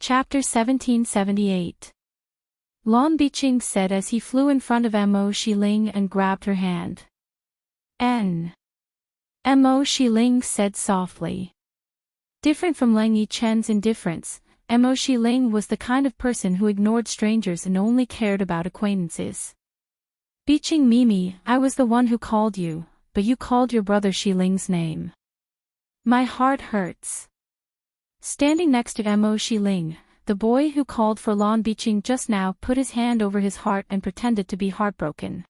Chapter 1778. Lan Biqing said as he flew in front of Mo Shiling and grabbed her hand. Mo Shiling said softly. Different from Lang Yichen's indifference, Mo Shiling was the kind of person who ignored strangers and only cared about acquaintances. Biqing Mimi, I was the one who called you, but you called your brother Shiling's name. My heart hurts. Standing next to Mo Shiling, the boy who called for Lan Biqing just now put his hand over his heart and pretended to be heartbroken.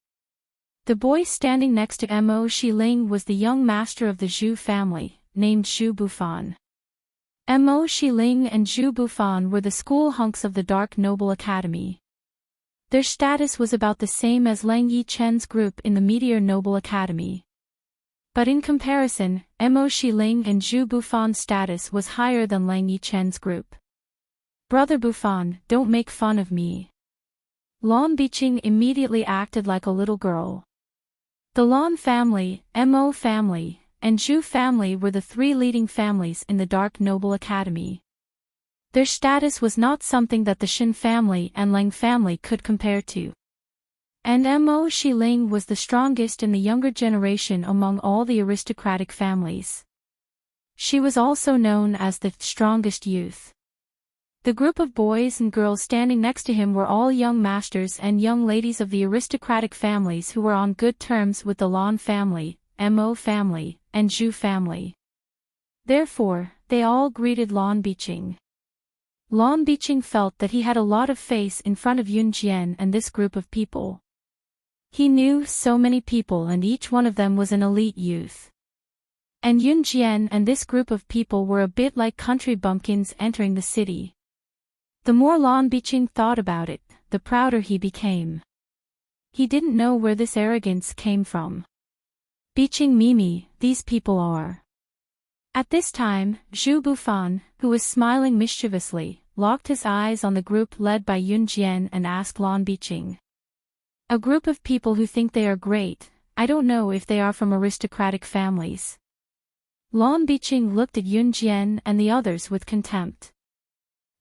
The boy standing next to Mo Shiling was the young master of the Zhu family, named Zhu Bufan. Mo Shiling and Zhu Bufan were the school hunks of the Dark Noble Academy. Their status was about the same as Lang Yichen's group in the Meteor Noble Academy. But in comparison, Mo Shiling and Zhu Bufan's status was higher than Lang Yichen's group. Brother Bufan, don't make fun of me. Lan Biqing immediately acted like a little girl. The Lan family, Mo family, and Zhu family were the three leading families in the Dark Noble Academy. Their status was not something that the Shin family and Lang family could compare to. And Mo Shiling was the strongest in the younger generation among all the aristocratic families. She was also known as the strongest youth. The group of boys and girls standing next to him were all young masters and young ladies of the aristocratic families who were on good terms with the Lan family, Mo family, and Zhu family. Therefore, they all greeted Lan Biqing. Lan Biqing felt that he had a lot of face in front of Yun Jian and this group of people. He knew so many people and each one of them was an elite youth. And Yun Jian and this group of people were a bit like country bumpkins entering the city. The more Lan Biqing thought about it, the prouder he became. He didn't know where this arrogance came from. Biqing Mimi, these people are. At this time, Zhu Bufan, who was smiling mischievously, locked his eyes on the group led by Yun Jian and asked Lan Biqing. A group of people who think they are great, I don't know if they are from aristocratic families. Lan Biqing looked at Yun Jian and the others with contempt.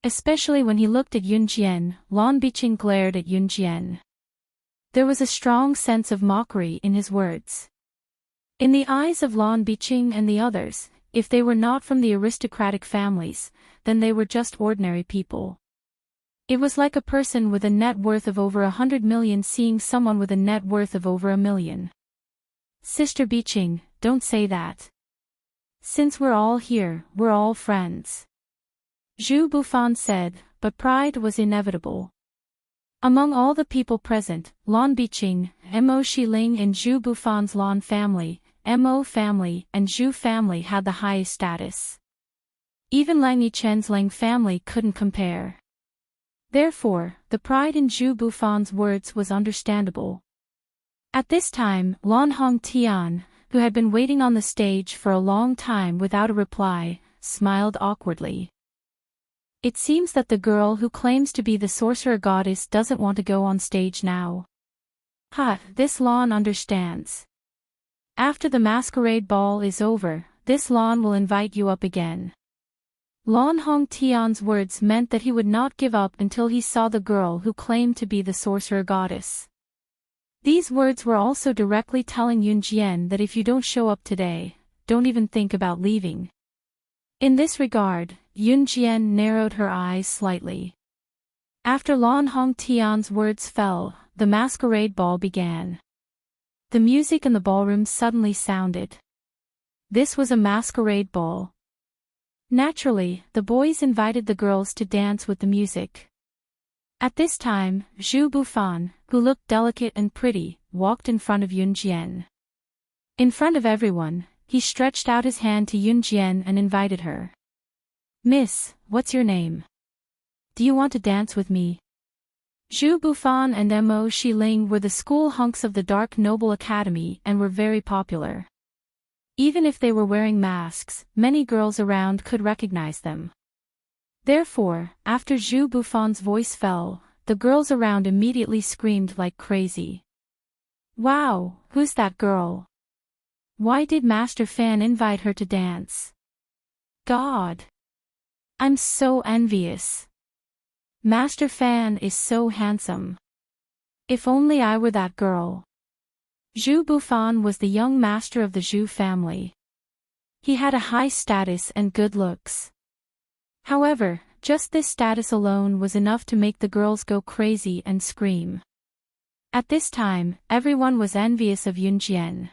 Especially when he looked at Yun Jian, Lan Biqing glared at Yun Jian. There was a strong sense of mockery in his words. In the eyes of Lan Biqing and the others, if they were not from the aristocratic families, then they were just ordinary people. It was like a person with a net worth of over 100 million seeing someone with a net worth of over 1 million. Sister Biqing, don't say that. Since we're all here, we're all friends. Zhu Bufan said, but pride was inevitable. Among all the people present, Lan Biqing, Mo Shiling and Zhu Bufan's Lan family, Mo family and Zhu family had the highest status. Even Lang Yichen's Lang family couldn't compare. Therefore, the pride in Zhu Bufan's words was understandable. At this time, Lan Hongtian, who had been waiting on the stage for a long time without a reply, smiled awkwardly. It seems that the girl who claims to be the sorcerer goddess doesn't want to go on stage now. This Lan understands. After the masquerade ball is over, this Lan will invite you up again. Lan Hongtian's words meant that he would not give up until he saw the girl who claimed to be the sorcerer goddess. These words were also directly telling Yun Jian that if you don't show up today, don't even think about leaving. In this regard, Yun Jian narrowed her eyes slightly. After Lan Hongtian's words fell, the masquerade ball began. The music in the ballroom suddenly sounded. This was a masquerade ball. Naturally, the boys invited the girls to dance with the music. At this time, Zhu Bufan, who looked delicate and pretty, walked in front of Yun Jian. In front of everyone, he stretched out his hand to Yun Jian and invited her. Miss, what's your name? Do you want to dance with me? Zhu Bufan and Mo Shiling were the school hunks of the Dark Noble Academy and were very popular. Even if they were wearing masks, many girls around could recognize them. Therefore, after Zhu Bufan's voice fell, the girls around immediately screamed like crazy. Wow, who's that girl? Why did Master Fan invite her to dance? God! I'm so envious. Master Fan is so handsome. If only I were that girl. Zhu Bufan was the young master of the Zhu family. He had a high status and good looks. However, just this status alone was enough to make the girls go crazy and scream. At this time, everyone was envious of Yun Jian.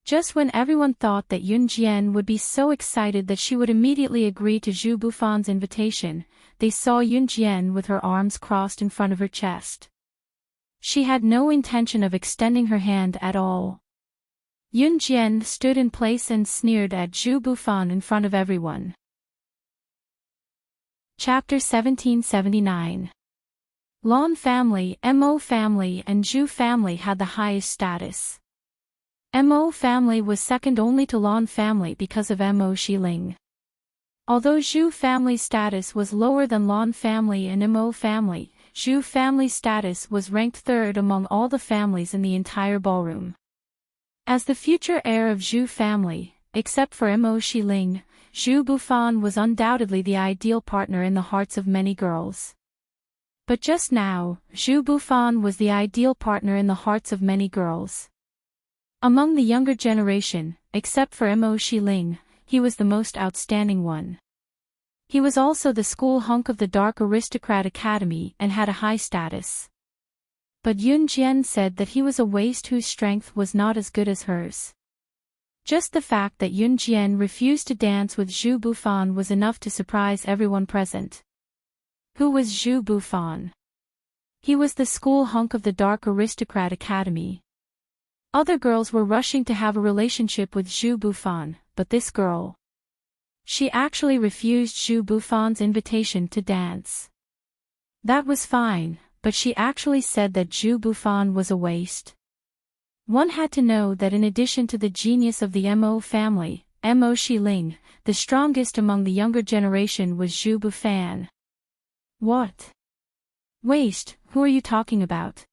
Just when everyone thought that Yun Jian would be so excited that she would immediately agree to Zhu Bufan's invitation, they saw Yun Jian with her arms crossed in front of her chest. She had no intention of extending her hand at all. Yun Jian stood in place and sneered at Zhu Bufan in front of everyone. Chapter 1779. Lan family, Mo family and Zhu family had the highest status. Mo family was second only to Lan family because of Mo Xiling. Although Zhu family's status was lower than Lan family and Mo family, Zhu family's status was ranked third among all the families in the entire ballroom. As the future heir of Zhu family, except for Mo Xiling, Zhu Bufan was undoubtedly the ideal partner in the hearts of many girls. But just now, Zhu Bufan was the ideal partner in the hearts of many girls. Among the younger generation, except for Mo Xiling, he was the most outstanding one. He was also the school hunk of the Dark Aristocrat Academy and had a high status. But Yun Jian said that he was a waste whose strength was not as good as hers. Just the fact that Yun Jian refused to dance with Zhu Bufan was enough to surprise everyone present. Who was Zhu Bufan? He was the school hunk of the Dark Aristocrat Academy. Other girls were rushing to have a relationship with Zhu Bufan, but this girl. She actually refused Zhu Bufan's invitation to dance. That was fine, but she actually said that Zhu Bufan was a waste. One had to know that in addition to the genius of the Mo family, Mo Xiling, the strongest among the younger generation was Zhu Bufan. What? Waste, who are you talking about?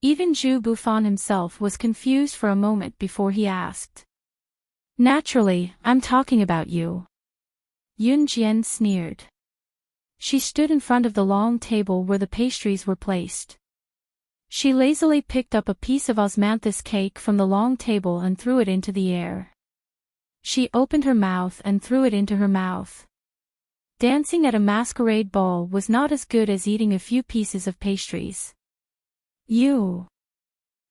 Even Zhu Bufan himself was confused for a moment before he asked. Naturally, I'm talking about you. Yun Jian sneered. She stood in front of the long table where the pastries were placed. She lazily picked up a piece of osmanthus cake from the long table and threw it into the air. She opened her mouth and threw it into her mouth. Dancing at a masquerade ball was not as good as eating a few pieces of pastries. You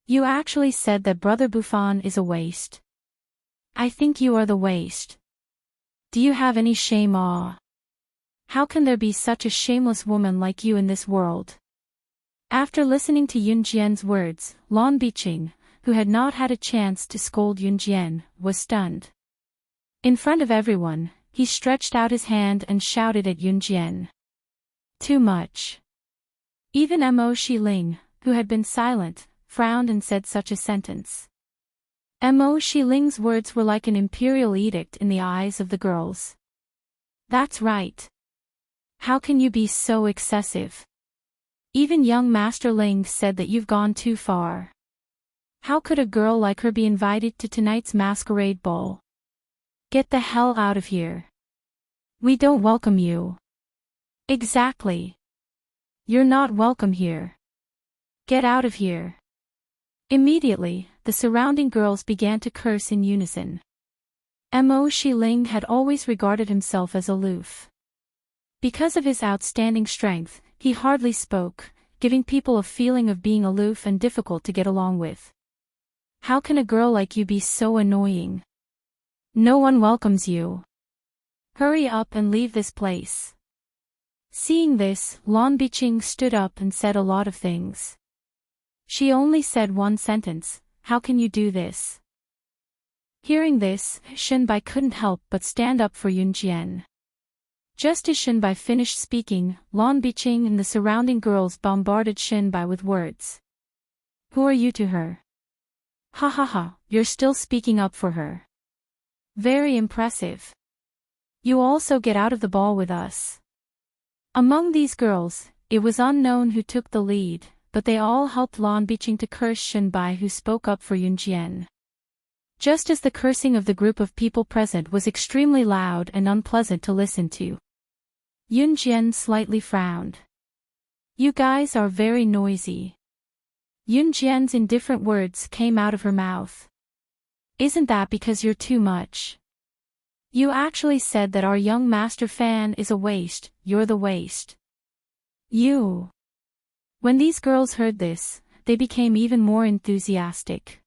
actually said that Brother Bufan is a waste. I think you are the waste. Do you have any shame? How can there be such a shameless woman like you in this world? After listening to Yun Jian's words, Lan Biqing, who had not had a chance to scold Yun Jian, was stunned. In front of everyone, he stretched out his hand and shouted at Yun Jian. Too much. Even Mo Xiling, who had been silent, frowned and said such a sentence. Mo Xiling's words were like an imperial edict in the eyes of the girls. That's right. How can you be so excessive? Even young Master Ling said that you've gone too far. How could a girl like her be invited to tonight's masquerade ball? Get the hell out of here. We don't welcome you. Exactly. You're not welcome here. Get out of here. Immediately, the surrounding girls began to curse in unison. Mo Xiling had always regarded himself as aloof. Because of his outstanding strength, he hardly spoke, giving people a feeling of being aloof and difficult to get along with. How can a girl like you be so annoying? No one welcomes you. Hurry up and leave this place. Seeing this, Lan Biqing stood up and said a lot of things. She only said one sentence, how can you do this? Hearing this, Shenbai couldn't help but stand up for Yun Jian. Just as Shenbai finished speaking, Lan Biqing and the surrounding girls bombarded Shenbai with words. Who are you to her? Ha ha ha, you're still speaking up for her. Very impressive. You also get out of the ball with us. Among these girls, it was unknown who took the lead, but they all helped Lan Biqing to curse Shenbai, who spoke up for Yun Jian. Just as the cursing of the group of people present was extremely loud and unpleasant to listen to. Yun Jian slightly frowned. You guys are very noisy. Yunjian's indifferent words came out of her mouth. Isn't that because you're too much? You actually said that our young master fan is a waste, you're the waste. You. When these girls heard this, they became even more enthusiastic.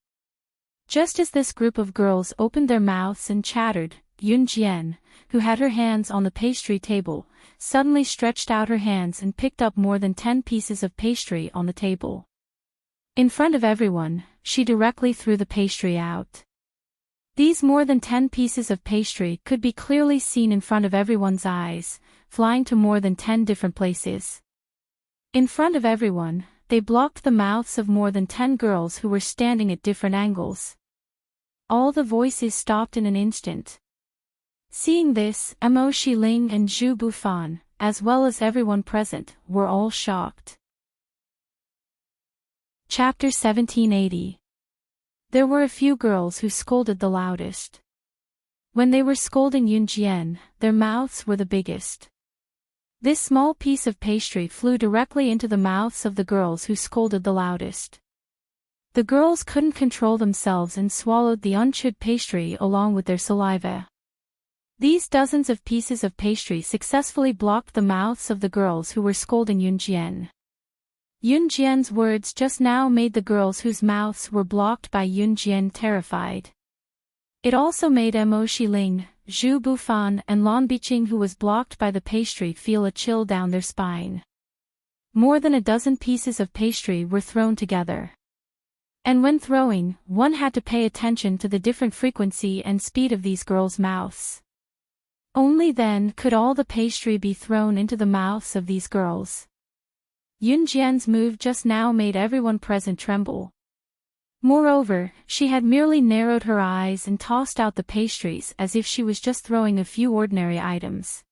Just as this group of girls opened their mouths and chattered, Yunjian, who had her hands on the pastry table, suddenly stretched out her hands and picked up more than 10 pieces of pastry on the table. In front of everyone, she directly threw the pastry out. These more than 10 pieces of pastry could be clearly seen in front of everyone's eyes, flying to more than 10 different places. In front of everyone, they blocked the mouths of more than 10 girls who were standing at different angles. All the voices stopped in an instant. Seeing this, Mo Shiling and Zhu Bufan, as well as everyone present, were all shocked. Chapter 1780. There were a few girls who scolded the loudest. When they were scolding Yunjian, their mouths were the biggest. This small piece of pastry flew directly into the mouths of the girls who scolded the loudest. The girls couldn't control themselves and swallowed the unchewed pastry along with their saliva. These dozens of pieces of pastry successfully blocked the mouths of the girls who were scolding Yunjian. Yunjian's words just now made the girls whose mouths were blocked by Yunjian terrified. It also made Mo Shiling, Zhu Bufan and Lan Biqing, who was blocked by the pastry, feel a chill down their spine. More than a dozen pieces of pastry were thrown together. And when throwing, one had to pay attention to the different frequency and speed of these girls' mouths. Only then could all the pastry be thrown into the mouths of these girls. Yunjian's move just now made everyone present tremble. Moreover, she had merely narrowed her eyes and tossed out the pastries as if she was just throwing a few ordinary items.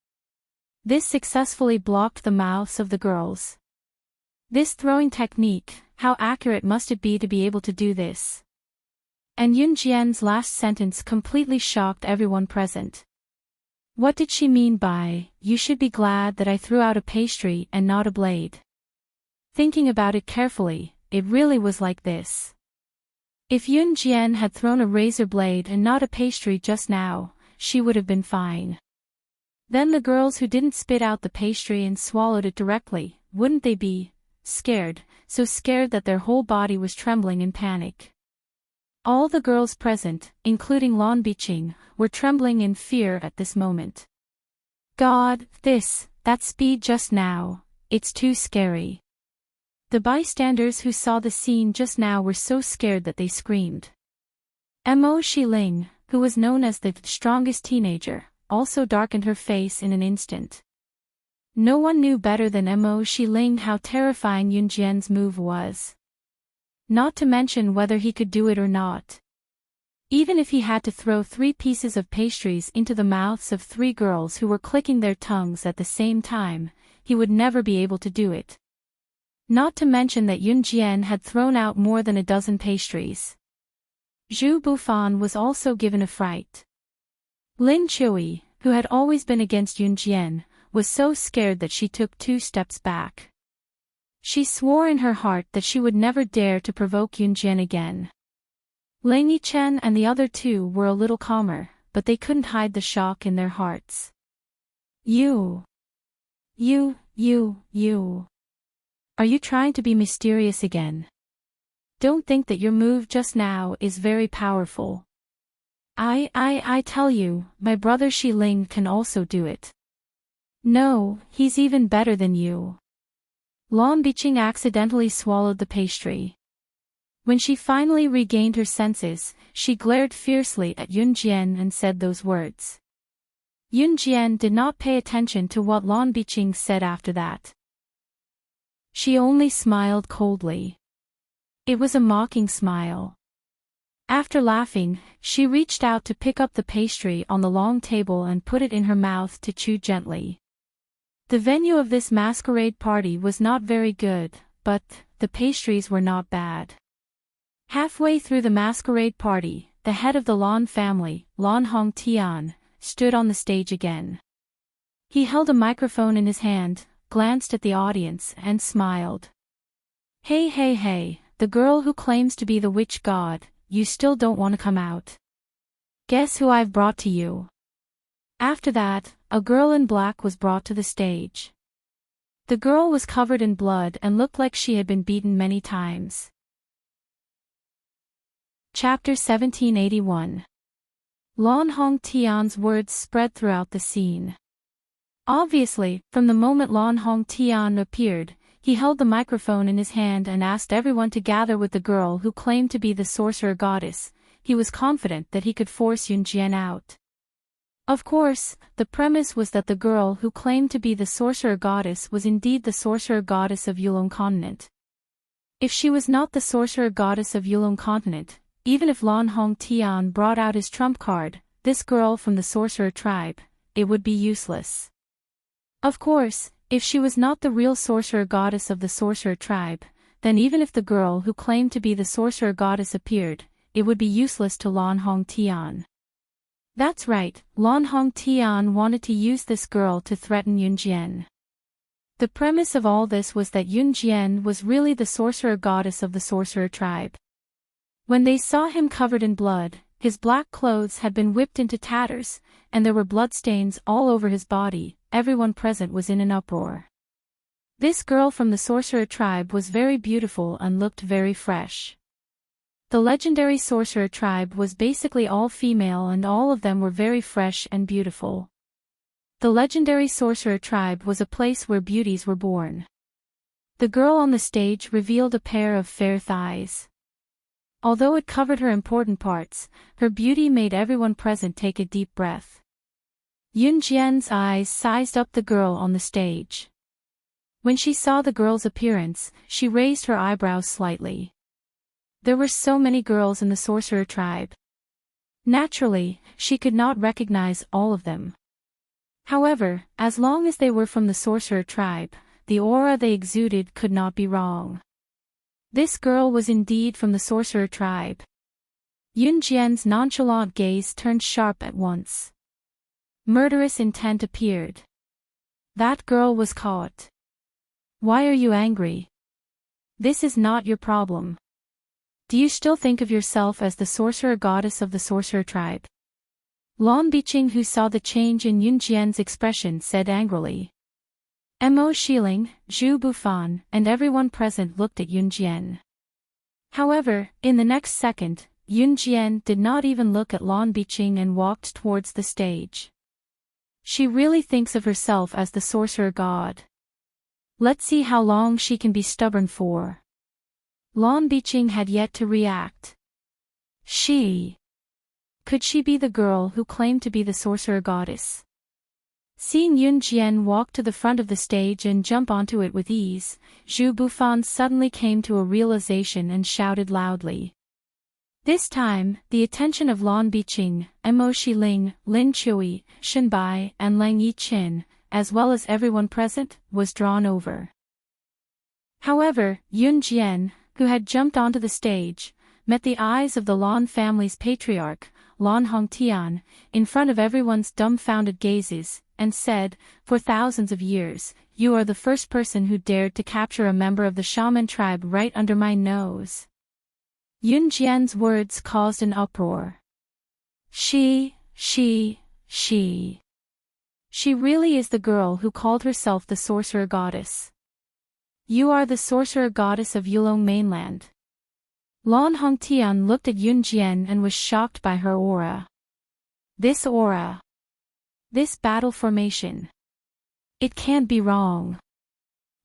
This successfully blocked the mouths of the girls. This throwing technique, how accurate must it be to be able to do this? And Yunjian's last sentence completely shocked everyone present. What did she mean by, "You should be glad that I threw out a pastry and not a blade"? Thinking about it carefully, it really was like this. If Yunjian had thrown a razor blade and not a pastry just now, she would have been fine. Then the girls who didn't spit out the pastry and swallowed it directly, wouldn't they be scared, so scared that their whole body was trembling in panic? All the girls present, including Lan Biqing, were trembling in fear at this moment. God, that speed just now, it's too scary. The bystanders who saw the scene just now were so scared that they screamed. Mo Shiling, who was known as the strongest teenager, also darkened her face in an instant. No one knew better than Mo Shiling how terrifying Yunjian's move was. Not to mention whether he could do it or not. Even if he had to throw 3 pieces of pastries into the mouths of 3 girls who were clicking their tongues at the same time, he would never be able to do it. Not to mention that Yunjian had thrown out more than a dozen pastries. Zhu Bufan was also given a fright. Lin Chui, who had always been against Yunjian, was so scared that she took 2 steps back. She swore in her heart that she would never dare to provoke Yunjian again. Ling Yichen and the other 2 were a little calmer, but they couldn't hide the shock in their hearts. You. Are you trying to be mysterious again? Don't think that your move just now is very powerful. I tell you, my brother Shiling can also do it. No, he's even better than you. Lan Biqing accidentally swallowed the pastry. When she finally regained her senses, she glared fiercely at Yunjian and said those words. Yunjian did not pay attention to what Lan Biqing said after that. She only smiled coldly. It was a mocking smile. After laughing, she reached out to pick up the pastry on the long table and put it in her mouth to chew gently. The venue of this masquerade party was not very good, but the pastries were not bad. Halfway through the masquerade party, the head of the Lan family, Lan Hongtian, stood on the stage again. He held a microphone in his hand, glanced at the audience and smiled. Hey hey hey, the girl who claims to be the witch god, you still don't want to come out? Guess who I've brought to you? After that, a girl in black was brought to the stage. The girl was covered in blood and looked like she had been beaten many times. Chapter 1781. Lan Hong Tian's words spread throughout the scene. Obviously, from the moment Lan Hong Tian appeared, he held the microphone in his hand and asked everyone to gather with the girl who claimed to be the sorcerer goddess. He was confident that he could force Yun Jian out. Of course, the premise was that the girl who claimed to be the sorcerer goddess was indeed the sorcerer goddess of Yulong Continent. If she was not the sorcerer goddess of Yulong Continent, even if Lan Hong Tian brought out his trump card, this girl from the sorcerer tribe, it would be useless. Of course, if she was not the real sorcerer goddess of the sorcerer tribe, then even if the girl who claimed to be the sorcerer goddess appeared, it would be useless to Lan Hong Tian. That's right, Lan Hong Tian wanted to use this girl to threaten Yun Jian. The premise of all this was that Yun Jian was really the sorcerer goddess of the sorcerer tribe. When they saw him covered in blood, his black clothes had been whipped into tatters, and there were bloodstains all over his body. Everyone present was in an uproar. This girl from the sorcerer tribe was very beautiful and looked very fresh. The legendary sorcerer tribe was basically all female and all of them were very fresh and beautiful. The legendary sorcerer tribe was a place where beauties were born. The girl on the stage revealed a pair of fair thighs. Although it covered her important parts, her beauty made everyone present take a deep breath. Yun Jian's eyes sized up the girl on the stage. When she saw the girl's appearance, she raised her eyebrows slightly. There were so many girls in the sorcerer tribe. Naturally, she could not recognize all of them. However, as long as they were from the sorcerer tribe, the aura they exuded could not be wrong. This girl was indeed from the sorcerer tribe. Yun Jian's nonchalant gaze turned sharp at once. Murderous intent appeared. That girl was caught. Why are you angry? This is not your problem. Do you still think of yourself as the sorcerer goddess of the sorcerer tribe? Lan Biqing, who saw the change in Yun Jian's expression, said angrily. Mo Shiling, Zhu Bufan, and everyone present looked at Yun Jian. However, in the next second, Yun Jian did not even look at Lan Biqing and walked towards the stage. She really thinks of herself as the sorcerer god. Let's see how long she can be stubborn for. Lan Biqing had yet to react. Could she be the girl who claimed to be the sorcerer goddess? Seeing Yun Jian walk to the front of the stage and jump onto it with ease, Zhu Bufan suddenly came to a realization and shouted loudly. This time, the attention of Lan Biqing, Mo Shiling, Lin Chui, Shen Bai, and Lang Yiqin, as well as everyone present, was drawn over. However, Yun Jian, who had jumped onto the stage, met the eyes of the Lan family's patriarch, Lan Hong Tian, in front of everyone's dumbfounded gazes, and said, "For thousands of years, you are the first person who dared to capture a member of the shaman tribe right under my nose." Yun Jian's words caused an uproar. She really is the girl who called herself the sorcerer goddess. You are the sorcerer goddess of Yulong mainland. Lan Hong Tian looked at Yun Jian and was shocked by her aura. This aura. This battle formation. It can't be wrong.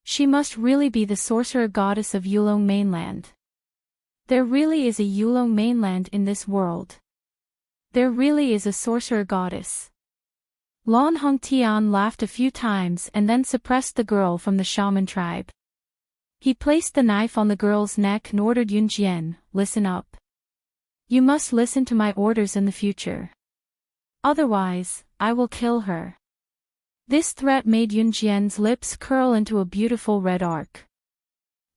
She must really be the sorcerer goddess of Yulong mainland. There really is a Yulong mainland in this world. There really is a sorcerer goddess. Lan Hong Tian laughed a few times and then suppressed the girl from the shaman tribe. He placed the knife on the girl's neck and ordered Yun Jian, "Listen up. You must listen to my orders in the future. Otherwise, I will kill her." This threat made Yun Jian's lips curl into a beautiful red arc.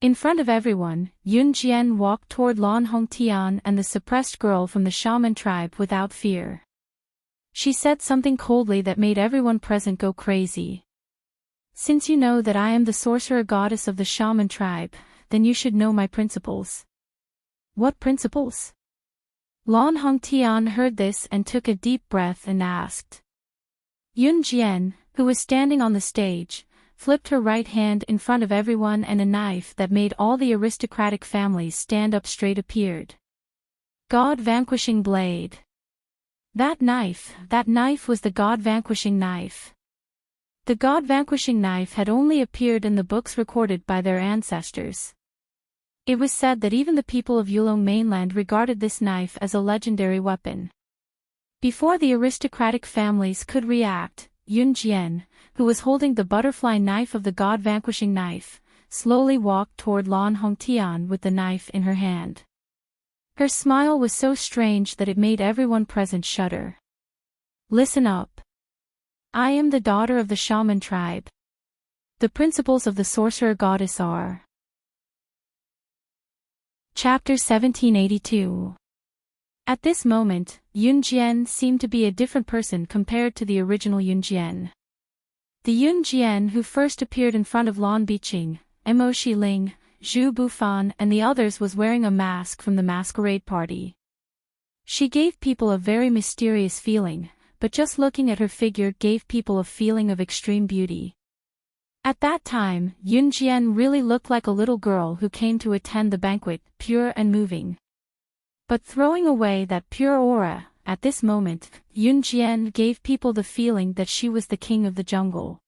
In front of everyone, Yun Jian walked toward Lan Hong Tian and the suppressed girl from the shaman tribe without fear. She said something coldly that made everyone present go crazy. Since you know that I am the sorcerer goddess of the shaman tribe, then you should know my principles. What principles? Lan Hongtian heard this and took a deep breath and asked. Yun Jian, who was standing on the stage, flipped her right hand in front of everyone and a knife that made all the aristocratic families stand up straight appeared. God-vanquishing blade. That knife was the God-vanquishing knife. The God-vanquishing knife had only appeared in the books recorded by their ancestors. It was said that even the people of Yulong mainland regarded this knife as a legendary weapon. Before the aristocratic families could react, Yun Jian, who was holding the butterfly knife of the God-vanquishing knife, slowly walked toward Lan Hongtian with the knife in her hand. Her smile was so strange that it made everyone present shudder. Listen up. I am the daughter of the shaman tribe. The principles of the sorcerer goddess are. Chapter 1782. At this moment, Yun Jian seemed to be a different person compared to the original Yun Jian. The Yun Jian who first appeared in front of Lan Biqing, Mo Shiling, Zhu Bufan and the others was wearing a mask from the masquerade party. She gave people a very mysterious feeling, but just looking at her figure gave people a feeling of extreme beauty. At that time, Yun Jian really looked like a little girl who came to attend the banquet, pure and moving. But throwing away that pure aura, at this moment, Yun Jian gave people the feeling that she was the king of the jungle.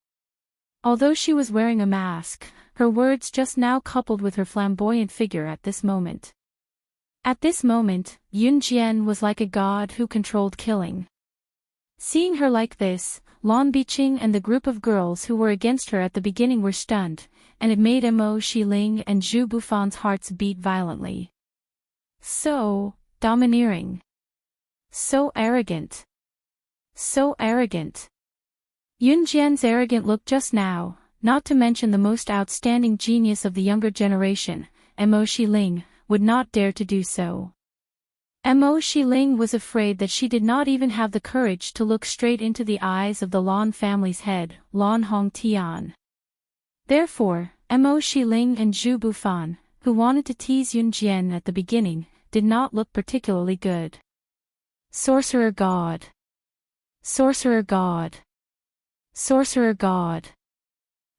Although she was wearing a mask, her words just now coupled with her flamboyant figure at this moment. At this moment, Yun Jian was like a god who controlled killing. Seeing her like this, Lan Biqing and the group of girls who were against her at the beginning were stunned, and it made Mo Shiling and Zhu Bufan's hearts beat violently. So domineering. So arrogant. So arrogant. Yun Jian's arrogant look just now, not to mention the most outstanding genius of the younger generation, Mo Shiling, would not dare to do so. Mo Shiling was afraid that she did not even have the courage to look straight into the eyes of the Lan family's head, Lan Hongtian. Therefore, Mo Shiling and Zhu Bufan, who wanted to tease Yun Jian at the beginning, did not look particularly good. Sorcerer God. Sorcerer God. Sorcerer God.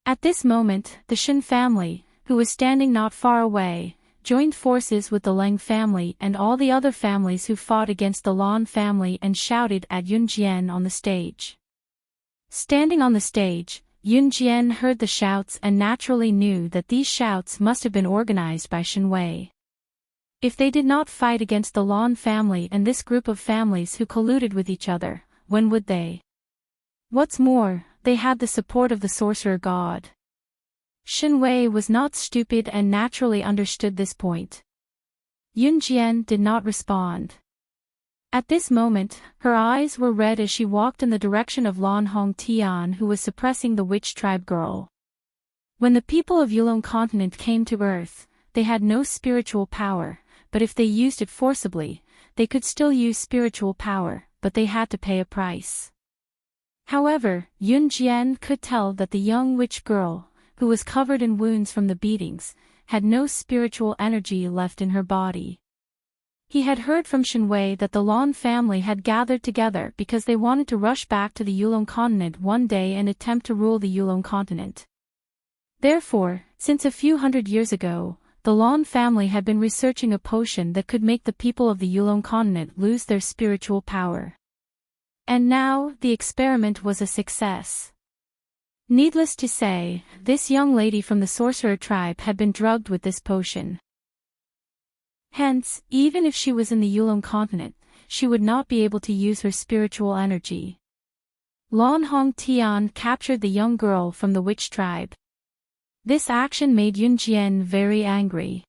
At this moment, the Shen family, who was standing not far away, joined forces with the Leng family and all the other families who fought against the Lan family and shouted at Yun Jian on the stage. Standing on the stage, Yun Jian heard the shouts and naturally knew that these shouts must have been organized by Shen Wei. If they did not fight against the Lan family and this group of families who colluded with each other, when would they? What's more, they had the support of the sorcerer god. Shen Wei was not stupid and naturally understood this point. Yun Jian did not respond. At this moment, her eyes were red as she walked in the direction of Lan Hongtian who was suppressing the witch tribe girl. When the people of Yulong continent came to Earth, they had no spiritual power, but if they used it forcibly, they could still use spiritual power, but they had to pay a price. However, Yun Jian could tell that the young witch girl, who was covered in wounds from the beatings, had no spiritual energy left in her body. He had heard from Shen Wei that the Lan family had gathered together because they wanted to rush back to the Yulong continent one day and attempt to rule the Yulong continent. Therefore, since a few hundred years ago, the Lan family had been researching a potion that could make the people of the Yulong continent lose their spiritual power. And now, the experiment was a success. Needless to say, this young lady from the sorcerer tribe had been drugged with this potion. Hence, even if she was in the Yulong continent, she would not be able to use her spiritual energy. Lan Hongtian captured the young girl from the witch tribe. This action made Yun Jian very angry.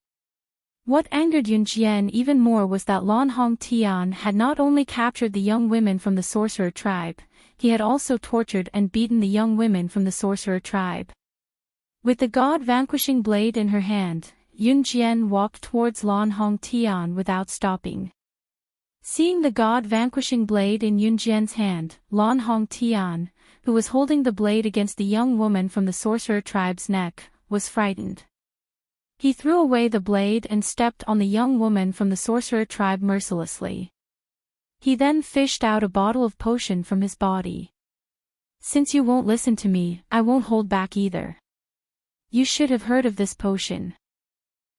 What angered Yun Jian even more was that Lan Hongtian had not only captured the young women from the sorcerer tribe, he had also tortured and beaten the young women from the sorcerer tribe. With the god-vanquishing blade in her hand, Yun Jian walked towards Lan Hongtian without stopping. Seeing the god-vanquishing blade in Yun Jian's hand, Lan Hongtian, who was holding the blade against the young woman from the sorcerer tribe's neck, was frightened. He threw away the blade and stepped on the young woman from the sorcerer tribe mercilessly. He then fished out a bottle of potion from his body. "Since you won't listen to me, I won't hold back either. You should have heard of this potion.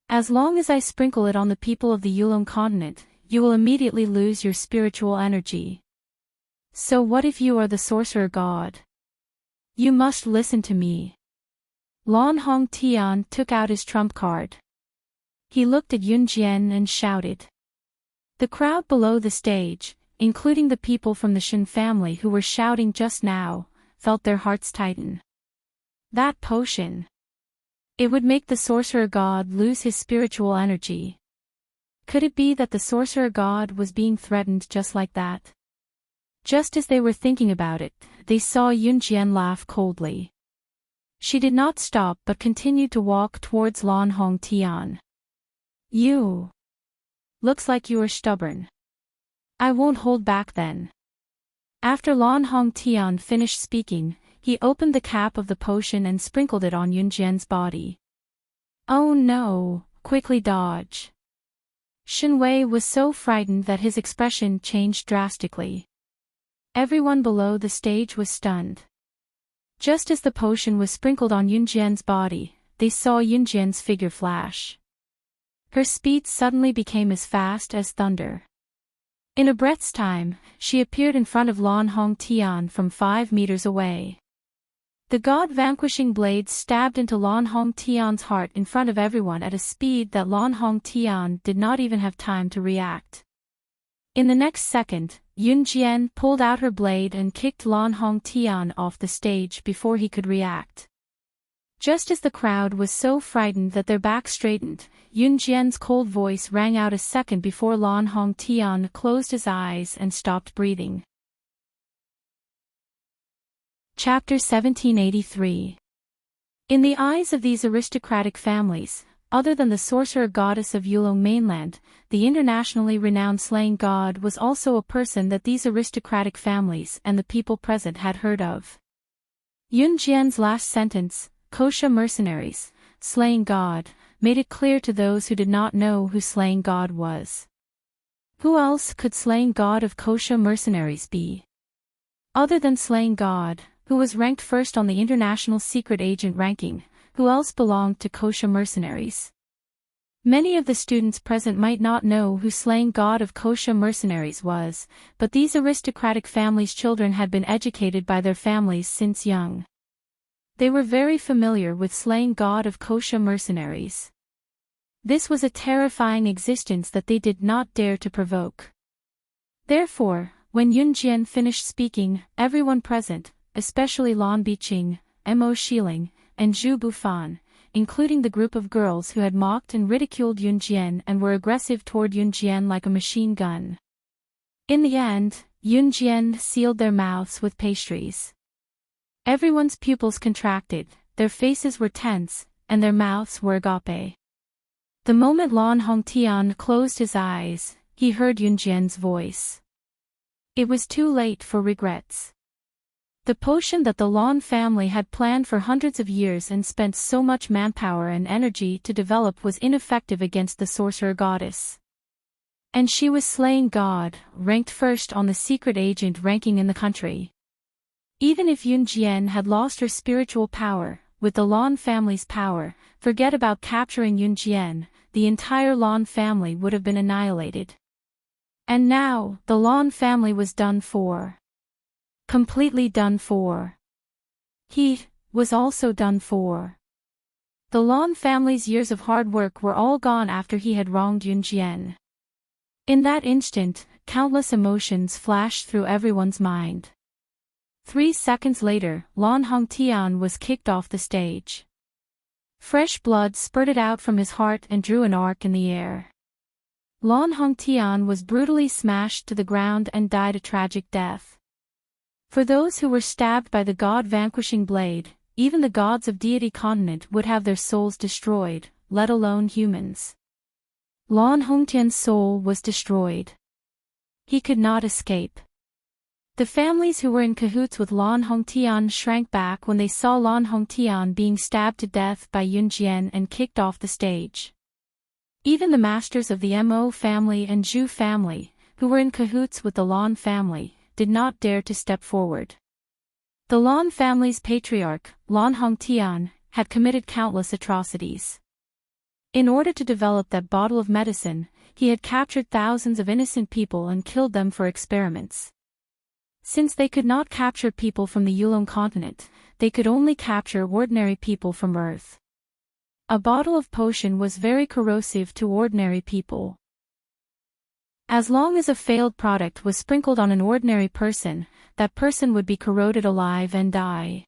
As long as I sprinkle it on the people of the Yulong continent, you will immediately lose your spiritual energy. So what if you are the sorcerer god? You must listen to me." Lan Hong Tian took out his trump card. He looked at Yun Jian and shouted. The crowd below the stage, including the people from the Shen family who were shouting just now, felt their hearts tighten. That potion. It would make the sorcerer god lose his spiritual energy. Could it be that the sorcerer god was being threatened just like that? Just as they were thinking about it, they saw Yun Jian laugh coldly. She did not stop but continued to walk towards Lan Hong Tian. "You. Looks like you are stubborn. I won't hold back then." After Lan Hong Tian finished speaking, he opened the cap of the potion and sprinkled it on Yun Jian's body. "Oh no, quickly dodge." Shen Wei was so frightened that his expression changed drastically. Everyone below the stage was stunned. Just as the potion was sprinkled on Yun Jian's body, they saw Yun Jian's figure flash. Her speed suddenly became as fast as thunder. In a breath's time, she appeared in front of Lan Hong Tian from 5 meters away. The god-vanquishing blade stabbed into Lan Hong Tian's heart in front of everyone at a speed that Lan Hong Tian did not even have time to react. In the next second, Yun Jian pulled out her blade and kicked Lan Hong Tian off the stage before he could react. Just as the crowd was so frightened that their backs straightened, Yun Jian's cold voice rang out a second before Lan Hong Tian closed his eyes and stopped breathing. Chapter 1783. In the eyes of these aristocratic families, other than the sorcerer goddess of Yulong mainland, the internationally renowned slaying god was also a person that these aristocratic families and the people present had heard of. Yun Jian's last sentence, "Kosha mercenaries, slaying god," made it clear to those who did not know who slaying god was. Who else could slaying god of Kosha mercenaries be? Other than slaying god, who was ranked first on the international secret agent ranking, who else belonged to Kosha mercenaries? Many of the students present might not know who slaying god of Kosha mercenaries was, but these aristocratic families' children had been educated by their families since young. They were very familiar with slaying god of Kosha mercenaries. This was a terrifying existence that they did not dare to provoke. Therefore, when Yun Jian finished speaking, everyone present, especially Lan Biqing, Mo Shiling, and Zhu Bufan, including the group of girls who had mocked and ridiculed Yun Jian and were aggressive toward Yun Jian like a machine gun. In the end, Yun Jian sealed their mouths with pastries. Everyone's pupils contracted, their faces were tense, and their mouths were agape. The moment Lan Hong Tian closed his eyes, he heard Yun Jian's voice. It was too late for regrets. The potion that the Lan family had planned for hundreds of years and spent so much manpower and energy to develop was ineffective against the sorcerer goddess. And she was slaying god, ranked first on the secret agent ranking in the country. Even if Yun Jian had lost her spiritual power, with the Lan family's power, forget about capturing Yun Jian, the entire Lan family would have been annihilated. And now, the Lan family was done for. Completely done for. He was also done for. The Lan family's years of hard work were all gone after he had wronged Yun Jian. In that instant, countless emotions flashed through everyone's mind. 3 seconds later, Lan Hong Tian was kicked off the stage. Fresh blood spurted out from his heart and drew an arc in the air. Lan Hong Tian was brutally smashed to the ground and died a tragic death. For those who were stabbed by the god-vanquishing blade, even the gods of deity continent would have their souls destroyed, let alone humans. Lan Hongtian's soul was destroyed. He could not escape. The families who were in cahoots with Lan Hongtian shrank back when they saw Lan Hongtian being stabbed to death by Yun Jian and kicked off the stage. Even the masters of the Mo family and Zhu family, who were in cahoots with the Lan family, did not dare to step forward. The Lan family's patriarch, Lan Hongtian, had committed countless atrocities. In order to develop that bottle of medicine, he had captured thousands of innocent people and killed them for experiments. Since they could not capture people from the Yulong continent, they could only capture ordinary people from Earth. A bottle of potion was very corrosive to ordinary people. As long as a failed product was sprinkled on an ordinary person, that person would be corroded alive and die.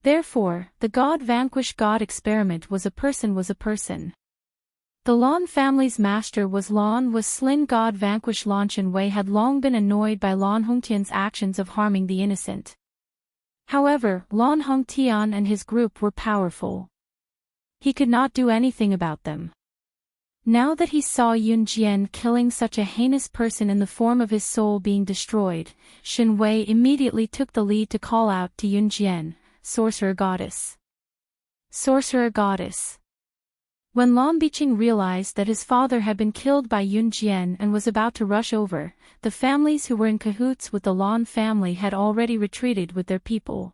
Therefore, the God vanquish God experiment was a person. The Lan family's master was Slin. God vanquish Lan Shenwei had long been annoyed by Lan Hongtian's actions of harming the innocent. However, Lan Hongtian and his group were powerful. He could not do anything about them. Now that he saw Yun Jian killing such a heinous person in the form of his soul being destroyed, Shenwei immediately took the lead to call out to Yun Jian, "Sorcerer Goddess! Sorcerer Goddess!" When Lan Biqing realized that his father had been killed by Yun Jian and was about to rush over, the families who were in cahoots with the Lan family had already retreated with their people.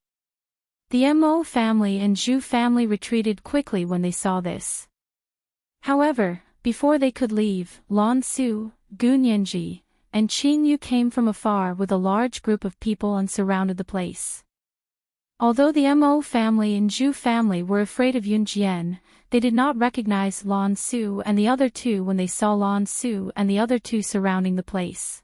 The Mo family and Zhu family retreated quickly when they saw this. However, before they could leave, Lan Su, Gu Nianji, and Qing Yu came from afar with a large group of people and surrounded the place. Although the Mo family and Zhu family were afraid of Yun Jian, they did not recognize Lan Su and the other two when they saw Lan Su and the other two surrounding the place.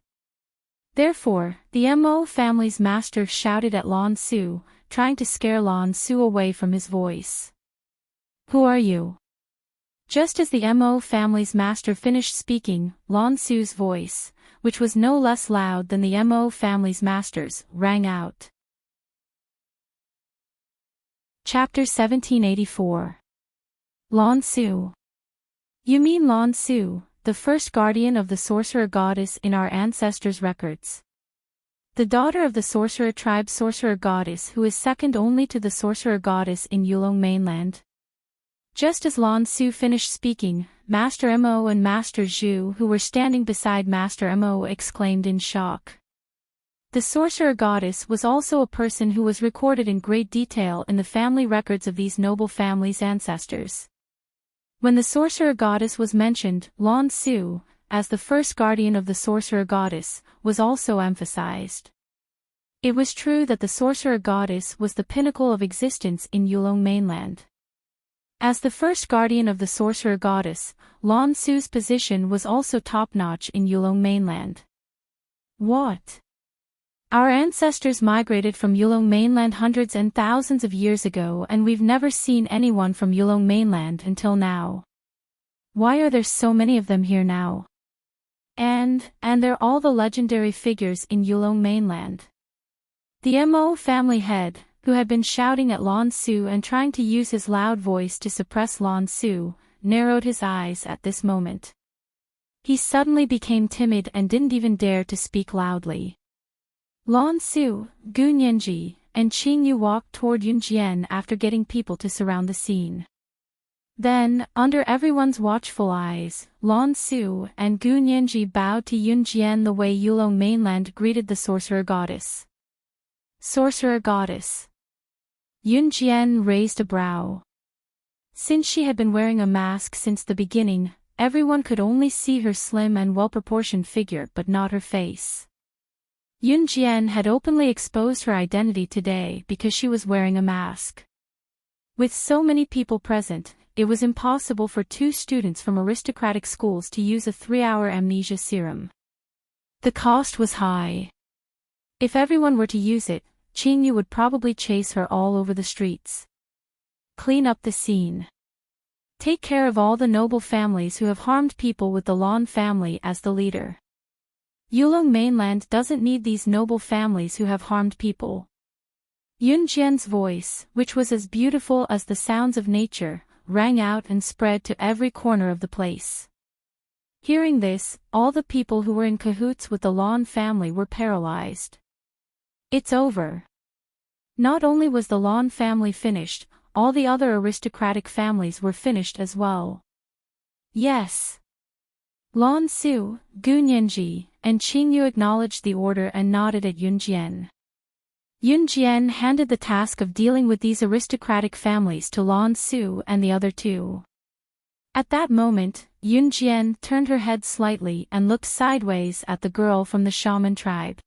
Therefore, the Mo family's master shouted at Lan Su, trying to scare Lan Su away from his voice. "Who are you?" Just as the Mo family's master finished speaking, Lan Su's voice, which was no less loud than the Mo family's master's, rang out. Chapter 1784. Lan Su. You mean Lan Su, the first guardian of the sorcerer goddess in our ancestors' records. The daughter of the sorcerer tribe sorcerer goddess who is second only to the sorcerer goddess in Yulong mainland. Just as Lan Su finished speaking, Master Mo and Master Zhu who were standing beside Master Mo exclaimed in shock. The sorcerer goddess was also a person who was recorded in great detail in the family records of these noble families' ancestors. When the sorcerer goddess was mentioned, Lan Su, as the first guardian of the sorcerer goddess, was also emphasized. It was true that the sorcerer goddess was the pinnacle of existence in Yulong mainland. As the first guardian of the sorcerer goddess, Lan Su's position was also top-notch in Yulong mainland. What? Our ancestors migrated from Yulong mainland hundreds and thousands of years ago and we've never seen anyone from Yulong mainland until now. Why are there so many of them here now? And they're all the legendary figures in Yulong mainland. The Mo family head, who had been shouting at Lan Su and trying to use his loud voice to suppress Lan Su, narrowed his eyes at this moment. He suddenly became timid and didn't even dare to speak loudly. Lan Su, Gu Nianji, and Qing Yu walked toward Yun Jian after getting people to surround the scene. Then, under everyone's watchful eyes, Lan Su and Gu Nianji bowed to Yun Jian the way Yulong mainland greeted the sorcerer goddess. Sorcerer goddess. Yun Jian raised a brow. Since she had been wearing a mask since the beginning, everyone could only see her slim and well-proportioned figure but not her face. Yun Jian had openly exposed her identity today because she was wearing a mask. With so many people present, it was impossible for two students from aristocratic schools to use a 3-hour amnesia serum. The cost was high. If everyone were to use it, Qing Yu would probably chase her all over the streets. Clean up the scene. Take care of all the noble families who have harmed people with the Lan family as the leader. Yulong mainland doesn't need these noble families who have harmed people. Yun Jian's voice, which was as beautiful as the sounds of nature, rang out and spread to every corner of the place. Hearing this, all the people who were in cahoots with the Lan family were paralyzed. It's over. Not only was the Lan family finished, all the other aristocratic families were finished as well. Yes. Lan Su, Gu Nianji, and Qingyu acknowledged the order and nodded at Yunjian. Yunjian handed the task of dealing with these aristocratic families to Lan Su and the other two. At that moment, Yunjian turned her head slightly and looked sideways at the girl from the shaman tribe.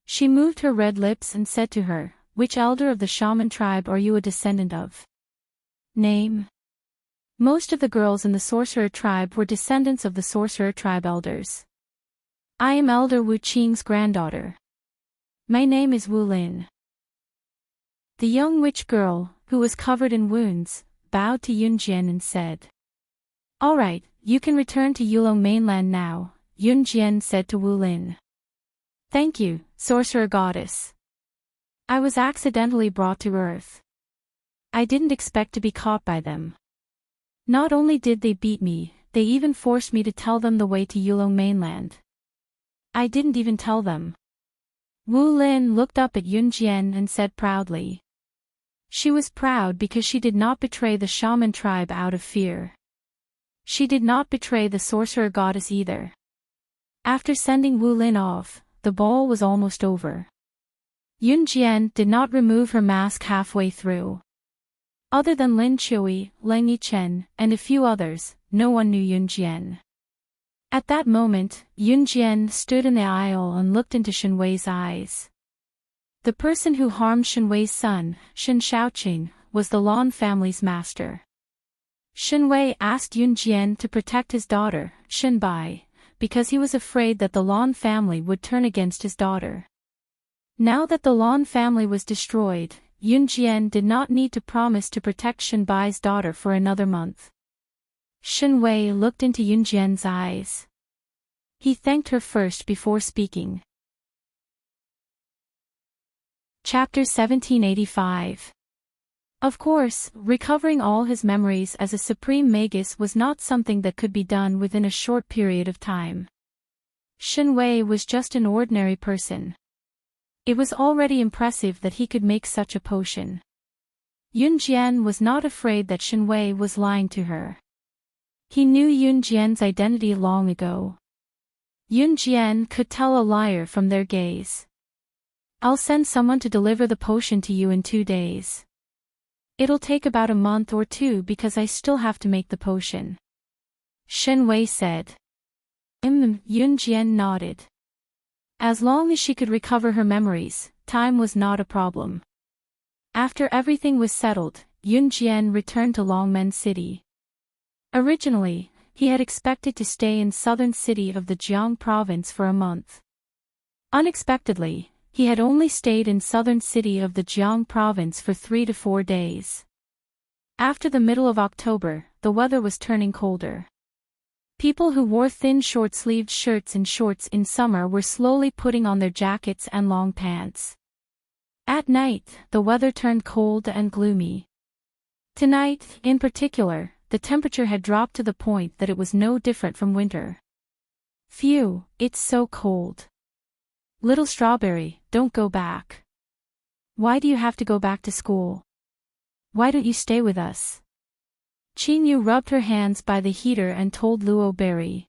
She moved her red lips and said to her, "Which elder of the shaman tribe are you a descendant of?" Name. Most of the girls in the sorcerer tribe were descendants of the sorcerer tribe elders. I am Elder Wu Qing's granddaughter. My name is Wu Lin. The young witch girl, who was covered in wounds, bowed to Yunjian and said, "All right, you can return to Yulong mainland now," Yunjian said to Wu Lin. "Thank you, sorcerer goddess. I was accidentally brought to Earth. I didn't expect to be caught by them. Not only did they beat me, they even forced me to tell them the way to Yulong mainland. I didn't even tell them." Wu Lin looked up at Yunjian and said proudly. She was proud because she did not betray the shaman tribe out of fear. She did not betray the sorcerer goddess either. After sending Wu Lin off, the ball was almost over. Yunjian did not remove her mask halfway through. Other than Lin Chui, Leng Yichen, and a few others, no one knew Yunjian. At that moment, Yunjian stood in the aisle and looked into Shenwei's eyes. The person who harmed Shenwei's son, Shen Shaoqing, was the Lan family's master. Shenwei asked Yunjian to protect his daughter, Shenbai, because he was afraid that the Lan family would turn against his daughter. Now that the Lan family was destroyed, Yunjian did not need to promise to protect Shenbai's daughter for another month. Shenwei looked into Yunjian's eyes. He thanked her first before speaking. Chapter 1785. Of course, recovering all his memories as a supreme magus was not something that could be done within a short period of time. Shenwei was just an ordinary person. It was already impressive that he could make such a potion. Yunjian was not afraid that Shenwei was lying to her. He knew Yunjian's identity long ago. Yunjian could tell a liar from their gaze. "I'll send someone to deliver the potion to you in 2 days. It'll take about a month or 2 because I still have to make the potion," Shenwei said. Yunjian nodded. As long as she could recover her memories, time was not a problem. After everything was settled, Yunjian returned to Longmen City. Originally, he had expected to stay in southern city of the Jiang province for a month. Unexpectedly, he had only stayed in southern city of the Jiang province for 3 to 4 days. After the middle of October, the weather was turning colder. People who wore thin short-sleeved shirts and shorts in summer were slowly putting on their jackets and long pants. At night, the weather turned cold and gloomy. Tonight, in particular, the temperature had dropped to the point that it was no different from winter. Phew, it's so cold. Little Strawberry, don't go back. Why do you have to go back to school? Why don't you stay with us? Qingyu rubbed her hands by the heater and told Luo Berry.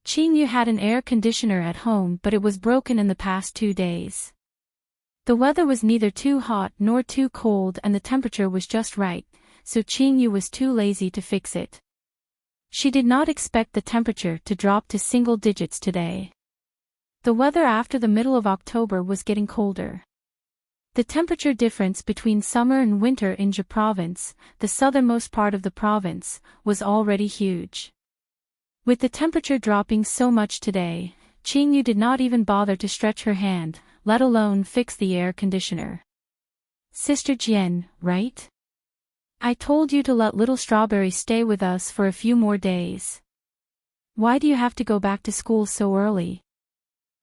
Qingyu had an air conditioner at home, but it was broken in the past 2 days. The weather was neither too hot nor too cold and the temperature was just right, so Qingyu was too lazy to fix it. She did not expect the temperature to drop to single digits today. The weather after the middle of October was getting colder. The temperature difference between summer and winter in Zhe province, the southernmost part of the province, was already huge. With the temperature dropping so much today, Qingyu did not even bother to stretch her hand, let alone fix the air conditioner. Sister Jian, right? I told you to let Little Strawberry stay with us for a few more days. Why do you have to go back to school so early?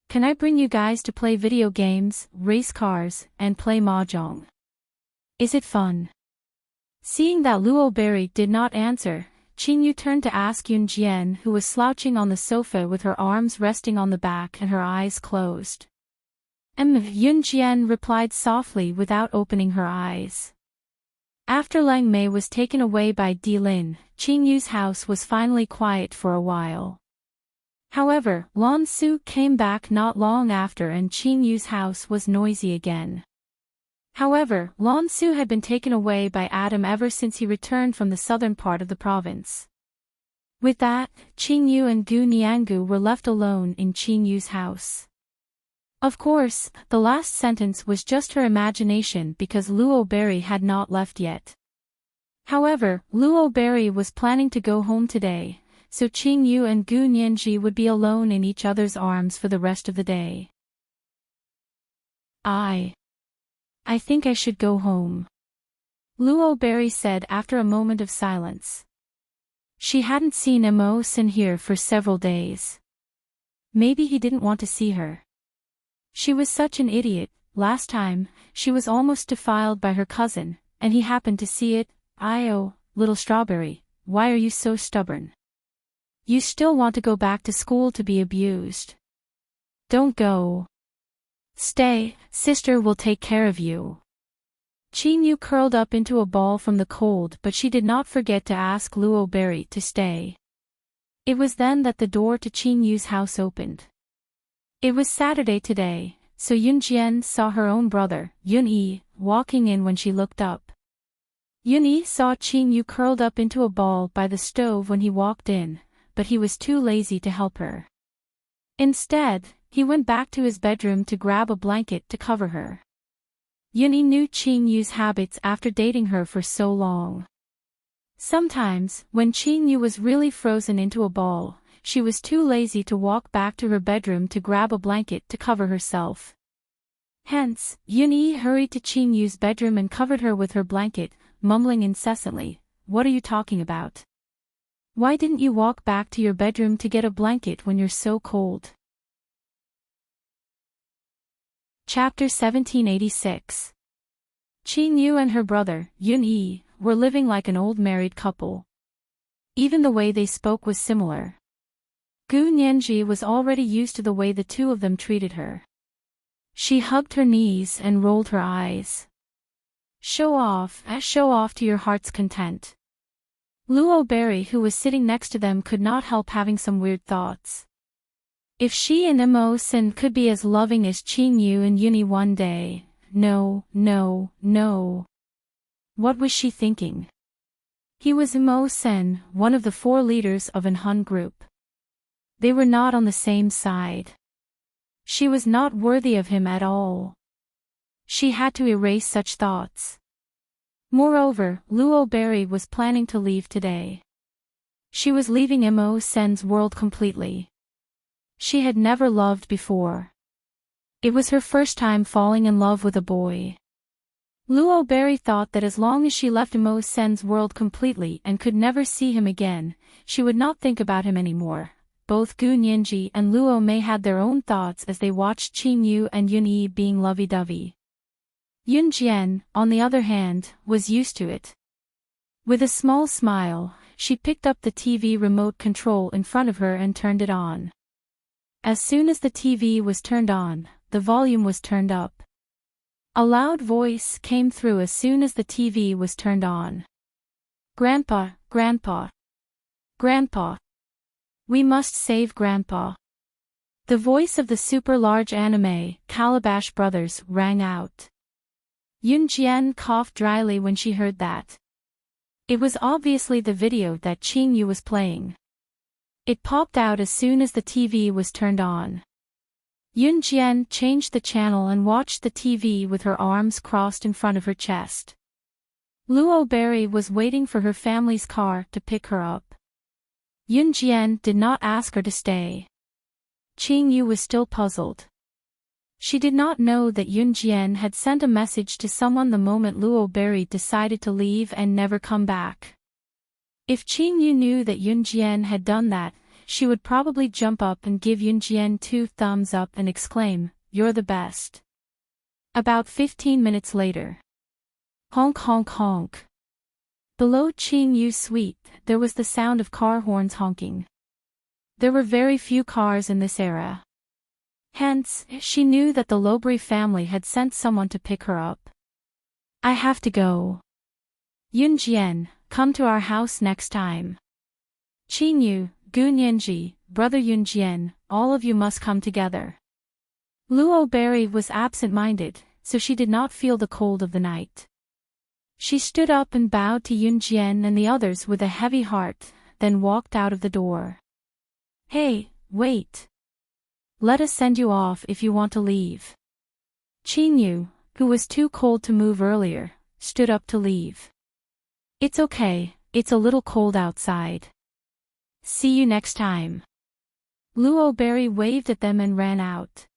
Can I bring you guys to play video games, race cars, and play mahjong? Is it fun? Seeing that Luo Berry did not answer, Qingyu turned to ask Yunjian, who was slouching on the sofa with her arms resting on the back and her eyes closed. Yunjian replied softly without opening her eyes. After Lang Mei was taken away by Di Lin, Qing Yu's house was finally quiet for a while. However, Lan Su came back not long after and Qing Yu's house was noisy again. However, Lan Su had been taken away by Adam ever since he returned from the southern part of the province. With that, Qing Yu and Gu Niangu were left alone in Qing Yu's house. Of course, the last sentence was just her imagination because Luo Berry had not left yet. However, Luo Berry was planning to go home today, so Qing Yu and Gu Nianji would be alone in each other's arms for the rest of the day. I think I should go home, Luo Berry said after a moment of silence. She hadn't seen Mo Sin here for several days. Maybe he didn't want to see her. She was such an idiot. Last time, she was almost defiled by her cousin, and he happened to see it. Oh, little strawberry, why are you so stubborn? You still want to go back to school to be abused. Don't go. Stay, sister will take care of you. Qing Yu curled up into a ball from the cold, but she did not forget to ask Luo Berry to stay. It was then that the door to Qing Yu's house opened. It was Saturday today, so Yun Jian saw her own brother, Yun Yi, walking in when she looked up. Yun Yi saw Qing Yu curled up into a ball by the stove when he walked in, but he was too lazy to help her. Instead, he went back to his bedroom to grab a blanket to cover her. Yun Yi knew Qing Yu's habits after dating her for so long. Sometimes, when Qing Yu was really frozen into a ball, she was too lazy to walk back to her bedroom to grab a blanket to cover herself. Hence, Yun Yi hurried to Qing Yu's bedroom and covered her with her blanket, mumbling incessantly, "What are you talking about? Why didn't you walk back to your bedroom to get a blanket when you're so cold?" Chapter 1786. Qing Yu and her brother, Yun Yi, were living like an old married couple. Even the way they spoke was similar. Gu Nianji was already used to the way the two of them treated her. She hugged her knees and rolled her eyes. Show off to your heart's content." Luo Berry, who was sitting next to them, could not help having some weird thoughts. If she and Mo Sin could be as loving as Qing Yu and Yun Yi one day, no. What was she thinking? He was Mo Sin, one of the 4 leaders of an Hun group. They were not on the same side. She was not worthy of him at all. She had to erase such thoughts. Moreover, Luo Berry was planning to leave today. She was leaving Mo Sin's world completely. She had never loved before. It was her first time falling in love with a boy. Luo Berry thought that as long as she left Mo Sin's world completely and could never see him again, she would not think about him anymore. Both Gu Nianji and Luo Mei had their own thoughts as they watched Qing Yu and Yun Yi being lovey-dovey. Yun Jian, on the other hand, was used to it. With a small smile, she picked up the TV remote control in front of her and turned it on. As soon as the TV was turned on, the volume was turned up. A loud voice came through as soon as the TV was turned on. "Grandpa, Grandpa. Grandpa. We must save Grandpa." The voice of the super-large anime, Calabash Brothers, rang out. Yun Jian coughed dryly when she heard that. It was obviously the video that Qing Yu was playing. It popped out as soon as the TV was turned on. Yun Jian changed the channel and watched the TV with her arms crossed in front of her chest. Luo Berry was waiting for her family's car to pick her up. Yun Jian did not ask her to stay. Qing Yu was still puzzled. She did not know that Yun Jian had sent a message to someone the moment Luo Berry decided to leave and never come back. If Qing Yu knew that Yun Jian had done that, she would probably jump up and give Yun Jian 2 thumbs up and exclaim, "You're the best." About 15 minutes later. Honk honk honk. Below Qing Yu's suite, there was the sound of car horns honking. There were very few cars in this era. Hence, she knew that the Library family had sent someone to pick her up. I have to go. Yunjian, come to our house next time. Qinyu, Gunyanji, brother Yunjian, all of you must come together. Luo Berry was absent-minded, so she did not feel the cold of the night. She stood up and bowed to Yunjian and the others with a heavy heart, then walked out of the door. Hey, wait. Let us send you off if you want to leave. Qinyu, who was too cold to move earlier, stood up to leave. It's okay, it's a little cold outside. See you next time. Luo Berry waved at them and ran out.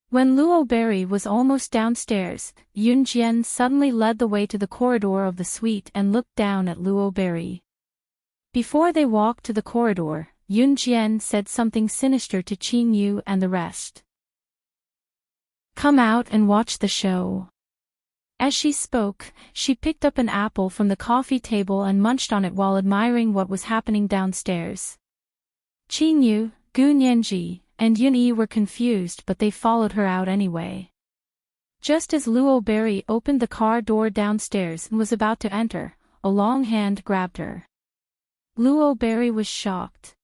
When Luo Berry was almost downstairs, Yunjian suddenly led the way to the corridor of the suite and looked down at Luo Berry. Before they walked to the corridor, Yunjian said something sinister to Qinyu and the rest. Come out and watch the show. As she spoke, she picked up an apple from the coffee table and munched on it while admiring what was happening downstairs. Qinyu, Gunyanji, and Yunyi were confused, but they followed her out anyway. Just as Luo Berry opened the car door downstairs and was about to enter, a long hand grabbed her. Luo Berry was shocked.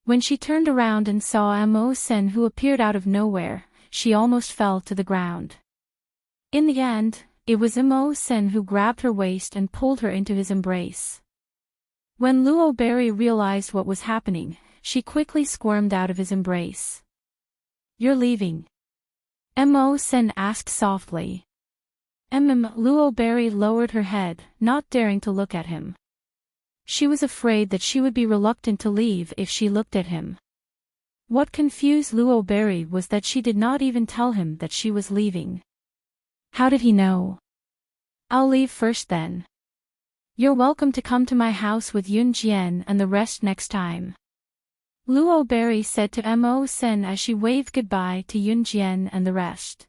When she turned around and saw Mo Sen, who appeared out of nowhere, she almost fell to the ground. In the end, it was Mo Sen who grabbed her waist and pulled her into his embrace. When Luo Berry realized what was happening, she quickly squirmed out of his embrace. You're leaving? Mo Sen asked softly. Luo Berry lowered her head, not daring to look at him. She was afraid that she would be reluctant to leave if she looked at him. What confused Luo Berry was that she did not even tell him that she was leaving. How did he know? I'll leave first then. You're welcome to come to my house with Yunjian and the rest next time. Luo Berry said to Mo Sen as she waved goodbye to Yunjian and the rest.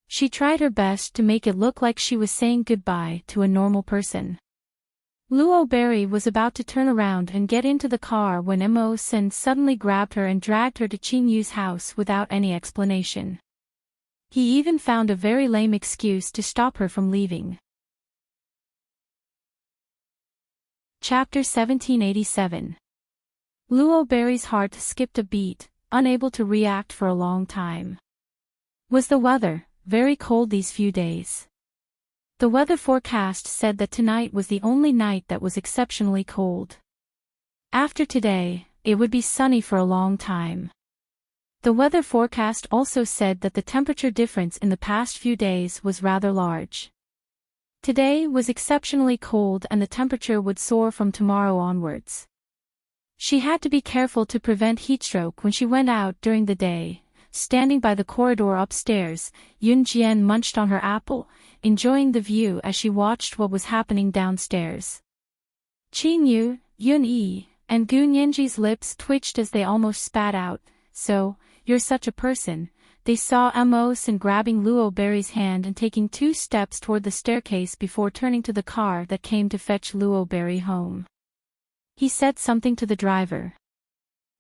She tried her best to make it look like she was saying goodbye to a normal person. Luo Berry was about to turn around and get into the car when Mo Sen suddenly grabbed her and dragged her to Qinyu's house without any explanation. He even found a very lame excuse to stop her from leaving. Chapter 1787. Luo Berry's heart skipped a beat, unable to react for a long time. Was the weather very cold these few days? The weather forecast said that tonight was the only night that was exceptionally cold. After today, it would be sunny for a long time. The weather forecast also said that the temperature difference in the past few days was rather large. Today was exceptionally cold and the temperature would soar from tomorrow onwards. She had to be careful to prevent heatstroke when she went out during the day. Standing by the corridor upstairs, Yunjian munched on her apple, enjoying the view as she watched what was happening downstairs. Qinyu, Yunyi, and Gunyanji's lips twitched as they almost spat out. So, you're such a person. They saw Mo Sen grabbing Luo Berry's hand and taking 2 steps toward the staircase before turning to the car that came to fetch Luo Berry home. He said something to the driver.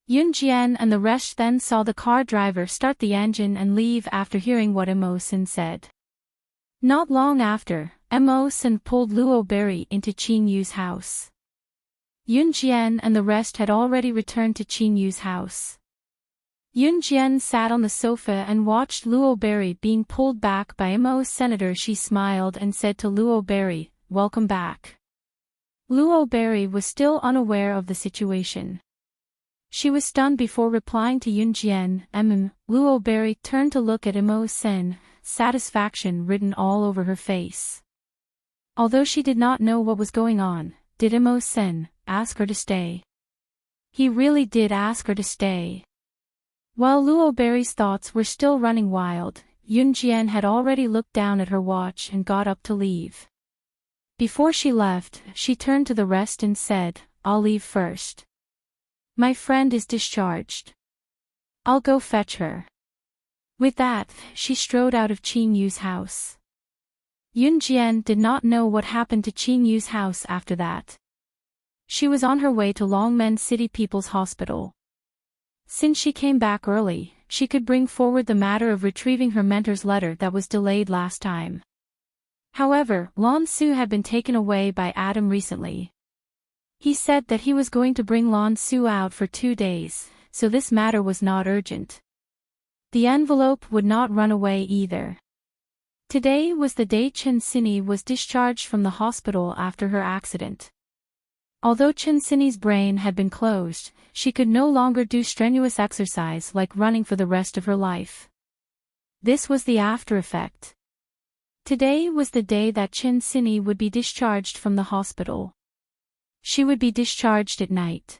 Yunjian and the rest then saw the car driver start the engine and leave after hearing what Mo Sen said. Not long after, Mo Sen pulled Luo Berry into Qinyu's house. Yunjian and the rest had already returned to Qinyu's house. Yunjian sat on the sofa and watched Luo Berry being pulled back by Mo's senator. She smiled and said to Luo Berry, "Welcome back." Luo Berry was still unaware of the situation. She was stunned before replying to Yunjian. Luo Berry turned to look at Mo Sen, satisfaction written all over her face. Although she did not know what was going on, did Mo Sen ask her to stay? He really did ask her to stay. While Luo Berry's thoughts were still running wild, Yunjian had already looked down at her watch and got up to leave. Before she left, she turned to the rest and said, "I'll leave first. My friend is discharged. I'll go fetch her." With that, she strode out of Qinyu's house. Yunjian did not know what happened to Qinyu's house after that. She was on her way to Longmen City People's Hospital. Since she came back early, she could bring forward the matter of retrieving her mentor's letter that was delayed last time. However, Lan Su had been taken away by Adam recently. He said that he was going to bring Lan Su out for 2 days, so this matter was not urgent. The envelope would not run away either. Today was the day Chen Sini was discharged from the hospital after her accident. Although Chen Sini's brain had been closed, she could no longer do strenuous exercise like running for the rest of her life. This was the after effect. Today was the day that Chen Sini would be discharged from the hospital. She would be discharged at night.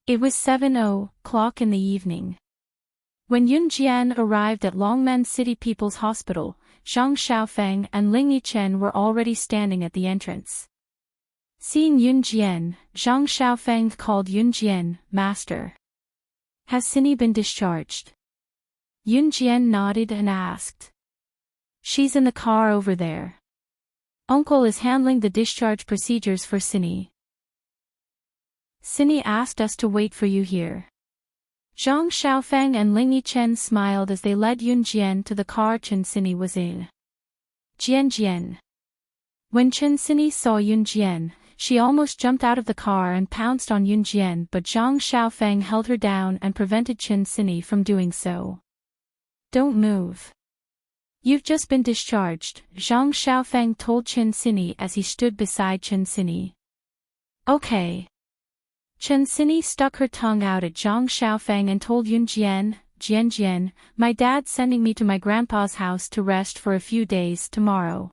It was 7:00 in the evening. When Yun Jian arrived at Longmen City People's Hospital, Zhang Xiaofeng and Ling Yichen were already standing at the entrance. Seeing Yun Jian, Zhang Xiaofeng called Yun Jian, "Master. Has Sini been discharged?" Yun Jian nodded and asked. "She's in the car over there. Uncle is handling the discharge procedures for Sini. Sini asked us to wait for you here." Zhang Xiaofeng and Ling Yichen smiled as they led Yun Jian to the car Chen Sini was in. Jian. When Chen Sini saw Yun Jian, she almost jumped out of the car and pounced on Yun Jian, but Zhang Xiaofeng held her down and prevented Chen Sini from doing so. "Don't move. You've just been discharged," Zhang Xiaofeng told Chen Sini as he stood beside Chen Sini. "Okay." Chen Sini stuck her tongue out at Zhang Xiaofeng and told Yun Jian, Jian, "My dad's sending me to my grandpa's house to rest for a few days tomorrow.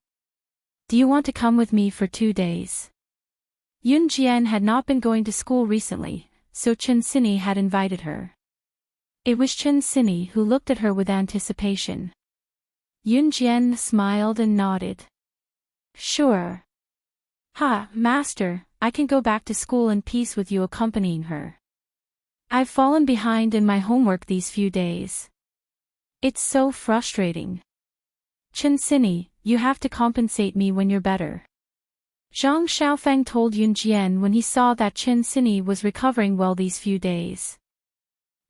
Do you want to come with me for 2 days?" Yun Jian had not been going to school recently, so Chen Sini had invited her. It was Chen Sini who looked at her with anticipation. Yun Jian smiled and nodded. "Sure. Master, I can go back to school in peace with you accompanying her. I've fallen behind in my homework these few days. It's so frustrating. Chen Sini, you have to compensate me when you're better." Zhang Xiaofeng told Yun Jian when he saw that Chen Sini was recovering well these few days.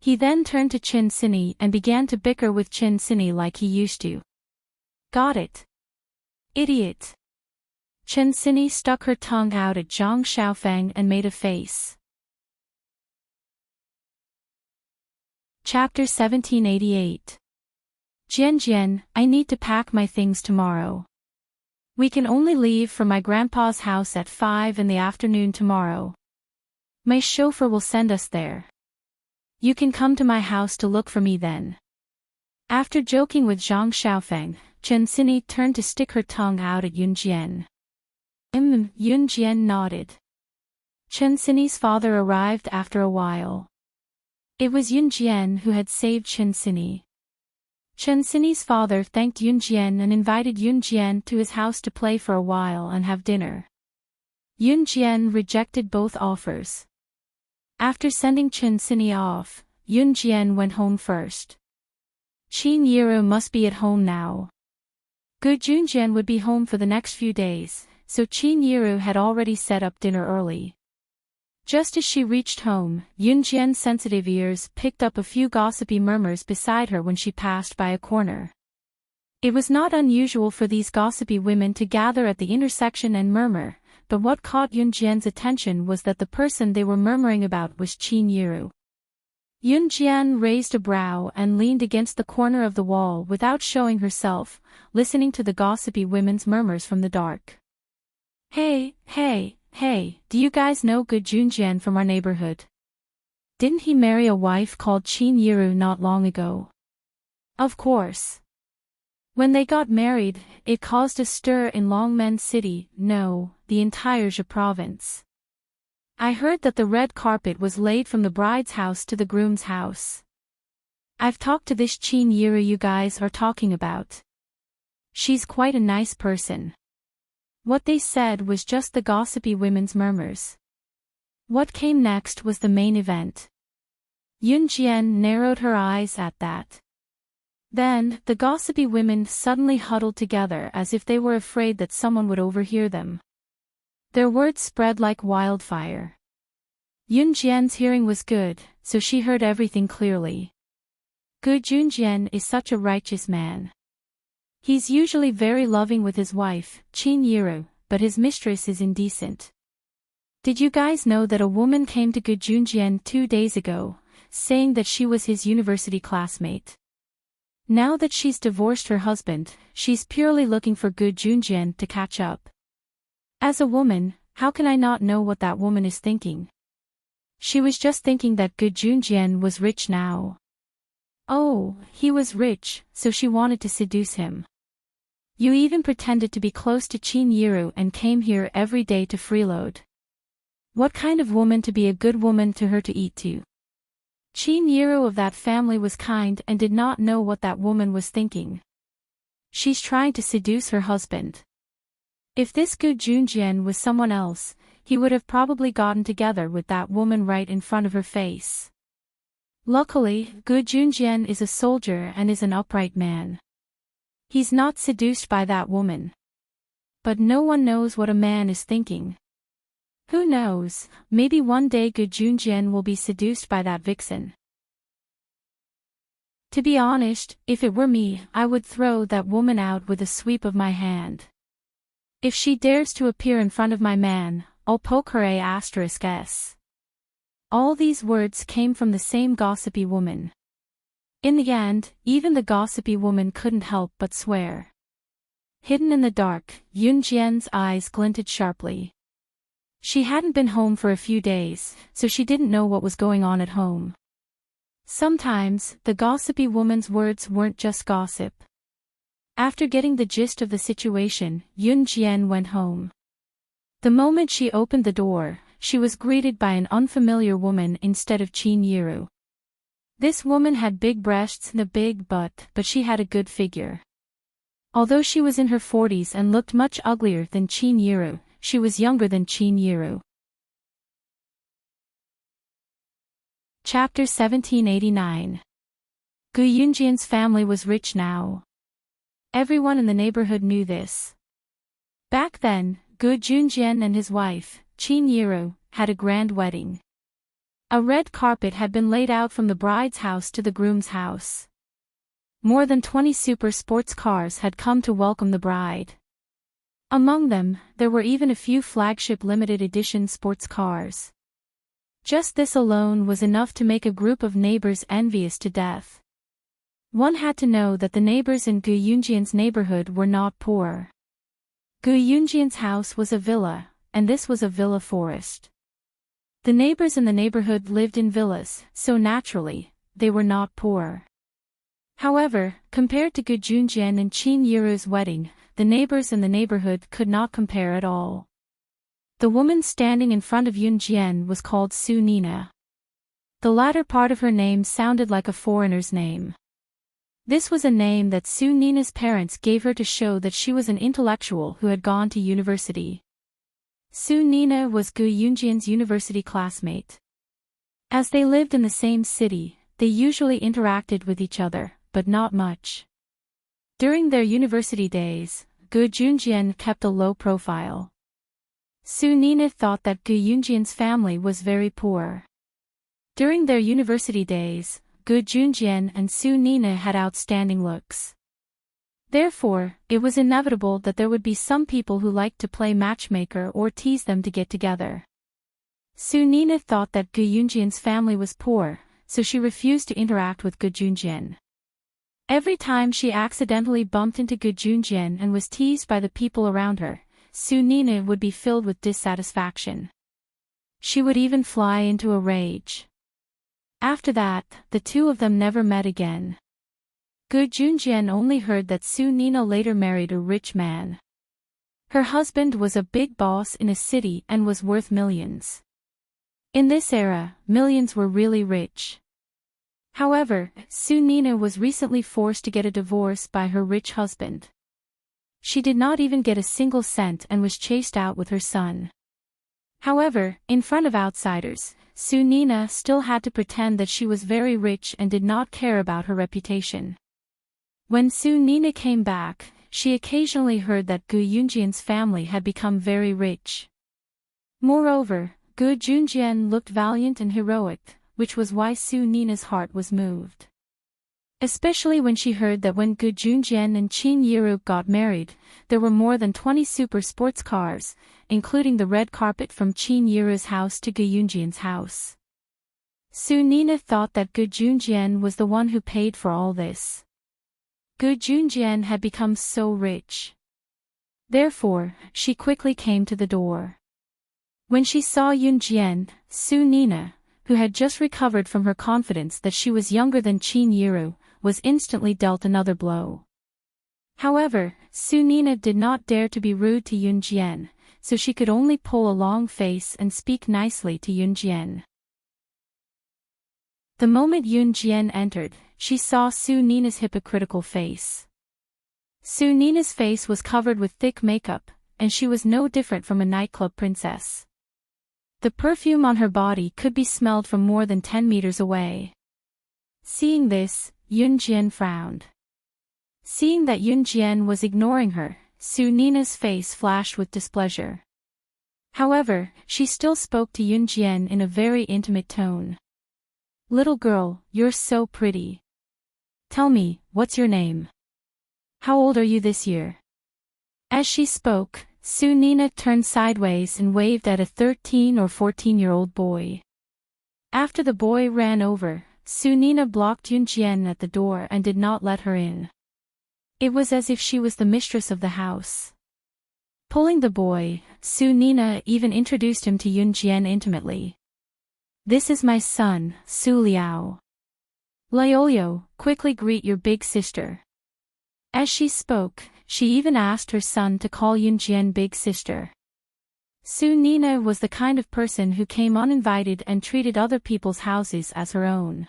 He then turned to Chen Sini and began to bicker with Chen Sini like he used to. "Got it. Idiot." Chen Sini stuck her tongue out at Zhang Xiaofeng and made a face. Chapter 1788. Jian, I need to pack my things tomorrow. We can only leave for my grandpa's house at 5 in the afternoon tomorrow. My chauffeur will send us there. You can come to my house to look for me then. After joking with Zhang Xiaofeng, Chen Sini turned to stick her tongue out at Yun Jian. Yun Jian nodded. Chen Sini's father arrived after a while. It was Yun Jian who had saved Chen Sini. Chen Sini's father thanked Yun Jian and invited Yun Jian to his house to play for a while and have dinner. Yun Jian rejected both offers. After sending Chen Sini off, Yun Jian went home first. Qin Yiru must be at home now. Gu Junjian would be home for the next few days, so Qin Yiru had already set up dinner early. Just as she reached home, Yun Jian's sensitive ears picked up a few gossipy murmurs beside her when she passed by a corner. It was not unusual for these gossipy women to gather at the intersection and murmur, but what caught Yun Jian's attention was that the person they were murmuring about was Qin Yiru. Yun Jian raised a brow and leaned against the corner of the wall without showing herself, listening to the gossipy women's murmurs from the dark. Hey, do you guys know Gu Junjian from our neighborhood? Didn't he marry a wife called Qin Yiru not long ago? Of course. When they got married, it caused a stir in Longmen City, no, the entire Zhe province. I heard that the red carpet was laid from the bride's house to the groom's house. I've talked to this Qin Yiru you guys are talking about. She's quite a nice person. What they said was just the gossipy women's murmurs. What came next was the main event. Yun Jian narrowed her eyes at that. Then, the gossipy women suddenly huddled together as if they were afraid that someone would overhear them. Their words spread like wildfire. Yun Jian's hearing was good, so she heard everything clearly. Gu Junjian is such a righteous man. He's usually very loving with his wife, Qin Yiru, but his mistress is indecent. Did you guys know that a woman came to Gu Junjian 2 days ago, saying that she was his university classmate? Now that she's divorced her husband, she's purely looking for Gu Junjian to catch up. As a woman, how can I not know what that woman is thinking? She was just thinking that Gu Junjian was rich now. Oh, he was rich, so she wanted to seduce him. You even pretended to be close to Qin Yiru and came here every day to freeload. What kind of woman to be a good woman to her to eat to? Qin Yiru of that family was kind and did not know what that woman was thinking. She's trying to seduce her husband. If this Gu Junjian was someone else, he would have probably gotten together with that woman right in front of her face. Luckily, Gu Junjian is a soldier and is an upright man. He's not seduced by that woman. But no one knows what a man is thinking. Who knows, maybe one day Gu Junjian will be seduced by that vixen. To be honest, if it were me, I would throw that woman out with a sweep of my hand. If she dares to appear in front of my man, I'll poke her *s. All these words came from the same gossipy woman. In the end, even the gossipy woman couldn't help but swear. Hidden in the dark, Yun Jian's eyes glinted sharply. She hadn't been home for a few days, so she didn't know what was going on at home. Sometimes, the gossipy woman's words weren't just gossip. After getting the gist of the situation, Yun Jian went home. The moment she opened the door, she was greeted by an unfamiliar woman instead of Qin Yiru. This woman had big breasts and a big butt, but she had a good figure. Although she was in her 40s and looked much uglier than Qin Yiru, she was younger than Qin Yiru. Chapter 1789. Gu Yunjian's family was rich now. Everyone in the neighborhood knew this. Back then, Gu Junjian and his wife, Qin Yiru, had a grand wedding. A red carpet had been laid out from the bride's house to the groom's house. More than 20 super sports cars had come to welcome the bride. Among them, there were even a few flagship limited edition sports cars. Just this alone was enough to make a group of neighbors envious to death. One had to know that the neighbors in Gu Yunjian's neighborhood were not poor. Gu Yunjian's house was a villa, and this was a villa forest. The neighbors in the neighborhood lived in villas, so naturally, they were not poor. However, compared to Gu Junjian and Qin Yiru's wedding, the neighbors in the neighborhood could not compare at all. The woman standing in front of Yun Jian was called Su Nina. The latter part of her name sounded like a foreigner's name. This was a name that Su Nina's parents gave her to show that she was an intellectual who had gone to university. Su Nina was Gu Yunjian's university classmate. As they lived in the same city, they usually interacted with each other, but not much. During their university days, Gu Junjian kept a low profile. Su Nina thought that Gu Yunjian's family was very poor. During their university days, Gu Junjian and Su Nina had outstanding looks. Therefore, it was inevitable that there would be some people who liked to play matchmaker or tease them to get together. Su Nina thought that Gu Yunjian's family was poor, so she refused to interact with Gu Junjian. Every time she accidentally bumped into Gu Junjian and was teased by the people around her, Su Nina would be filled with dissatisfaction. She would even fly into a rage. After that, the two of them never met again. Gu Junjian only heard that Su Nina later married a rich man. Her husband was a big boss in a city and was worth millions. In this era, millions were really rich. However, Su Nina was recently forced to get a divorce by her rich husband. She did not even get a single cent and was chased out with her son. However, in front of outsiders, Su Nina still had to pretend that she was very rich and did not care about her reputation. When Su Nina came back, she occasionally heard that Gu Yunjian's family had become very rich. Moreover, Gu Junjian looked valiant and heroic, which was why Su Nina's heart was moved. Especially when she heard that when Gu Junjian and Qin Yiru got married, there were more than 20 super sports cars, including the red carpet from Qin Yiru's house to Gu Yunjian's house. Su Nina thought that Gu Junjian was the one who paid for all this. Gu Junjian had become so rich. Therefore, she quickly came to the door. When she saw Yunjian, Su Nina, who had just recovered from her confidence that she was younger than Qin Yiru, was instantly dealt another blow. However, Su Nina did not dare to be rude to Yunjian, so she could only pull a long face and speak nicely to Yunjian. The moment Yunjian entered, she saw Su Nina's hypocritical face. Su Nina's face was covered with thick makeup, and she was no different from a nightclub princess. The perfume on her body could be smelled from more than 10 meters away. Seeing this, Yunjian frowned. Seeing that Yunjian was ignoring her, Su Nina's face flashed with displeasure. However, she still spoke to Yunjian in a very intimate tone. "Little girl, you're so pretty. Tell me, what's your name? How old are you this year?" As she spoke, Su Nina turned sideways and waved at a 13 or 14-year-old boy. After the boy ran over, Su Nina blocked Yunjian at the door and did not let her in. It was as if she was the mistress of the house. Pulling the boy, Su Nina even introduced him to Yunjian intimately. "This is my son, Su Liao. Liolio, quickly greet your big sister." As she spoke, she even asked her son to call Yunjian big sister. Su Nina was the kind of person who came uninvited and treated other people's houses as her own.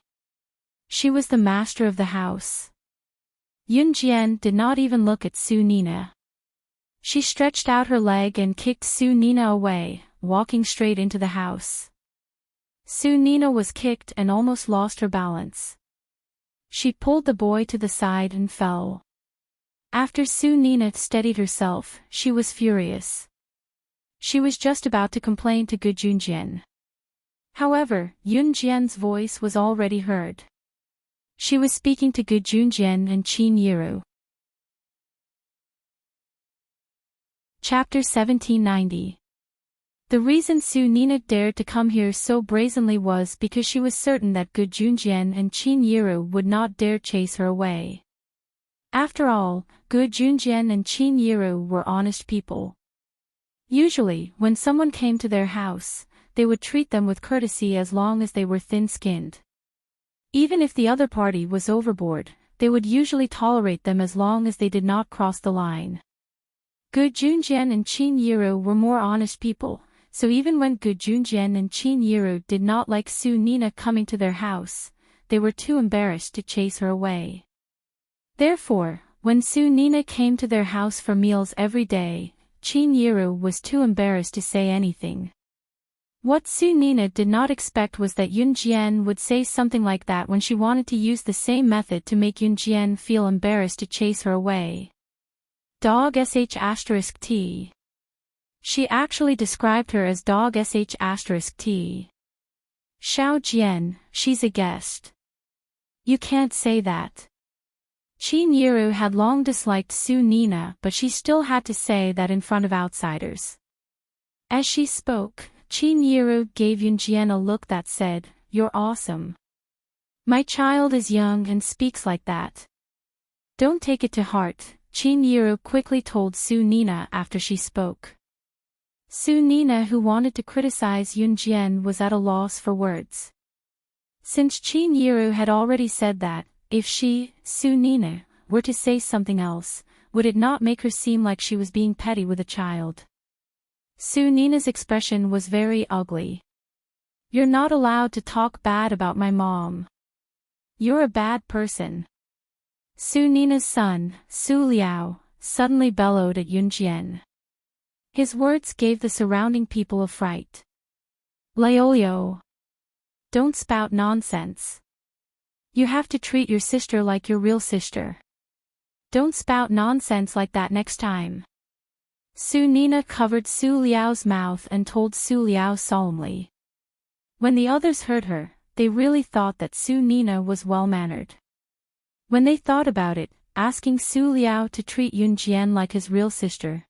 She was the master of the house. Yunjian did not even look at Su Nina. She stretched out her leg and kicked Su Nina away, walking straight into the house. Su Nina was kicked and almost lost her balance. She pulled the boy to the side and fell. After Su Nina steadied herself, she was furious. She was just about to complain to Gu Junjian. However, Yunjian's voice was already heard. She was speaking to Gu Junjian and Qin Yiru. Chapter 1790. The reason Su Nina dared to come here so brazenly was because she was certain that Gu Junjian and Qin Yiru would not dare chase her away. After all, Gu Junjian and Qin Yiru were honest people. Usually, when someone came to their house, they would treat them with courtesy as long as they were thin-skinned. Even if the other party was overboard, they would usually tolerate them as long as they did not cross the line. Gu Junjian and Qin Yiru were more honest people, so even when Gu Junjian and Qin Yiru did not like Su Nina coming to their house, they were too embarrassed to chase her away. Therefore, when Su Nina came to their house for meals every day, Qin Yiru was too embarrassed to say anything. What Su Nina did not expect was that Yunjian would say something like that when she wanted to use the same method to make Yunjian feel embarrassed to chase her away. Dog sh*t. She actually described her as dog sh*t. Xiao Jian, she's a guest. You can't say that. Qin Yiru had long disliked Su Nina, but she still had to say that in front of outsiders. As she spoke, Qin Yiru gave Yunjian a look that said, "You're awesome. My child is young and speaks like that. Don't take it to heart," Qin Yiru quickly told Su Nina after she spoke. Su Nina, who wanted to criticize Yunjian, was at a loss for words. Since Qin Yiru had already said that, if she, Su Nina, were to say something else, would it not make her seem like she was being petty with a child? Su Nina's expression was very ugly. "You're not allowed to talk bad about my mom. You're a bad person." Su Nina's son, Su Liao, suddenly bellowed at Yunjian. His words gave the surrounding people a fright. "Liolio, don't spout nonsense. You have to treat your sister like your real sister. Don't spout nonsense like that next time." Su Nina covered Su Liao's mouth and told Su Liao solemnly. When the others heard her, they really thought that Su Nina was well-mannered. When they thought about it, asking Su Liao to treat Yun Jian like his real sister.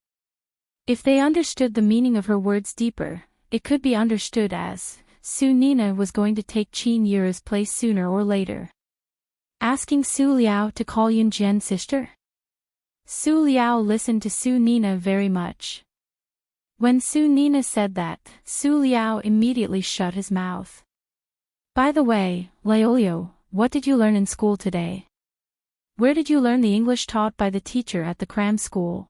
If they understood the meaning of her words deeper, it could be understood as, Su Nina was going to take Qin Yiru's place sooner or later. Asking Su Liao to call Yun Jian sister? Su Liao listened to Su Nina very much. When Su Nina said that, Su Liao immediately shut his mouth. By the way, Liao, what did you learn in school today? Where did you learn the English taught by the teacher at the cram school?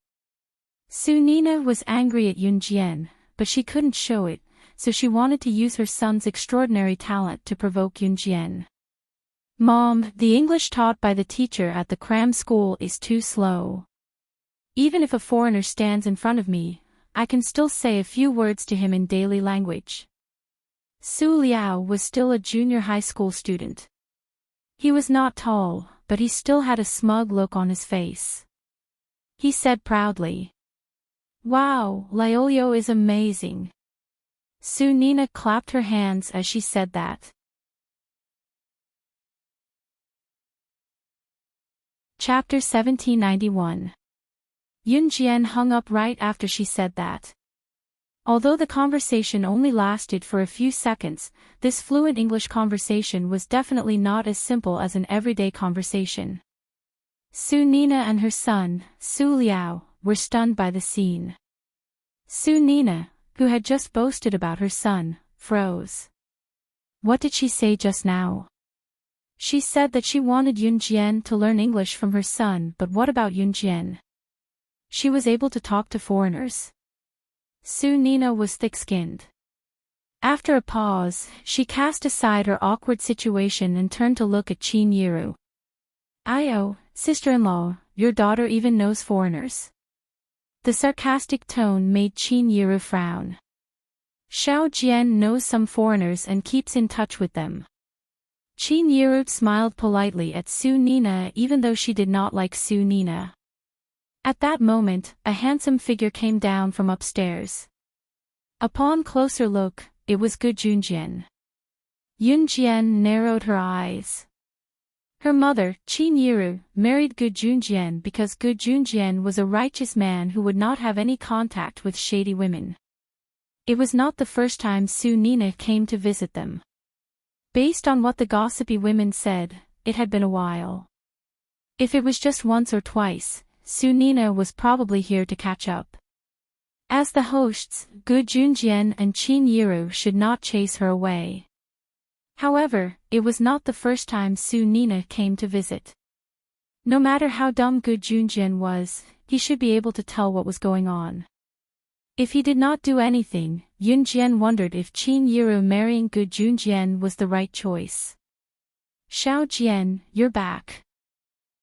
Su Nina was angry at Yun Jian, but she couldn't show it, so she wanted to use her son's extraordinary talent to provoke Yun Jian. Mom, the English taught by the teacher at the cram school is too slow. Even if a foreigner stands in front of me, I can still say a few words to him in daily language. Su Liao was still a junior high school student. He was not tall, but he still had a smug look on his face. He said proudly, "Wow, Liao is amazing." Su Nina clapped her hands as she said that. Chapter 1791. Yun Jian hung up right after she said that. Although the conversation only lasted for a few seconds, this fluent English conversation was definitely not as simple as an everyday conversation. Su Nina and her son, Su Liao, were stunned by the scene. Su Nina, who had just boasted about her son, froze. What did she say just now? She said that she wanted Yun Jian to learn English from her son, but what about Yun Jian? She was able to talk to foreigners. Su Nina was thick-skinned. After a pause, she cast aside her awkward situation and turned to look at Qin Yiru. "Ayo, sister-in-law, your daughter even knows foreigners." The sarcastic tone made Qin Yiru frown. "Xiao Jian knows some foreigners and keeps in touch with them." Qin Yiru smiled politely at Su Nina even though she did not like Su Nina. At that moment, a handsome figure came down from upstairs. Upon closer look, it was Gu Junjian. Yun Jian narrowed her eyes. Her mother, Qin Yiru, married Gu Junjian because Gu Junjian was a righteous man who would not have any contact with shady women. It was not the first time Su Nina came to visit them. Based on what the gossipy women said, it had been a while. If it was just once or twice, Su Nina was probably here to catch up. As the hosts, Gu Junjian and Qin Yiru should not chase her away. However, it was not the first time Su Nina came to visit. No matter how dumb Gu Junjian was, he should be able to tell what was going on. If he did not do anything, Yun Jian wondered if Qin Yiru marrying Gu Junjian was the right choice. "Xiao Jian, you're back.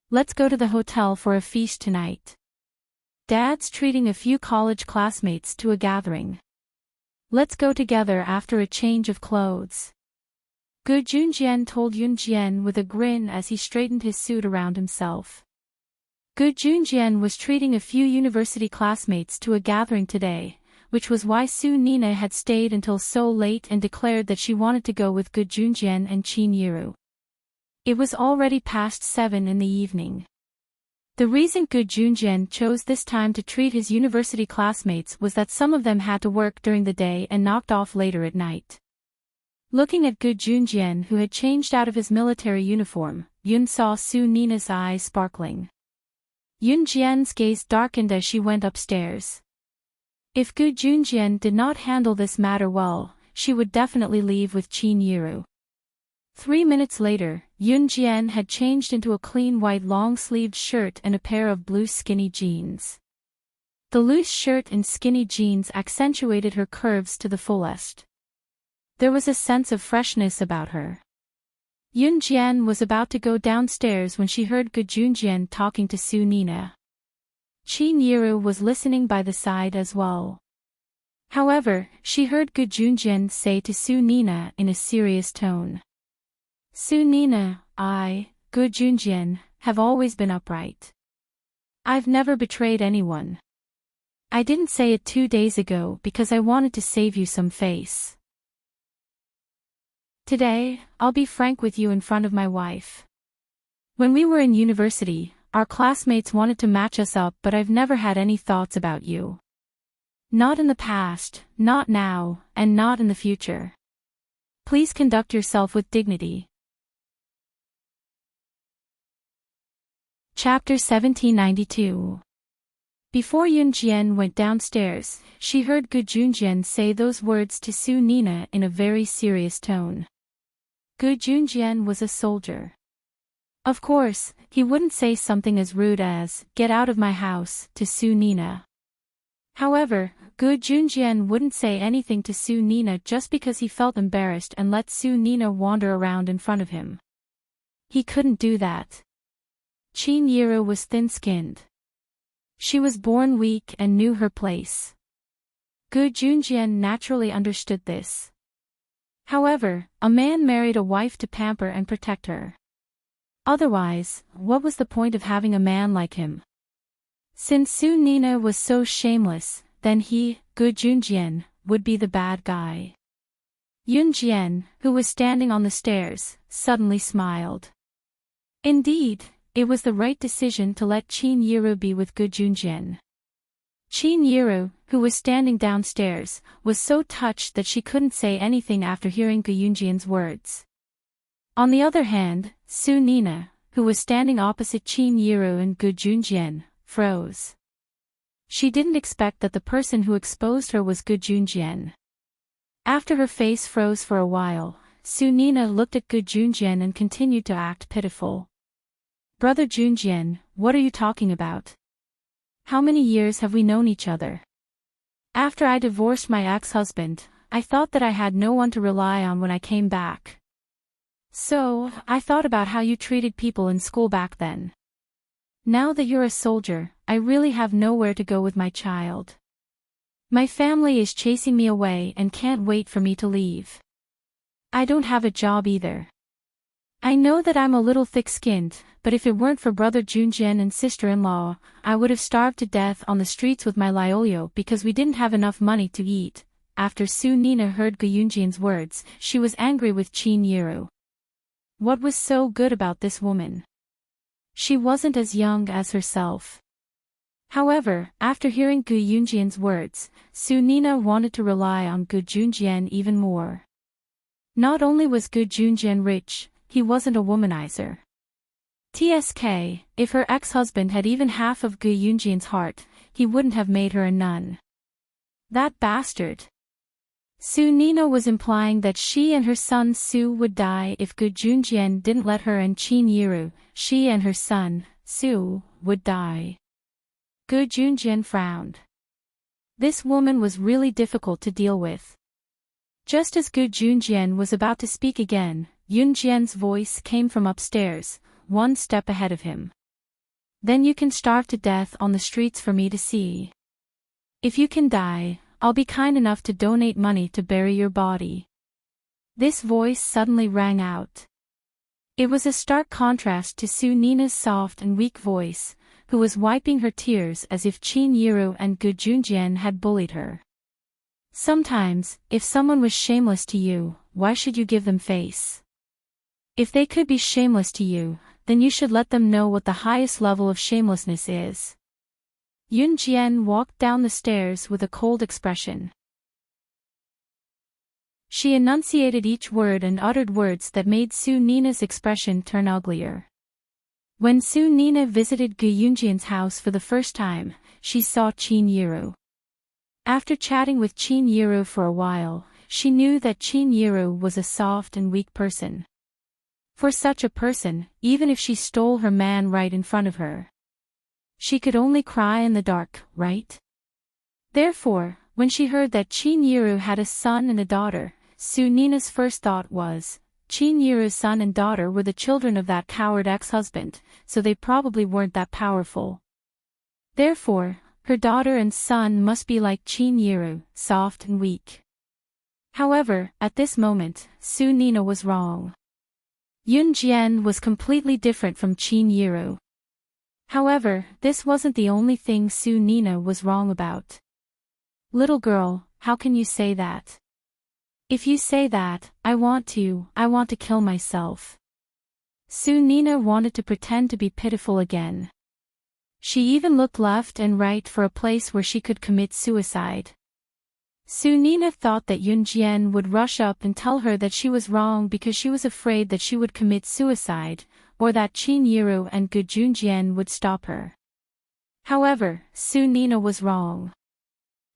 Let's go to the hotel for a feast tonight. Dad's treating a few college classmates to a gathering. Let's go together after a change of clothes." Gu Junjian told Yun Jian with a grin as he straightened his suit around himself. Gu Junjian was treating a few university classmates to a gathering today, which was why Su Nina had stayed until so late and declared that she wanted to go with Gu Junjian and Qin Yiru. It was already past 7 in the evening. The reason Gu Junjian chose this time to treat his university classmates was that some of them had to work during the day and knocked off later at night. Looking at Gu Junjian, who had changed out of his military uniform, Yun saw Su Nina's eyes sparkling. Yun Jian's gaze darkened as she went upstairs. If Gu Junjian did not handle this matter well, she would definitely leave with Qin Yiru. 3 minutes later, Yun Jian had changed into a clean white long-sleeved shirt and a pair of blue skinny jeans. The loose shirt and skinny jeans accentuated her curves to the fullest. There was a sense of freshness about her. Yun Jian was about to go downstairs when she heard Gu Junjian talking to Su Nina. Qin Yiru was listening by the side as well. However, she heard Gu Junjian say to Su Nina in a serious tone. "Su Nina, Gu Junjian, have always been upright. I've never betrayed anyone. I didn't say it 2 days ago because I wanted to save you some face. Today, I'll be frank with you in front of my wife. When we were in university, our classmates wanted to match us up, but I've never had any thoughts about you. Not in the past, not now, and not in the future. Please conduct yourself with dignity. Chapter 1792. Before Yun Jian went downstairs, she heard Gu Junjian say those words to Su Nina in a very serious tone. Gu Junjian was a soldier. Of course, he wouldn't say something as rude as, "Get out of my house," to Su Nina. However, Gu Junjian wouldn't say anything to Su Nina just because he felt embarrassed and let Su Nina wander around in front of him. He couldn't do that. Qin Yiru was thin-skinned. She was born weak and knew her place. Gu Junjian naturally understood this. However, a man married a wife to pamper and protect her. Otherwise, what was the point of having a man like him? Since Su Nina was so shameless, then he, Gu Junjian, would be the bad guy. Yun Jian, who was standing on the stairs, suddenly smiled. Indeed, it was the right decision to let Qin Yiru be with Gu Junjian. Qin Yiru, who was standing downstairs, was so touched that she couldn't say anything after hearing Gu Junjian's words. On the other hand, Su Nina, who was standing opposite Qin Yiru and Gu Junjian, froze. She didn't expect that the person who exposed her was Gu Junjian. After her face froze for a while, Su Nina looked at Gu Junjian and continued to act pitiful. "Brother Junjian, what are you talking about? How many years have we known each other? After I divorced my ex-husband, I thought that I had no one to rely on when I came back. So, I thought about how you treated people in school back then. Now that you're a soldier, I really have nowhere to go with my child. My family is chasing me away and can't wait for me to leave. I don't have a job either. I know that I'm a little thick-skinned, but if it weren't for brother Junjian and sister-in-law, I would have starved to death on the streets with my Liolio because we didn't have enough money to eat." After Su Nina heard Gu Junjian's words, she was angry with Qin Yiru. What was so good about this woman? She wasn't as young as herself. However, after hearing Gu Junjian's words, Su Nina wanted to rely on Gu Junjian even more. Not only was Gu Junjian rich, he wasn't a womanizer. TSK, if her ex-husband had even half of Gu Junjian's heart, he wouldn't have made her a nun. That bastard. Su Nina was implying that she and her son Su would die if Gu Junjian didn't let her and Qin Yiru, she and her son, Su, would die. Gu Junjian frowned. This woman was really difficult to deal with. Just as Gu Junjian was about to speak again, Yun Jian's voice came from upstairs, one step ahead of him. "Then you can starve to death on the streets for me to see. If you can die, I'll be kind enough to donate money to bury your body." This voice suddenly rang out. It was a stark contrast to Su Nina's soft and weak voice, who was wiping her tears as if Qin Yiru and Gu Junjian had bullied her. Sometimes, if someone was shameless to you, why should you give them face? If they could be shameless to you, then you should let them know what the highest level of shamelessness is. Yun Jian walked down the stairs with a cold expression. She enunciated each word and uttered words that made Su Nina's expression turn uglier. When Su Nina visited Gu Junjian's house for the first time, she saw Qin Yiru. After chatting with Qin Yiru for a while, she knew that Qin Yiru was a soft and weak person. For such a person, even if she stole her man right in front of her, she could only cry in the dark, right? Therefore, when she heard that Qin Yiru had a son and a daughter, Su Nina's first thought was, Qin Yiru's son and daughter were the children of that coward ex-husband, so they probably weren't that powerful. Therefore, her daughter and son must be like Qin Yiru, soft and weak. However, at this moment, Su Nina was wrong. Yun Jian was completely different from Qin Yiru. However, this wasn't the only thing Su Nina was wrong about. "Little girl, how can you say that? If you say that, I want to kill myself." Su Nina wanted to pretend to be pitiful again. She even looked left and right for a place where she could commit suicide. Su Nina thought that Yun Jian would rush up and tell her that she was wrong because she was afraid that she would commit suicide, or that Qin Yiru and Gu Junjian would stop her. However, Su Nina was wrong.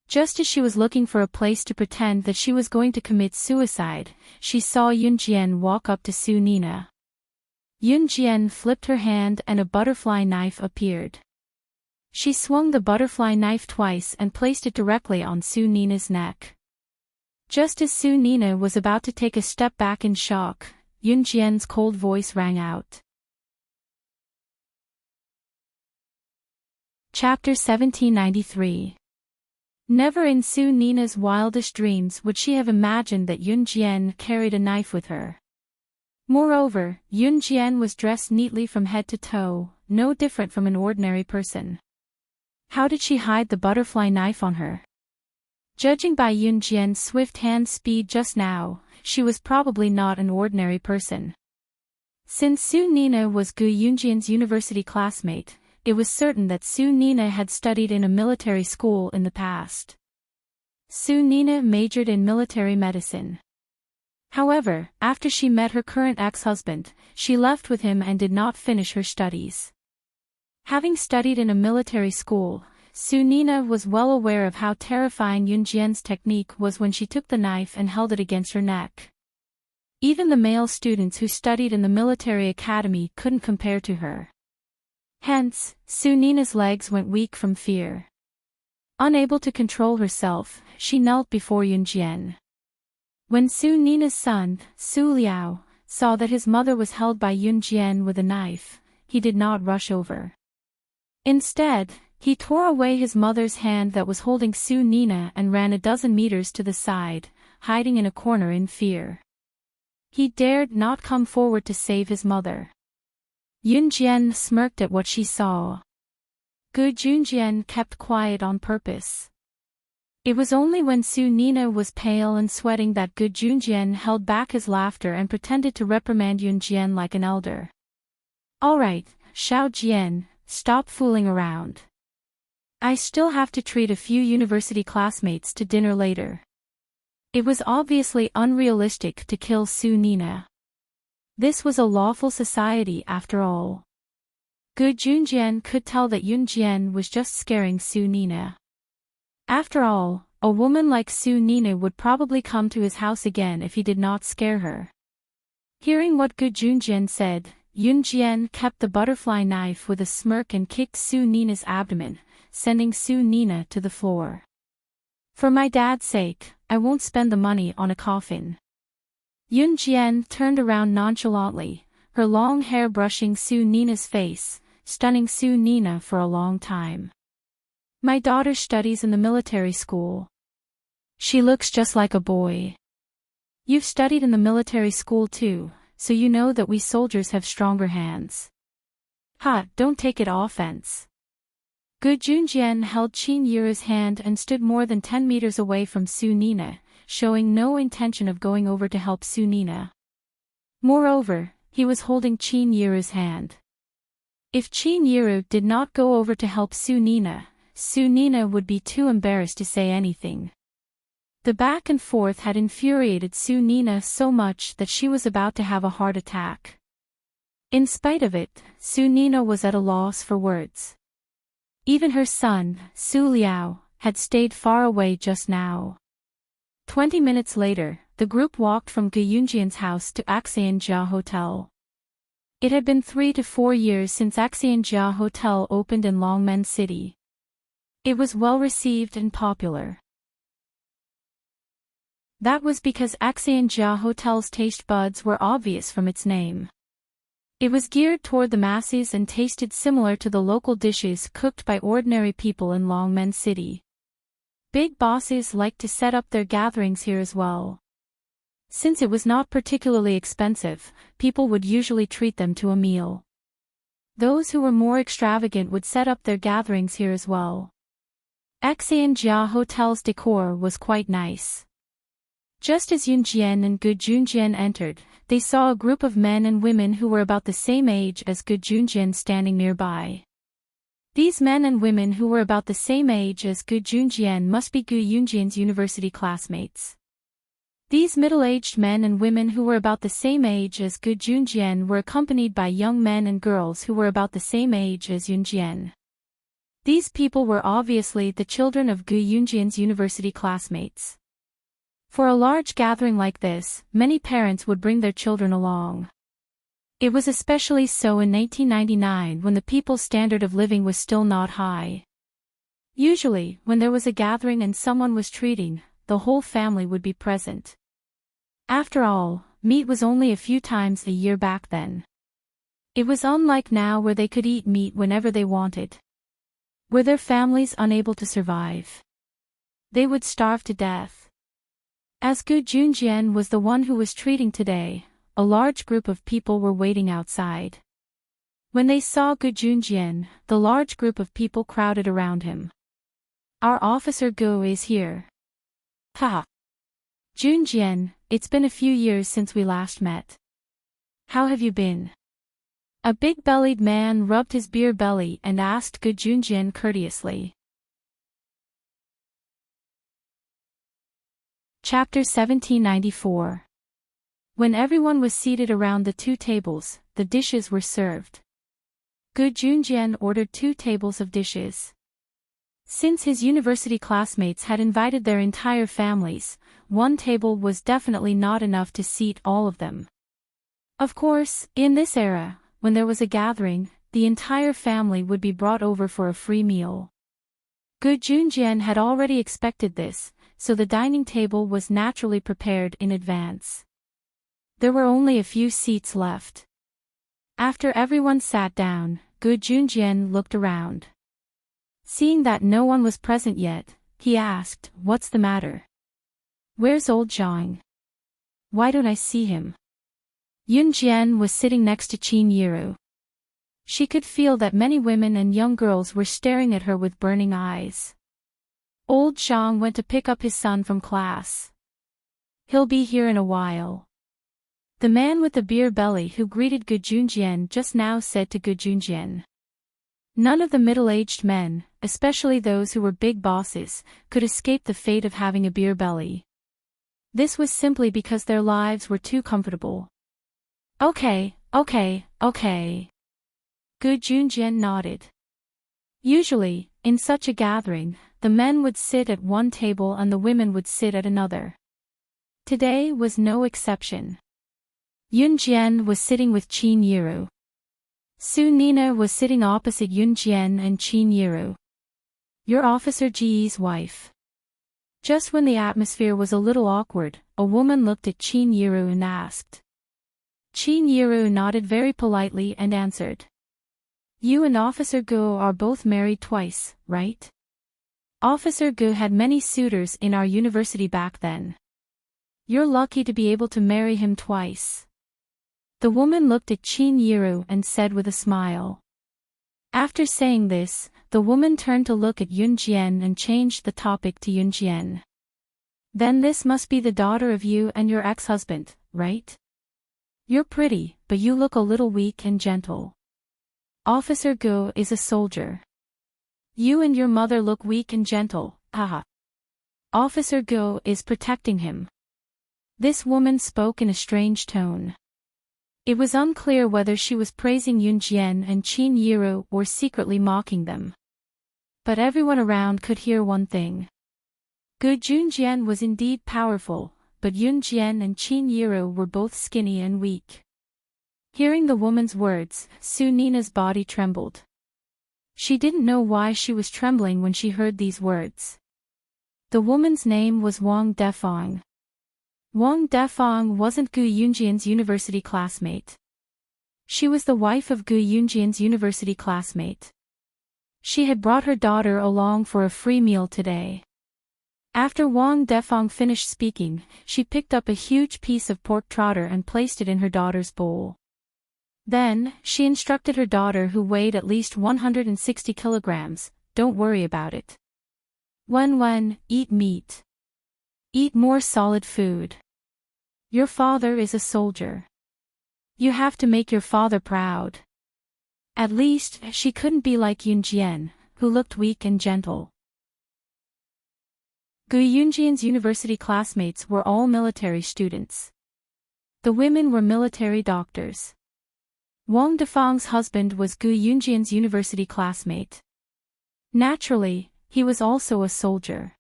Just as she was looking for a place to pretend that she was going to commit suicide, she saw Yun Jian walk up to Su Nina. Yun Jian flipped her hand and a butterfly knife appeared. She swung the butterfly knife twice and placed it directly on Su Nina's neck. Just as Su Nina was about to take a step back in shock, Yun Jian's cold voice rang out. Chapter 1793. Never in Su Nina's wildest dreams would she have imagined that Yun Jian carried a knife with her. Moreover, Yun Jian was dressed neatly from head to toe, no different from an ordinary person. How did she hide the butterfly knife on her? Judging by Yun Jian's swift hand speed just now, she was probably not an ordinary person. Since Su Nina was Gu Yunjian's university classmate, it was certain that Su Nina had studied in a military school in the past. Su Nina majored in military medicine. However, after she met her current ex-husband, she left with him and did not finish her studies. Having studied in a military school, Su Nina was well aware of how terrifying Yun Jian's technique was when she took the knife and held it against her neck. Even the male students who studied in the military academy couldn't compare to her. Hence, Su Nina's legs went weak from fear. Unable to control herself, she knelt before Yun Jian. When Su Nina's son, Su Liao, saw that his mother was held by Yun Jian with a knife, he did not rush over. Instead, he tore away his mother's hand that was holding Su Nina and ran a dozen meters to the side, hiding in a corner in fear. He dared not come forward to save his mother. Yun Jian smirked at what she saw. Gu Junjian kept quiet on purpose. It was only when Su Nina was pale and sweating that Gu Junjian held back his laughter and pretended to reprimand Yun Jian like an elder. "All right, Xiao Jian, stop fooling around. I still have to treat a few university classmates to dinner later." It was obviously unrealistic to kill Su Nina. This was a lawful society after all. Gu Junjian could tell that Yun Jian was just scaring Su Nina. After all, a woman like Su Nina would probably come to his house again if he did not scare her. Hearing what Gu Junjian said, Yun Jian kept the butterfly knife with a smirk and kicked Su Nina's abdomen, sending Su Nina to the floor. "For my dad's sake, I won't spend the money on a coffin." Yun Jian turned around nonchalantly, her long hair brushing Su Nina's face, stunning Su Nina for a long time. "My daughter studies in the military school. She looks just like a boy." "You've studied in the military school too, so you know that we soldiers have stronger hands." "Ha, don't take it offense." Gu Junjian held Qin Yiru's hand and stood more than 10 meters away from Su Nina, showing no intention of going over to help Su Nina. Moreover, he was holding Qin Yiru's hand. If Qin Yiru did not go over to help Su Nina would be too embarrassed to say anything. The back and forth had infuriated Su Nina so much that she was about to have a heart attack. In spite of it, Su Nina was at a loss for words. Even her son, Su Liao, had stayed far away just now. 20 minutes later, the group walked from Gu Yunjian's house to Axianjia Hotel. It had been 3 to 4 years since Axianjia Hotel opened in Longmen City. It was well received and popular. That was because Axianjia Hotel's taste buds were obvious from its name. It was geared toward the masses and tasted similar to the local dishes cooked by ordinary people in Longmen City. Big bosses liked to set up their gatherings here as well. Since it was not particularly expensive, people would usually treat them to a meal. Those who were more extravagant would set up their gatherings here as well. Axianjia Hotel's decor was quite nice. Just as Yun Jian and Gu Junjian entered, they saw a group of men and women who were about the same age as Gu Junjian standing nearby. These men and women who were about the same age as Gu Junjian must be Gu Yunjian's university classmates. These middle-aged men and women who were about the same age as Gu Junjian were accompanied by young men and girls who were about the same age as Yunjian. These people were obviously the children of Gu Yunjian's university classmates. For a large gathering like this, many parents would bring their children along. It was especially so in 1999 when the people's standard of living was still not high. Usually, when there was a gathering and someone was treating, the whole family would be present. After all, meat was only a few times a year back then. It was unlike now where they could eat meat whenever they wanted. Were their families unable to survive? They would starve to death. As Gu Junjian was the one who was treating today, a large group of people were waiting outside. When they saw Gu Junjian, the large group of people crowded around him. Our officer Gu is here. Haha. Junjian, it's been a few years since we last met. How have you been? A big-bellied man rubbed his beer belly and asked Gu Junjian courteously. Chapter 1794. When everyone was seated around the two tables, the dishes were served. Gu Junjian ordered 2 tables of dishes. Since his university classmates had invited their entire families, 1 table was definitely not enough to seat all of them. Of course, in this era, when there was a gathering, the entire family would be brought over for a free meal. Gu Junjian had already expected this, so the dining table was naturally prepared in advance. There were only a few seats left. After everyone sat down, Gu Junjian looked around. Seeing that no one was present yet, he asked, "What's the matter? Where's old Zhang? Why don't I see him?" Yunjian was sitting next to Qin Yiru. She could feel that many women and young girls were staring at her with burning eyes. Old Zhang went to pick up his son from class. He'll be here in a while. The man with the beer belly who greeted Gu Junjian just now said to Gu Junjian. None of the middle-aged men, especially those who were big bosses, could escape the fate of having a beer belly. This was simply because their lives were too comfortable. Okay. Gu Junjian nodded. Usually, in such a gathering, the men would sit at one table and the women would sit at another. Today was no exception. Yunjian was sitting with Qin Yiru. Su Nina was sitting opposite Yunjian and Qin Yiru. Your Officer Ji's wife. Just when the atmosphere was a little awkward, a woman looked at Qin Yiru and asked. Qin Yiru nodded very politely and answered. You and Officer Gu are both married twice, right? Officer Gu had many suitors in our university back then. You're lucky to be able to marry him twice. The woman looked at Qin Yiru and said with a smile. After saying this, the woman turned to look at Yunjian and changed the topic to Yunjian. Then this must be the daughter of you and your ex-husband, right? You're pretty, but you look a little weak and gentle. Officer Gu is a soldier. You and your mother look weak and gentle, haha. Officer Gu is protecting him. This woman spoke in a strange tone. It was unclear whether she was praising Yunjian and Qin Yiru or secretly mocking them. But everyone around could hear one thing. Gu Junjian was indeed powerful, but Yunjian and Qin Yiru were both skinny and weak. Hearing the woman's words, Su Nina's body trembled. She didn't know why she was trembling when she heard these words. The woman's name was Wang Defang. Wang Defang wasn't Gu Yunjian's university classmate. She was the wife of Gu Yunjian's university classmate. She had brought her daughter along for a free meal today. After Wang Defang finished speaking, she picked up a huge piece of pork trotter and placed it in her daughter's bowl. Then, she instructed her daughter, who weighed at least 160 kilograms, don't worry about it. Wen, eat meat. Eat more solid food. Your father is a soldier. You have to make your father proud. At least, she couldn't be like Yunjian, who looked weak and gentle. Gu Yunjian's university classmates were all military students. The women were military doctors. Wang Defang's husband was Gu Yunjian's university classmate. Naturally, he was also a soldier.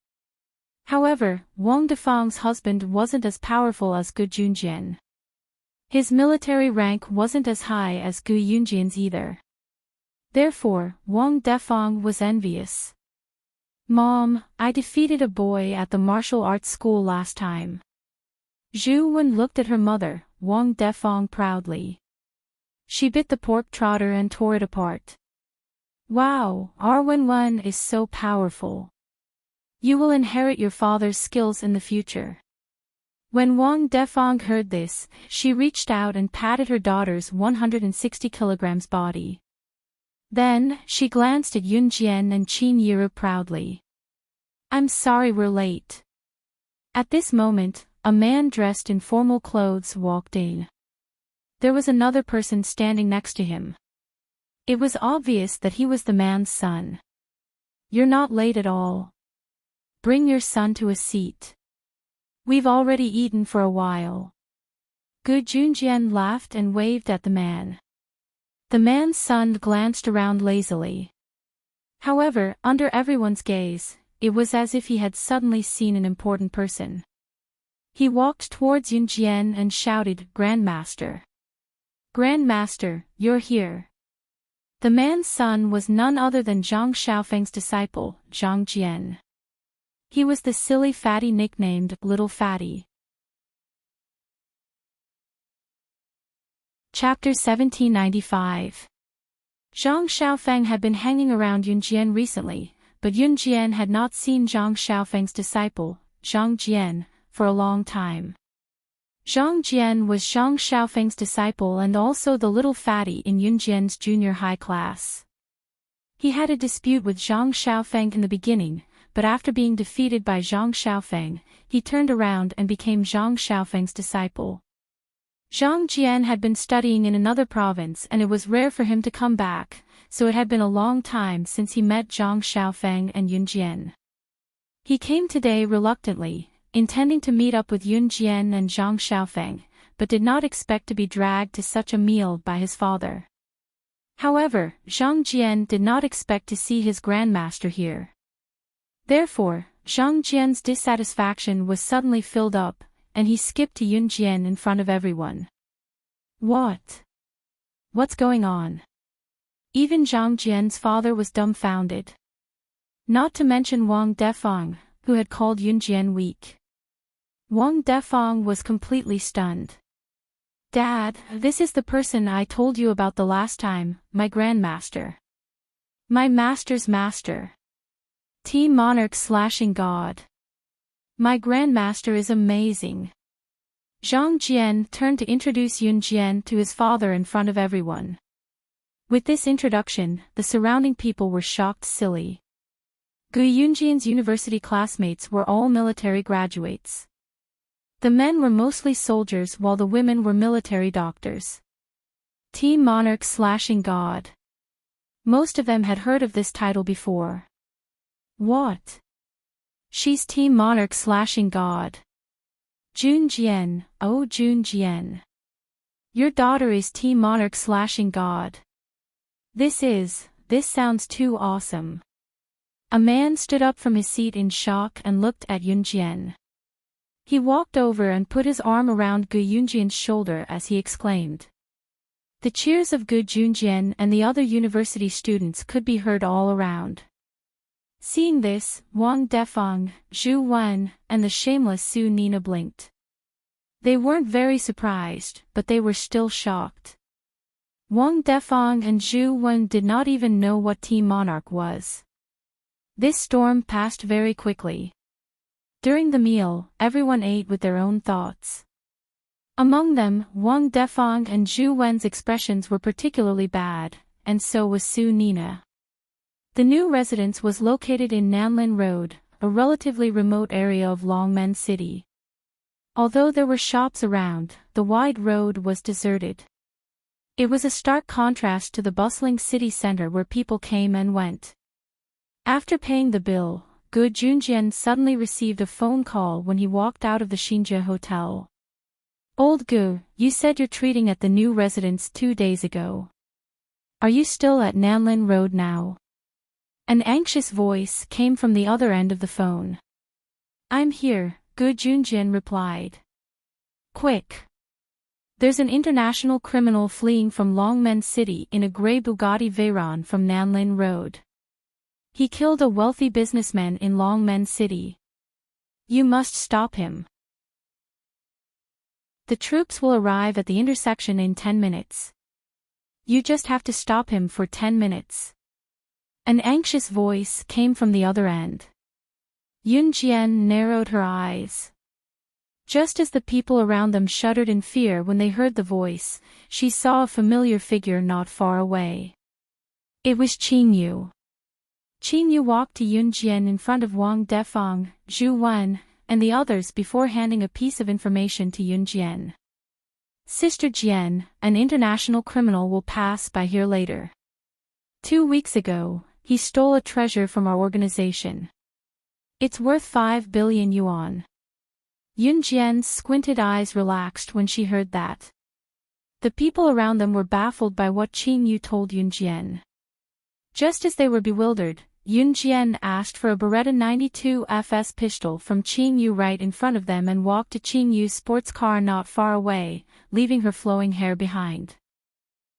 However, Wang Defang's husband wasn't as powerful as Gu Yunjian. His military rank wasn't as high as Gu Yunjian's either. Therefore, Wang Defang was envious. Mom, I defeated a boy at the martial arts school last time. Zhu Wen looked at her mother, Wang Defang proudly. She bit the pork trotter and tore it apart. Wow, our Wen is so powerful. You will inherit your father's skills in the future. When Wang Defang heard this, she reached out and patted her daughter's 160 kilograms body. Then, she glanced at Yunjian and Qin Yiru proudly. I'm sorry we're late. At this moment, a man dressed in formal clothes walked in. There was another person standing next to him. It was obvious that he was the man's son. You're not late at all. Bring your son to a seat. We've already eaten for a while. Gu Junjian laughed and waved at the man. The man's son glanced around lazily. However, under everyone's gaze, it was as if he had suddenly seen an important person. He walked towards Yunjian and shouted, Grandmaster. Grandmaster, you're here. The man's son was none other than Zhang Xiaofeng's disciple, Zhang Jian. He was the silly fatty nicknamed Little Fatty. Chapter 1795. Zhang Xiaofeng had been hanging around Yunjian recently, but Yunjian had not seen Zhang Xiaofeng's disciple, Zhang Jian, for a long time. Zhang Jian was Zhang Xiaofeng's disciple and also the little fatty in Yunjian's junior high class. He had a dispute with Zhang Xiaofeng in the beginning, but after being defeated by Zhang Xiaofeng, he turned around and became Zhang Xiaofeng's disciple. Zhang Jian had been studying in another province and it was rare for him to come back, so it had been a long time since he met Zhang Xiaofeng and Yunjian. He came today reluctantly, intending to meet up with Yunjian and Zhang Xiaofeng, but did not expect to be dragged to such a meal by his father. However, Zhang Jian did not expect to see his grandmaster here. Therefore, Zhang Jian's dissatisfaction was suddenly filled up, and he skipped to Yunjian in front of everyone. What? What's going on? Even Zhang Jian's father was dumbfounded. Not to mention Wang Defang, who had called Yunjian weak. Wang Defang was completely stunned. Dad, this is the person I told you about the last time, my grandmaster. My master's master. Team Monarch slashing god. My grandmaster is amazing. Zhang Jian turned to introduce Yunjian to his father in front of everyone. With this introduction, the surrounding people were shocked silly. Gu Yunjian's university classmates were all military graduates. The men were mostly soldiers while the women were military doctors. Team Monarch slashing god. Most of them had heard of this title before. What? She's Team Monarch slashing god. Junjian, oh Junjian. Your daughter is Team Monarch slashing god. This sounds too awesome. A man stood up from his seat in shock and looked at Yunjian. He walked over and put his arm around Gu Yunjian's shoulder as he exclaimed. The cheers of Gu Junjian and the other university students could be heard all around. Seeing this, Wang Defang, Zhu Wen, and the shameless Su Nina blinked. They weren't very surprised, but they were still shocked. Wang Defang and Zhu Wen did not even know what Team Monarch was. This storm passed very quickly. During the meal, everyone ate with their own thoughts. Among them, Wang Defang and Zhu Wen's expressions were particularly bad, and so was Su Nina. The new residence was located in Nanlin Road, a relatively remote area of Longmen City. Although there were shops around, the wide road was deserted. It was a stark contrast to the bustling city center where people came and went. After paying the bill, Gu Junjian suddenly received a phone call when he walked out of the Xinjie hotel. Old Gu, you said you're treating at the new residence 2 days ago. Are you still at Nanlin Road now? An anxious voice came from the other end of the phone. I'm here, Gu Junjian replied. Quick! There's an international criminal fleeing from Longmen City in a grey Bugatti Veyron from Nanlin Road. He killed a wealthy businessman in Longmen City. You must stop him. The troops will arrive at the intersection in 10 minutes. You just have to stop him for 10 minutes. An anxious voice came from the other end. Yun Jian narrowed her eyes. Just as the people around them shuddered in fear when they heard the voice, she saw a familiar figure not far away. It was Qing Yu. Qing Yu walked to Yun Jian in front of Wang Defang, Zhu Wen, and the others before handing a piece of information to Yun Jian. Sister Jian, an international criminal will pass by here later. 2 weeks ago, he stole a treasure from our organization. It's worth 5 billion yuan. Yun Jian's squinted eyes relaxed when she heard that. The people around them were baffled by what Qing Yu told Yun Jian. Just as they were bewildered, Yun Jian asked for a Beretta 92 FS pistol from Qing Yu right in front of them and walked to Qing Yu's sports car not far away, leaving her flowing hair behind.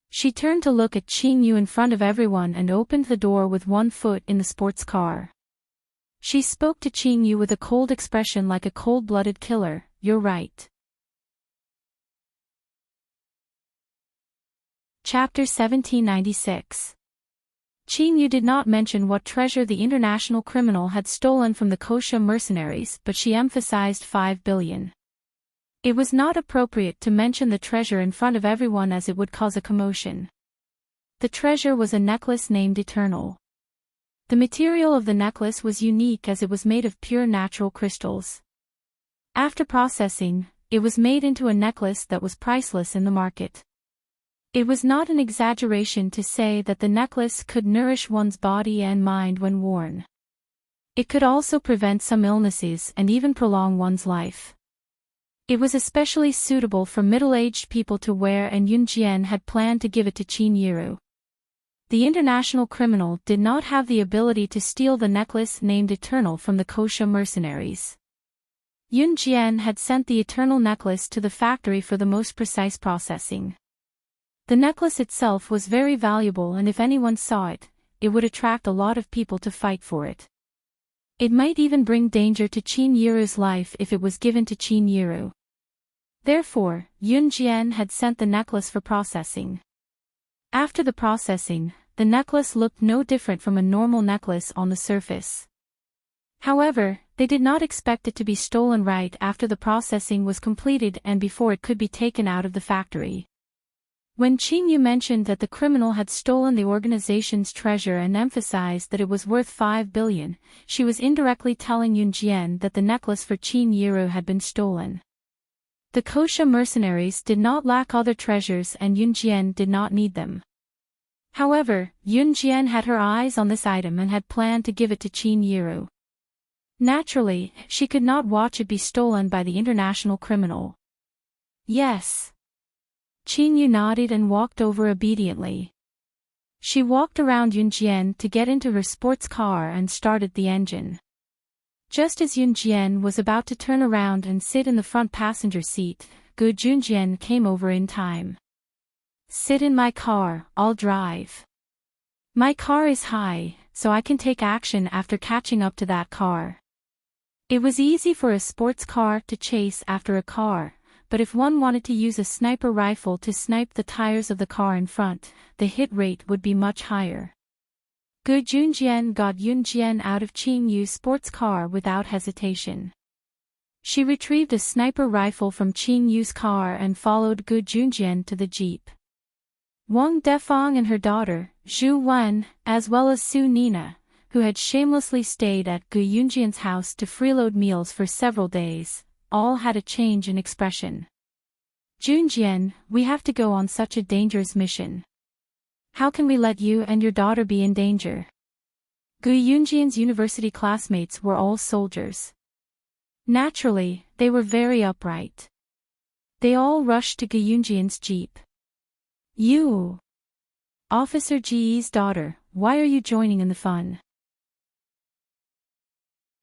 She turned to look at Qing Yu in front of everyone and opened the door with one foot in the sports car. She spoke to Qing Yu with a cold expression like a cold-blooded killer. You're right. Chapter 1796. Qing Yu did not mention what treasure the international criminal had stolen from the Kosha mercenaries, but she emphasized 5 billion. It was not appropriate to mention the treasure in front of everyone as it would cause a commotion. The treasure was a necklace named Eternal. The material of the necklace was unique as it was made of pure natural crystals. After processing, it was made into a necklace that was priceless in the market. It was not an exaggeration to say that the necklace could nourish one's body and mind when worn. It could also prevent some illnesses and even prolong one's life. It was especially suitable for middle-aged people to wear, and Yun Jian had planned to give it to Qin Yiru. The international criminal did not have the ability to steal the necklace named Eternal from the Kosha mercenaries. Yun Jian had sent the Eternal necklace to the factory for the most precise processing. The necklace itself was very valuable, and if anyone saw it, it would attract a lot of people to fight for it. It might even bring danger to Qin Yiru's life if it was given to Qin Yiru. Therefore, Yun Jian had sent the necklace for processing. After the processing, the necklace looked no different from a normal necklace on the surface. However, they did not expect it to be stolen right after the processing was completed and before it could be taken out of the factory. When Qing Yu mentioned that the criminal had stolen the organization's treasure and emphasized that it was worth 5 billion, she was indirectly telling Yun Jian that the necklace for Qin Yiru had been stolen. The Kosha mercenaries did not lack other treasures and Yun Jian did not need them. However, Yun Jian had her eyes on this item and had planned to give it to Qin Yiru. Naturally, she could not watch it be stolen by the international criminal. Yes. Qin Yu nodded and walked over obediently. She walked around Yun Jian to get into her sports car and started the engine. Just as Yun Jian was about to turn around and sit in the front passenger seat, Gu Junjian came over in time. Sit in my car, I'll drive. My car is high, so I can take action after catching up to that car. It was easy for a sports car to chase after a car, but if one wanted to use a sniper rifle to snipe the tires of the car in front, the hit rate would be much higher. Gu Junjian got Yun Jian out of Qing Yu's sports car without hesitation. She retrieved a sniper rifle from Qing Yu's car and followed Gu Junjian to the jeep. Wang Defang and her daughter, Zhu Wen, as well as Su Nina, who had shamelessly stayed at Gu Yunjian's house to freeload meals for several days, all had a change in expression. Junjian, we have to go on such a dangerous mission. How can we let you and your daughter be in danger? Gu Yunjian's university classmates were all soldiers. Naturally, they were very upright. They all rushed to Gu Yunjian's jeep. You! Officer Ji's daughter, why are you joining in the fun?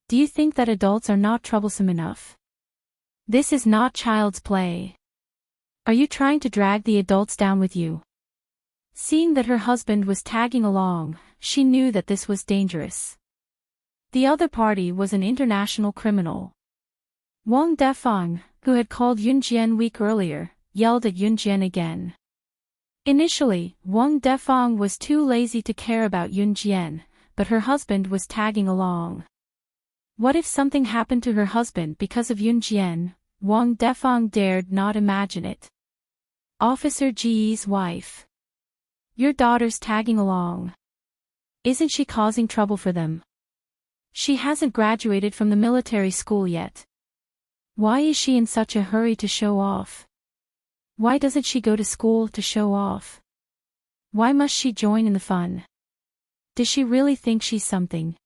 Do you think that adults are not troublesome enough? This is not child's play. Are you trying to drag the adults down with you? Seeing that her husband was tagging along, she knew that this was dangerous. The other party was an international criminal. Wang Defang, who had called Yunjian weak earlier, yelled at Yunjian again. Initially, Wang Defang was too lazy to care about Yunjian, but her husband was tagging along. What if something happened to her husband because of Yunjian? Wang Defang dared not imagine it. Officer Ji's wife. Your daughter's tagging along. Isn't she causing trouble for them? She hasn't graduated from the military school yet. Why is she in such a hurry to show off? Why doesn't she go to school to show off? Why must she join in the fun? Does she really think she's something?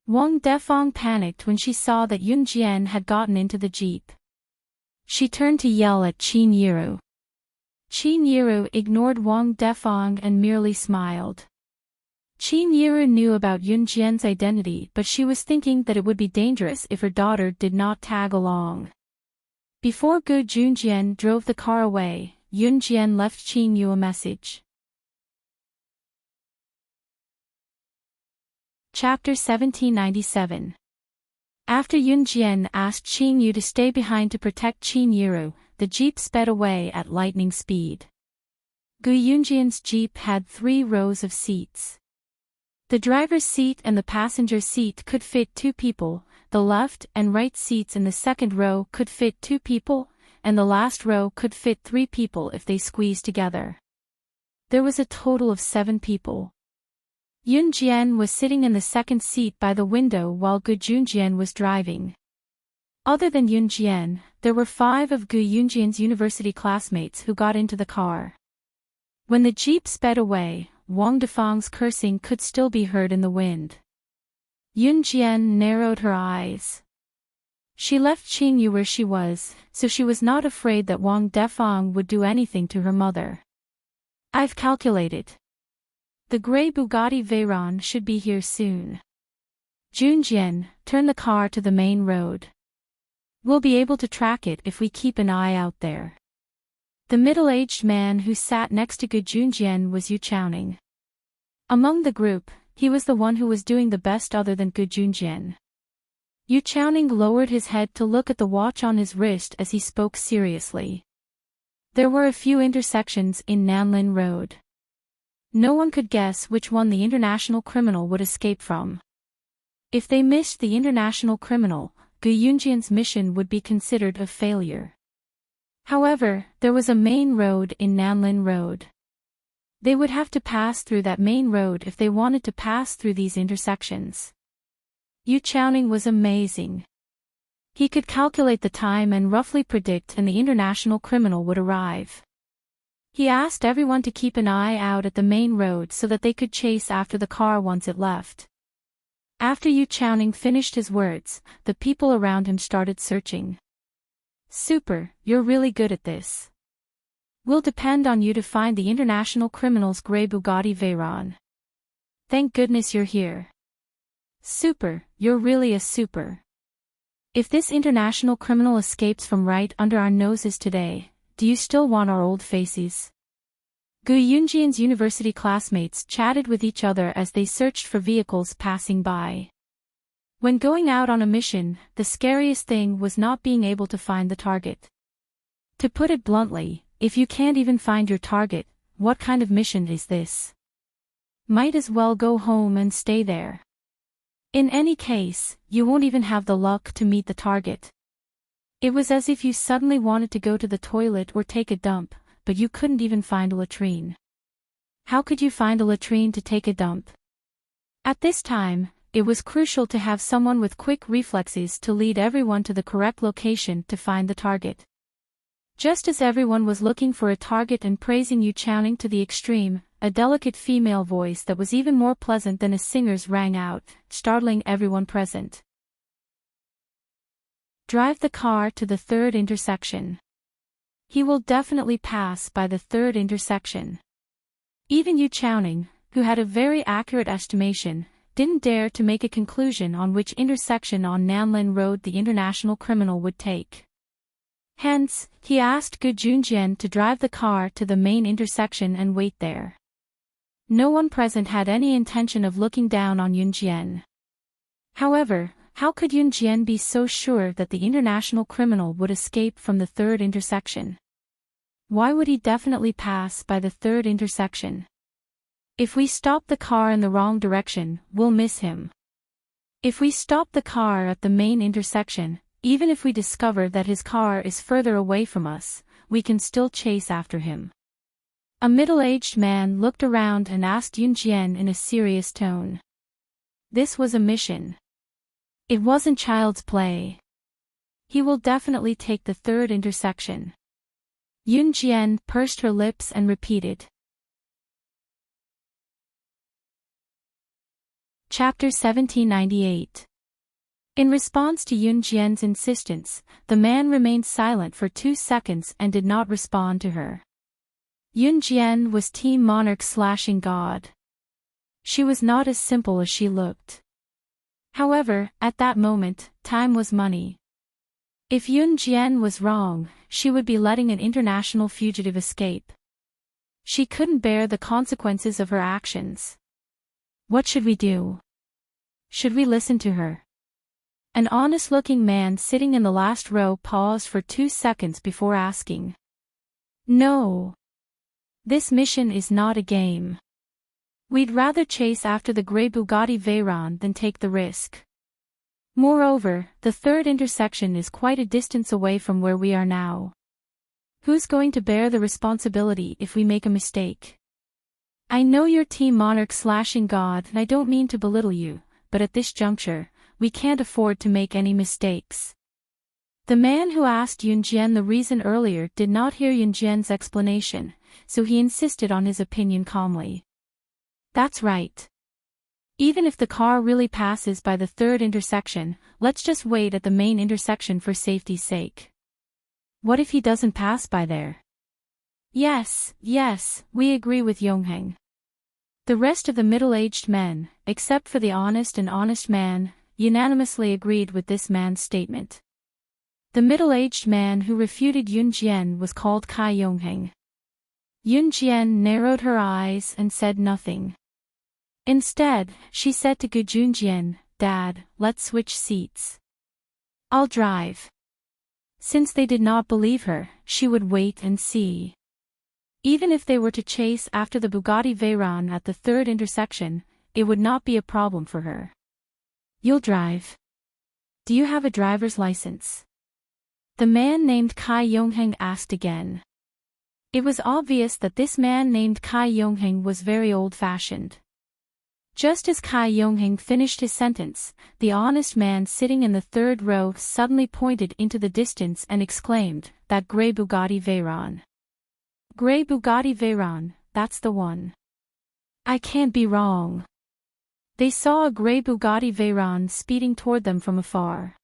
Wang Defang panicked when she saw that Yunjian had gotten into the jeep. She turned to yell at Qin Yiru. Qin Yiru ignored Wang Defang and merely smiled. Qin Yiru knew about Yunjian's identity, but she was thinking that it would be dangerous if her daughter did not tag along. Before Gu Junjian drove the car away, Yunjian left Qin Yu a message. Chapter 1797. After Yunjian asked Qin Yu to stay behind to protect Qin Yiru, the jeep sped away at lightning speed. Gu Yunjian's jeep had 3 rows of seats. The driver's seat and the passenger seat could fit 2 people, the left and right seats in the second row could fit 2 people, and the last row could fit 3 people if they squeezed together. There was a total of 7 people. Yunjian was sitting in the second seat by the window while Gu Junjian was driving. Other than Yunjian, there were 5 of Gu Yunjian's university classmates who got into the car. When the jeep sped away, Wang Defang's cursing could still be heard in the wind. Yunjian narrowed her eyes. She left Qin Yu where she was, so she was not afraid that Wang Defang would do anything to her mother. I've calculated. The gray Bugatti Veyron should be here soon. Junjian, turn the car to the main road. We'll be able to track it if we keep an eye out there. The middle-aged man who sat next to Gu Junjian was Yu Chaoning. Among the group, he was the one who was doing the best other than Gu Junjian. Yu Chaoning lowered his head to look at the watch on his wrist as he spoke seriously. There were a few intersections in Nanlin Road. No one could guess which one the international criminal would escape from. If they missed the international criminal, Gu Yunjian's mission would be considered a failure. However, there was a main road in Nanlin Road. They would have to pass through that main road if they wanted to pass through these intersections. Yu Chaoning was amazing. He could calculate the time and roughly predict when the international criminal would arrive. He asked everyone to keep an eye out at the main road so that they could chase after the car once it left. After Yu Chaoning finished his words, the people around him started searching. Super, you're really good at this. We'll depend on you to find the international criminal's grey Bugatti Veyron. Thank goodness you're here. Super, you're really a super. If this international criminal escapes from right under our noses today, do you still want our old faces? Gu Yunjian's university classmates chatted with each other as they searched for vehicles passing by. When going out on a mission, the scariest thing was not being able to find the target. To put it bluntly, if you can't even find your target, what kind of mission is this? Might as well go home and stay there. In any case, you won't even have the luck to meet the target. It was as if you suddenly wanted to go to the toilet or take a dump, but you couldn't even find a latrine. How could you find a latrine to take a dump? At this time, it was crucial to have someone with quick reflexes to lead everyone to the correct location to find the target. Just as everyone was looking for a target and praising Enchanting to the extreme, a delicate female voice that was even more pleasant than a singer's rang out, startling everyone present. Drive the car to the third intersection. He will definitely pass by the third intersection. Even Enchanting, who had a very accurate estimation, didn't dare to make a conclusion on which intersection on Nanlin Road the international criminal would take. Hence, he asked Gu Junjian to drive the car to the main intersection and wait there. No one present had any intention of looking down on Yunjian. However, how could Yunjian be so sure that the international criminal would escape from the third intersection? Why would he definitely pass by the third intersection? If we stop the car in the wrong direction, we'll miss him. If we stop the car at the main intersection, even if we discover that his car is further away from us, we can still chase after him. A middle-aged man looked around and asked Yunjian in a serious tone. This was a mission. It wasn't child's play. He will definitely take the third intersection. Yunjian pursed her lips and repeated. Chapter 1798. In response to Yunjian's insistence, the man remained silent for 2 seconds and did not respond to her. Yunjian was Team Monarch slashing God. She was not as simple as she looked. However, at that moment, time was money. If Yunjian was wrong, she would be letting an international fugitive escape. She couldn't bear the consequences of her actions. What should we do? Should we listen to her? An honest-looking man sitting in the last row paused for 2 seconds before asking. No. This mission is not a game. We'd rather chase after the grey Bugatti Veyron than take the risk. Moreover, the third intersection is quite a distance away from where we are now. Who's going to bear the responsibility if we make a mistake? I know you're Team Monarch slashing God and I don't mean to belittle you, but at this juncture, we can't afford to make any mistakes. The man who asked Yunjian the reason earlier did not hear Yunjian's explanation, so he insisted on his opinion calmly. That's right. Even if the car really passes by the third intersection, let's just wait at the main intersection for safety's sake. What if he doesn't pass by there? Yes, we agree with Yongheng. The rest of the middle-aged men, except for the honest man, unanimously agreed with this man's statement. The middle-aged man who refuted Yunjian was called Kai Yongheng. Yunjian narrowed her eyes and said nothing. Instead, she said to Gu Junjian, Dad, let's switch seats. I'll drive. Since they did not believe her, she would wait and see. Even if they were to chase after the Bugatti Veyron at the third intersection, it would not be a problem for her. You'll drive. Do you have a driver's license? The man named Kai Yongheng asked again. It was obvious that this man named Kai Yongheng was very old-fashioned. Just as Kai Yongheng finished his sentence, the honest man sitting in the third row suddenly pointed into the distance and exclaimed, That grey Bugatti Veyron. Grey Bugatti Veyron, that's the one. I can't be wrong. They saw a grey Bugatti Veyron speeding toward them from afar.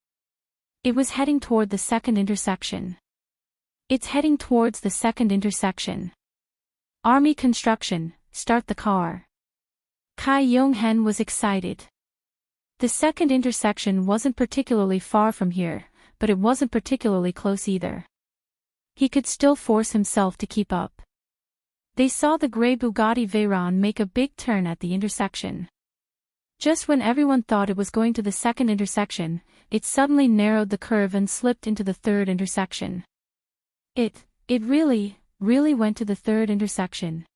It was heading toward the second intersection. It's heading towards the second intersection. Army construction, start the car. Kai Yongheng was excited. The second intersection wasn't particularly far from here, but it wasn't particularly close either. He could still force himself to keep up. They saw the grey Bugatti Veyron make a big turn at the intersection. Just when everyone thought it was going to the second intersection, it suddenly narrowed the curve and slipped into the third intersection. It really went to the third intersection.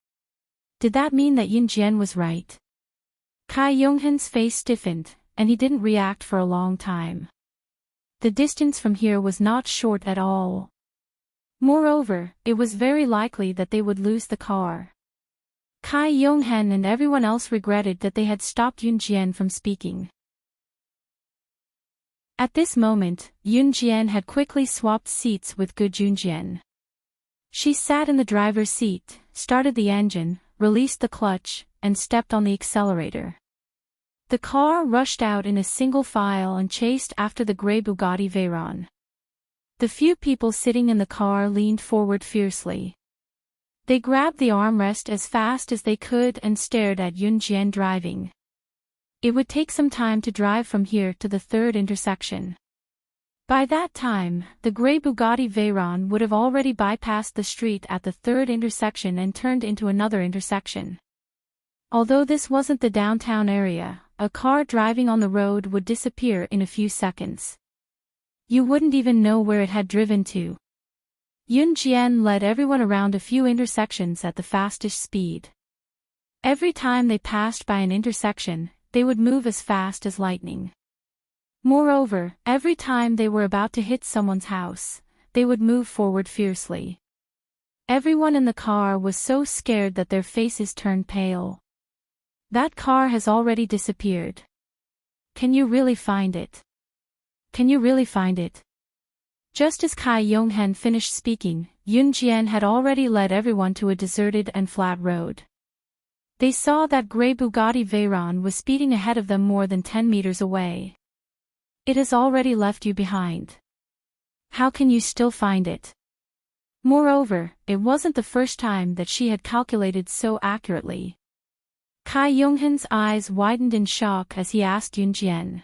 Did that mean that Yunjian was right? Kai Yongheng's face stiffened, and he didn't react for a long time. The distance from here was not short at all. Moreover, it was very likely that they would lose the car. Kai Yongheng and everyone else regretted that they had stopped Yunjian from speaking. At this moment, Yunjian had quickly swapped seats with Gu Junjian. She sat in the driver's seat, started the engine, released the clutch, and stepped on the accelerator. The car rushed out in a single file and chased after the gray Bugatti Veyron. The few people sitting in the car leaned forward fiercely. They grabbed the armrest as fast as they could and stared at Yun Jian driving. It would take some time to drive from here to the third intersection. By that time, the gray Bugatti Veyron would have already bypassed the street at the third intersection and turned into another intersection. Although this wasn't the downtown area, a car driving on the road would disappear in a few seconds. You wouldn't even know where it had driven to. Yun Jian led everyone around a few intersections at the fastest speed. Every time they passed by an intersection, they would move as fast as lightning. Moreover, every time they were about to hit someone's house, they would move forward fiercely. Everyone in the car was so scared that their faces turned pale. That car has already disappeared. Can you really find it? Can you really find it? Just as Kai Yonghen finished speaking, Yun Jian had already led everyone to a deserted and flat road. They saw that gray Bugatti Veyron was speeding ahead of them more than 10 meters away. It has already left you behind. How can you still find it? Moreover, it wasn't the first time that she had calculated so accurately. Kai Yonghen's eyes widened in shock as he asked Yun Jian.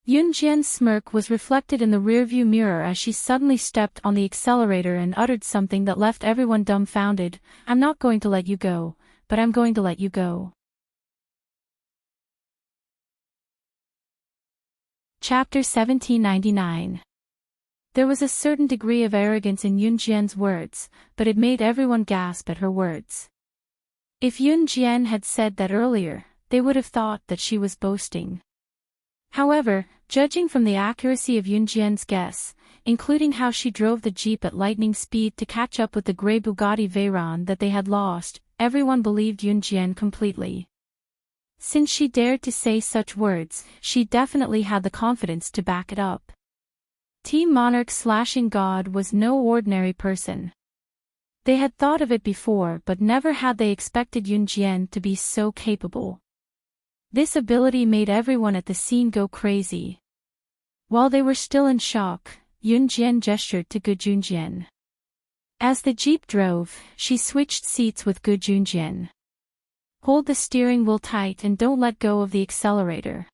Yun Jian's smirk was reflected in the rearview mirror as she suddenly stepped on the accelerator and uttered something that left everyone dumbfounded. I'm not going to let you go, but I'm going to let you go. Chapter 1799. There was a certain degree of arrogance in Yun Jian's words, but it made everyone gasp at her words. If Yun Jian had said that earlier, they would have thought that she was boasting. However, judging from the accuracy of Yun Jian's guess, including how she drove the jeep at lightning speed to catch up with the gray Bugatti Veyron that they had lost, everyone believed Yun Jian completely. Since she dared to say such words, she definitely had the confidence to back it up. Team Monarch/God was no ordinary person. They had thought of it before, but never had they expected Yun Jian to be so capable. This ability made everyone at the scene go crazy. While they were still in shock, Yun Jian gestured to Gu Junjian. As the jeep drove, she switched seats with Gu Junjian. Hold the steering wheel tight and don't let go of the accelerator.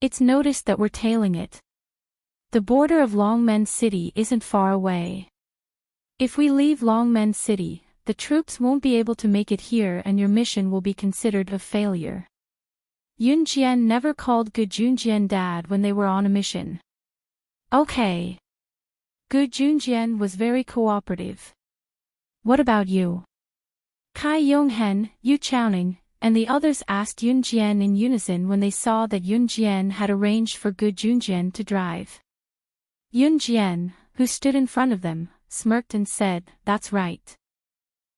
It's noticed that we're tailing it. The border of Longmen City isn't far away. If we leave Longmen City, the troops won't be able to make it here and your mission will be considered a failure. Yun Jian never called Gu Junjian dad when they were on a mission. Okay. Gu Junjian was very cooperative. What about you? Kai Yonghen, Yu Chaoning, and the others asked Yun Jian in unison when they saw that Yun Jian had arranged for Gu Junjian to drive. Yun Jian, who stood in front of them, smirked and said, "That's right.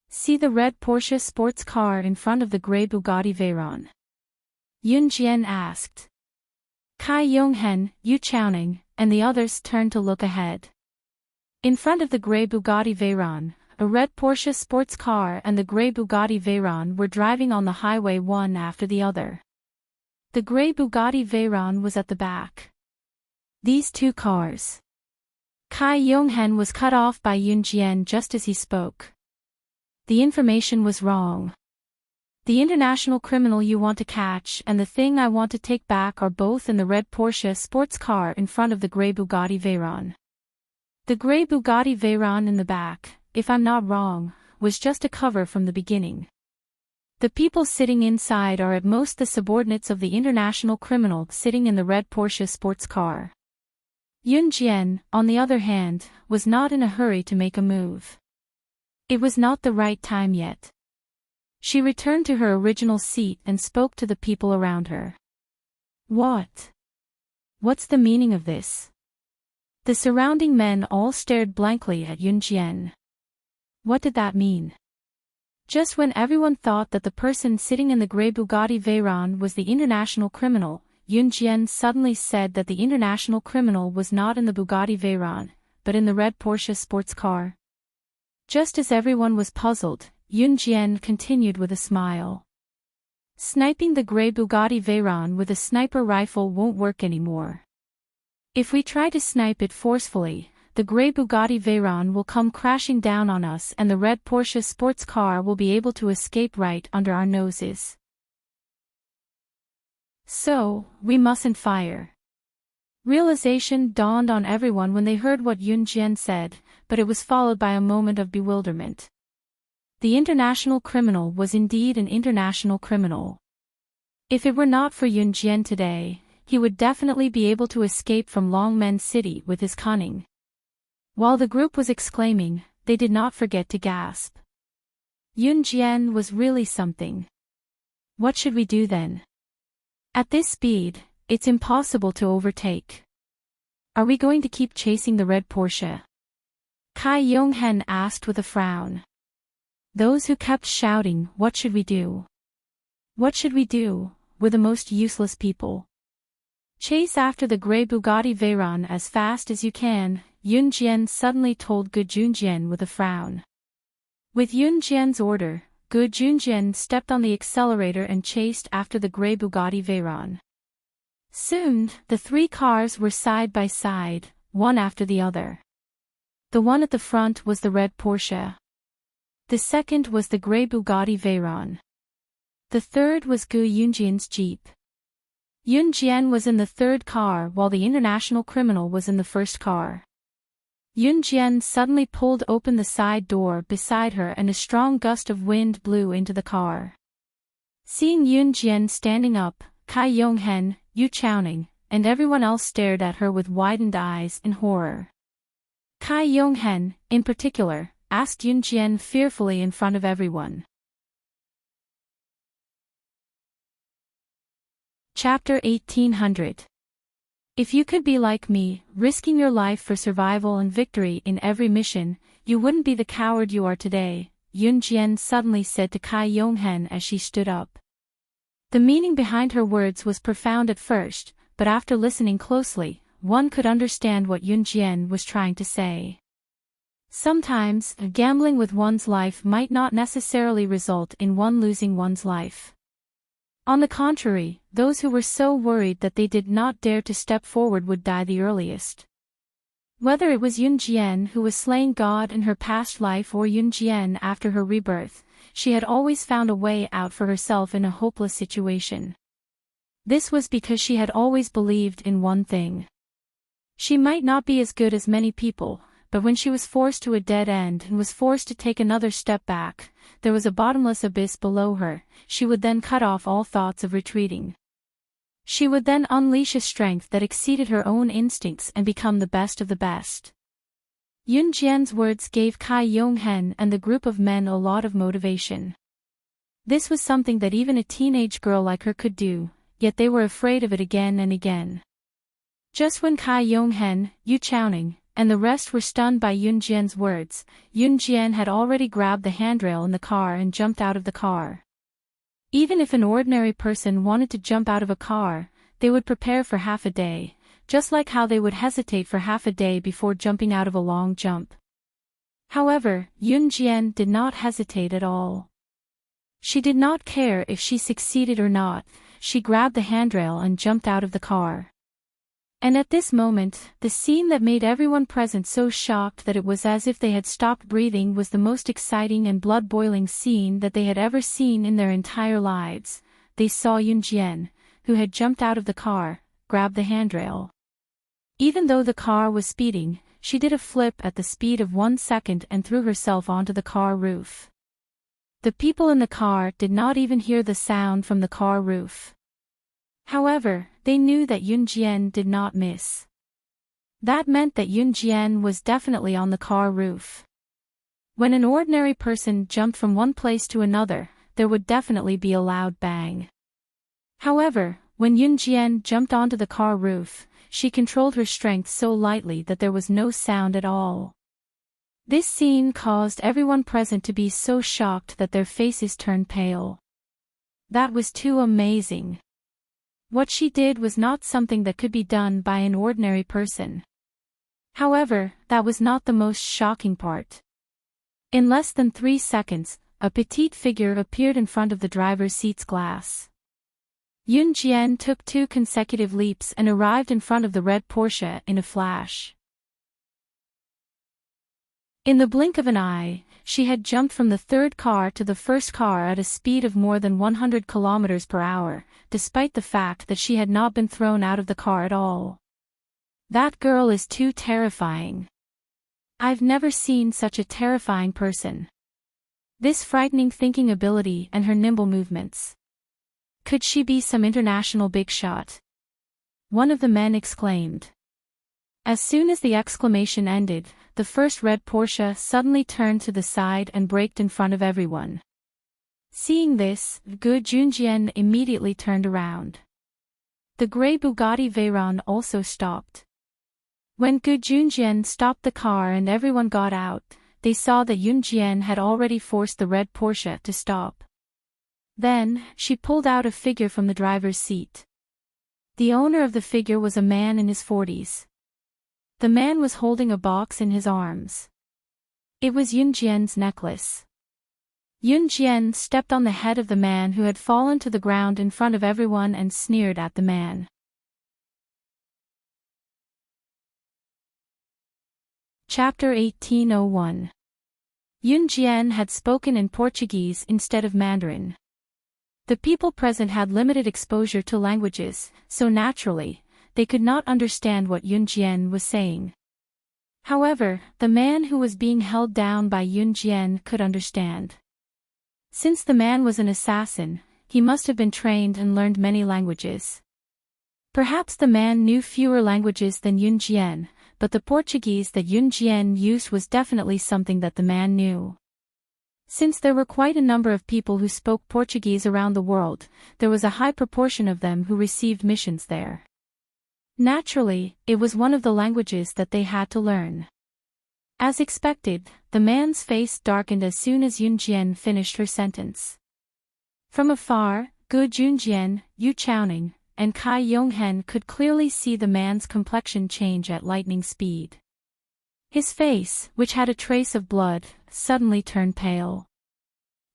See the red Porsche sports car in front of the gray Bugatti Veyron?" Yun Jian asked. Kai Yonghen, Yu Chaoning, and the others turned to look ahead. In front of the gray Bugatti Veyron, a red Porsche sports car and the gray Bugatti Veyron were driving on the highway one after the other. The gray Bugatti Veyron was at the back. These two cars. Kai Yonghen was cut off by Yun Jian just as he spoke. The information was wrong. The international criminal you want to catch and the thing I want to take back are both in the red Porsche sports car in front of the gray Bugatti Veyron. The gray Bugatti Veyron in the back, if I'm not wrong, was just a cover from the beginning. The people sitting inside are at most the subordinates of the international criminal sitting in the red Porsche sports car. Yun Jian, on the other hand, was not in a hurry to make a move. It was not the right time yet. She returned to her original seat and spoke to the people around her. What? What's the meaning of this? The surrounding men all stared blankly at Yun Jian. What did that mean? Just when everyone thought that the person sitting in the gray Bugatti Veyron was the international criminal, Yun Jian suddenly said that the international criminal was not in the Bugatti Veyron, but in the red Porsche sports car. Just as everyone was puzzled, Yunjian continued with a smile. Sniping the grey Bugatti Veyron with a sniper rifle won't work anymore. If we try to snipe it forcefully, the grey Bugatti Veyron will come crashing down on us and the red Porsche sports car will be able to escape right under our noses. So, we mustn't fire. Realization dawned on everyone when they heard what Yunjian said, but it was followed by a moment of bewilderment. The international criminal was indeed an international criminal. If it were not for Yunjian today, he would definitely be able to escape from Longmen City with his cunning. While the group was exclaiming, they did not forget to gasp. Yunjian was really something. What should we do then? At this speed, it's impossible to overtake. Are we going to keep chasing the red Porsche? Kai Yonghen asked with a frown. Those who kept shouting, "What should we do? What should we do?" were the most useless people. Chase after the grey Bugatti Veyron as fast as you can, Yunjian suddenly told Gu Junjian with a frown. With Yunjian's order, Gu Junjian stepped on the accelerator and chased after the grey Bugatti Veyron. Soon, the three cars were side by side, one after the other. The one at the front was the red Porsche. The second was the grey Bugatti Veyron. The third was Gu Yunjian's Jeep. Yunjian was in the third car while the international criminal was in the first car. Yunjian suddenly pulled open the side door beside her and a strong gust of wind blew into the car. Seeing Yunjian standing up, Kai Yonghen, Yu Chaoning, and everyone else stared at her with widened eyes in horror. Kai Yonghen, in particular, asked Yunjian fearfully in front of everyone. Chapter 1800. If you could be like me, risking your life for survival and victory in every mission, you wouldn't be the coward you are today, Yunjian suddenly said to Kai Yonghen as she stood up. The meaning behind her words was profound at first, but after listening closely, one could understand what Yunjian was trying to say. Sometimes, gambling with one's life might not necessarily result in one losing one's life. On the contrary, those who were so worried that they did not dare to step forward would die the earliest. Whether it was Yunjian who was slaying God in her past life or Yunjian after her rebirth, she had always found a way out for herself in a hopeless situation. This was because she had always believed in one thing. She might not be as good as many people, but when she was forced to a dead end and was forced to take another step back, there was a bottomless abyss below her. She would then cut off all thoughts of retreating. She would then unleash a strength that exceeded her own instincts and become the best of the best. Yunjian's words gave Kai Yonghen and the group of men a lot of motivation. This was something that even a teenage girl like her could do, yet they were afraid of it again and again. Just when Kai Yonghen, Yu Chaoning, and the rest were stunned by Yunjian's words, Yunjian had already grabbed the handrail in the car and jumped out of the car. Even if an ordinary person wanted to jump out of a car, they would prepare for half a day, just like how they would hesitate for half a day before jumping out of a long jump. However, Yunjian did not hesitate at all. She did not care if she succeeded or not, she grabbed the handrail and jumped out of the car. And at this moment, the scene that made everyone present so shocked that it was as if they had stopped breathing was the most exciting and blood-boiling scene that they had ever seen in their entire lives. They saw Yunjian, who had jumped out of the car, grab the handrail. Even though the car was speeding, she did a flip at the speed of 1 second and threw herself onto the car roof. The people in the car did not even hear the sound from the car roof. However, they knew that Yunjian did not miss. That meant that Yunjian was definitely on the car roof. When an ordinary person jumped from one place to another, there would definitely be a loud bang. However, when Yunjian jumped onto the car roof, she controlled her strength so lightly that there was no sound at all. This scene caused everyone present to be so shocked that their faces turned pale. That was too amazing. What she did was not something that could be done by an ordinary person. However, that was not the most shocking part. In less than 3 seconds, a petite figure appeared in front of the driver's seat's glass. Yun Jian took 2 consecutive leaps and arrived in front of the red Porsche in a flash. In the blink of an eye, she had jumped from the third car to the first car at a speed of more than 100 kilometers per hour, despite the fact that she had not been thrown out of the car at all. That girl is too terrifying. I've never seen such a terrifying person. This frightening thinking ability and her nimble movements. Could she be some international big shot? One of the men exclaimed. As soon as the exclamation ended, the first red Porsche suddenly turned to the side and braked in front of everyone. Seeing this, Gu Junjian immediately turned around. The grey Bugatti Veyron also stopped. When Gu Junjian stopped the car and everyone got out, they saw that Yun Jian had already forced the red Porsche to stop. Then, she pulled out a figure from the driver's seat. The owner of the figure was a man in his 40s. The man was holding a box in his arms. It was Yun Jian's necklace. Yun Jian stepped on the head of the man who had fallen to the ground in front of everyone and sneered at the man. Chapter 1801. Yun Jian had spoken in Portuguese instead of Mandarin. The people present had limited exposure to languages, so naturally, they could not understand what Yun Jian was saying. However, the man who was being held down by Yun Jian could understand. Since the man was an assassin, he must have been trained and learned many languages. Perhaps the man knew fewer languages than Yun Jian, but the Portuguese that Yun Jian used was definitely something that the man knew. Since there were quite a number of people who spoke Portuguese around the world, there was a high proportion of them who received missions there. Naturally, it was one of the languages that they had to learn. As expected, the man's face darkened as soon as Yun Jian finished her sentence. From afar, Gu Junjian, Yu Chaoning, and Kai Yonghen could clearly see the man's complexion change at lightning speed. His face, which had a trace of blood, suddenly turned pale.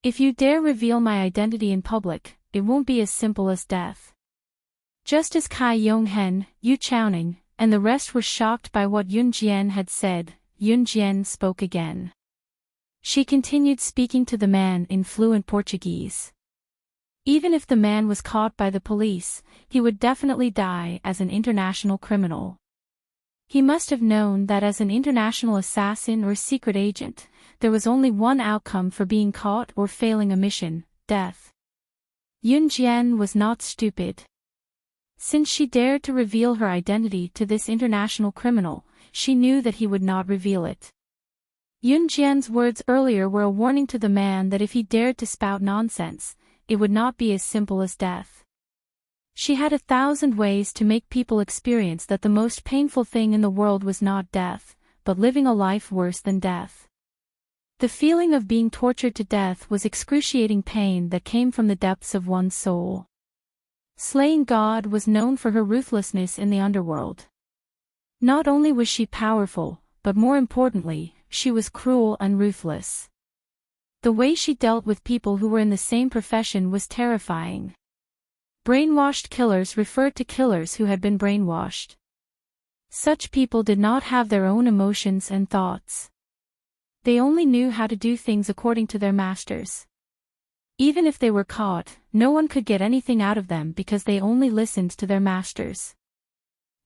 If you dare reveal my identity in public, it won't be as simple as death. Just as Kai Yonghen, Yu Chaoning, and the rest were shocked by what Yun Jian had said, Yun Jian spoke again. She continued speaking to the man in fluent Portuguese. Even if the man was caught by the police, he would definitely die as an international criminal. He must have known that as an international assassin or secret agent, there was only one outcome for being caught or failing a mission: death. Yun Jian was not stupid. Since she dared to reveal her identity to this international criminal, she knew that he would not reveal it. Yun Jian's words earlier were a warning to the man that if he dared to spout nonsense, it would not be as simple as death. She had 1,000 ways to make people experience that the most painful thing in the world was not death, but living a life worse than death. The feeling of being tortured to death was excruciating pain that came from the depths of one's soul. Slaying God was known for her ruthlessness in the underworld. Not only was she powerful, but more importantly, she was cruel and ruthless. The way she dealt with people who were in the same profession was terrifying. Brainwashed killers referred to killers who had been brainwashed. Such people did not have their own emotions and thoughts. They only knew how to do things according to their masters. Even if they were caught, no one could get anything out of them because they only listened to their masters.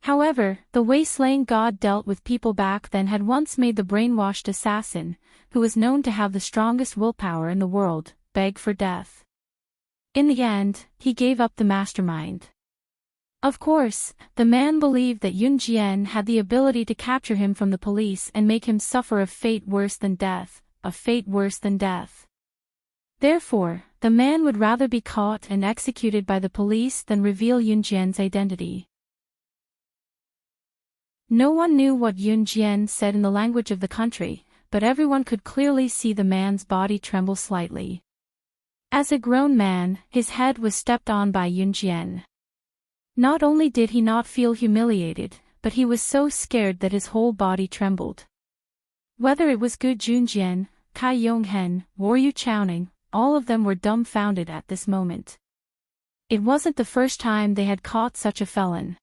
However, the way Slaying God dealt with people back then had once made the brainwashed assassin, who was known to have the strongest willpower in the world, beg for death. In the end, he gave up the mastermind. Of course, the man believed that Yun Jian had the ability to capture him from the police and make him suffer a fate worse than death, a fate worse than death. Therefore, the man would rather be caught and executed by the police than reveal Yun Jian's identity. No one knew what Yun Jian said in the language of the country, but everyone could clearly see the man's body tremble slightly. As a grown man, his head was stepped on by Yun Jian. Not only did he not feel humiliated, but he was so scared that his whole body trembled. Whether it was Gu Junjian, Kai Yonghen, War Yuchaoning, all of them were dumbfounded at this moment. It wasn't the first time they had caught such a felon.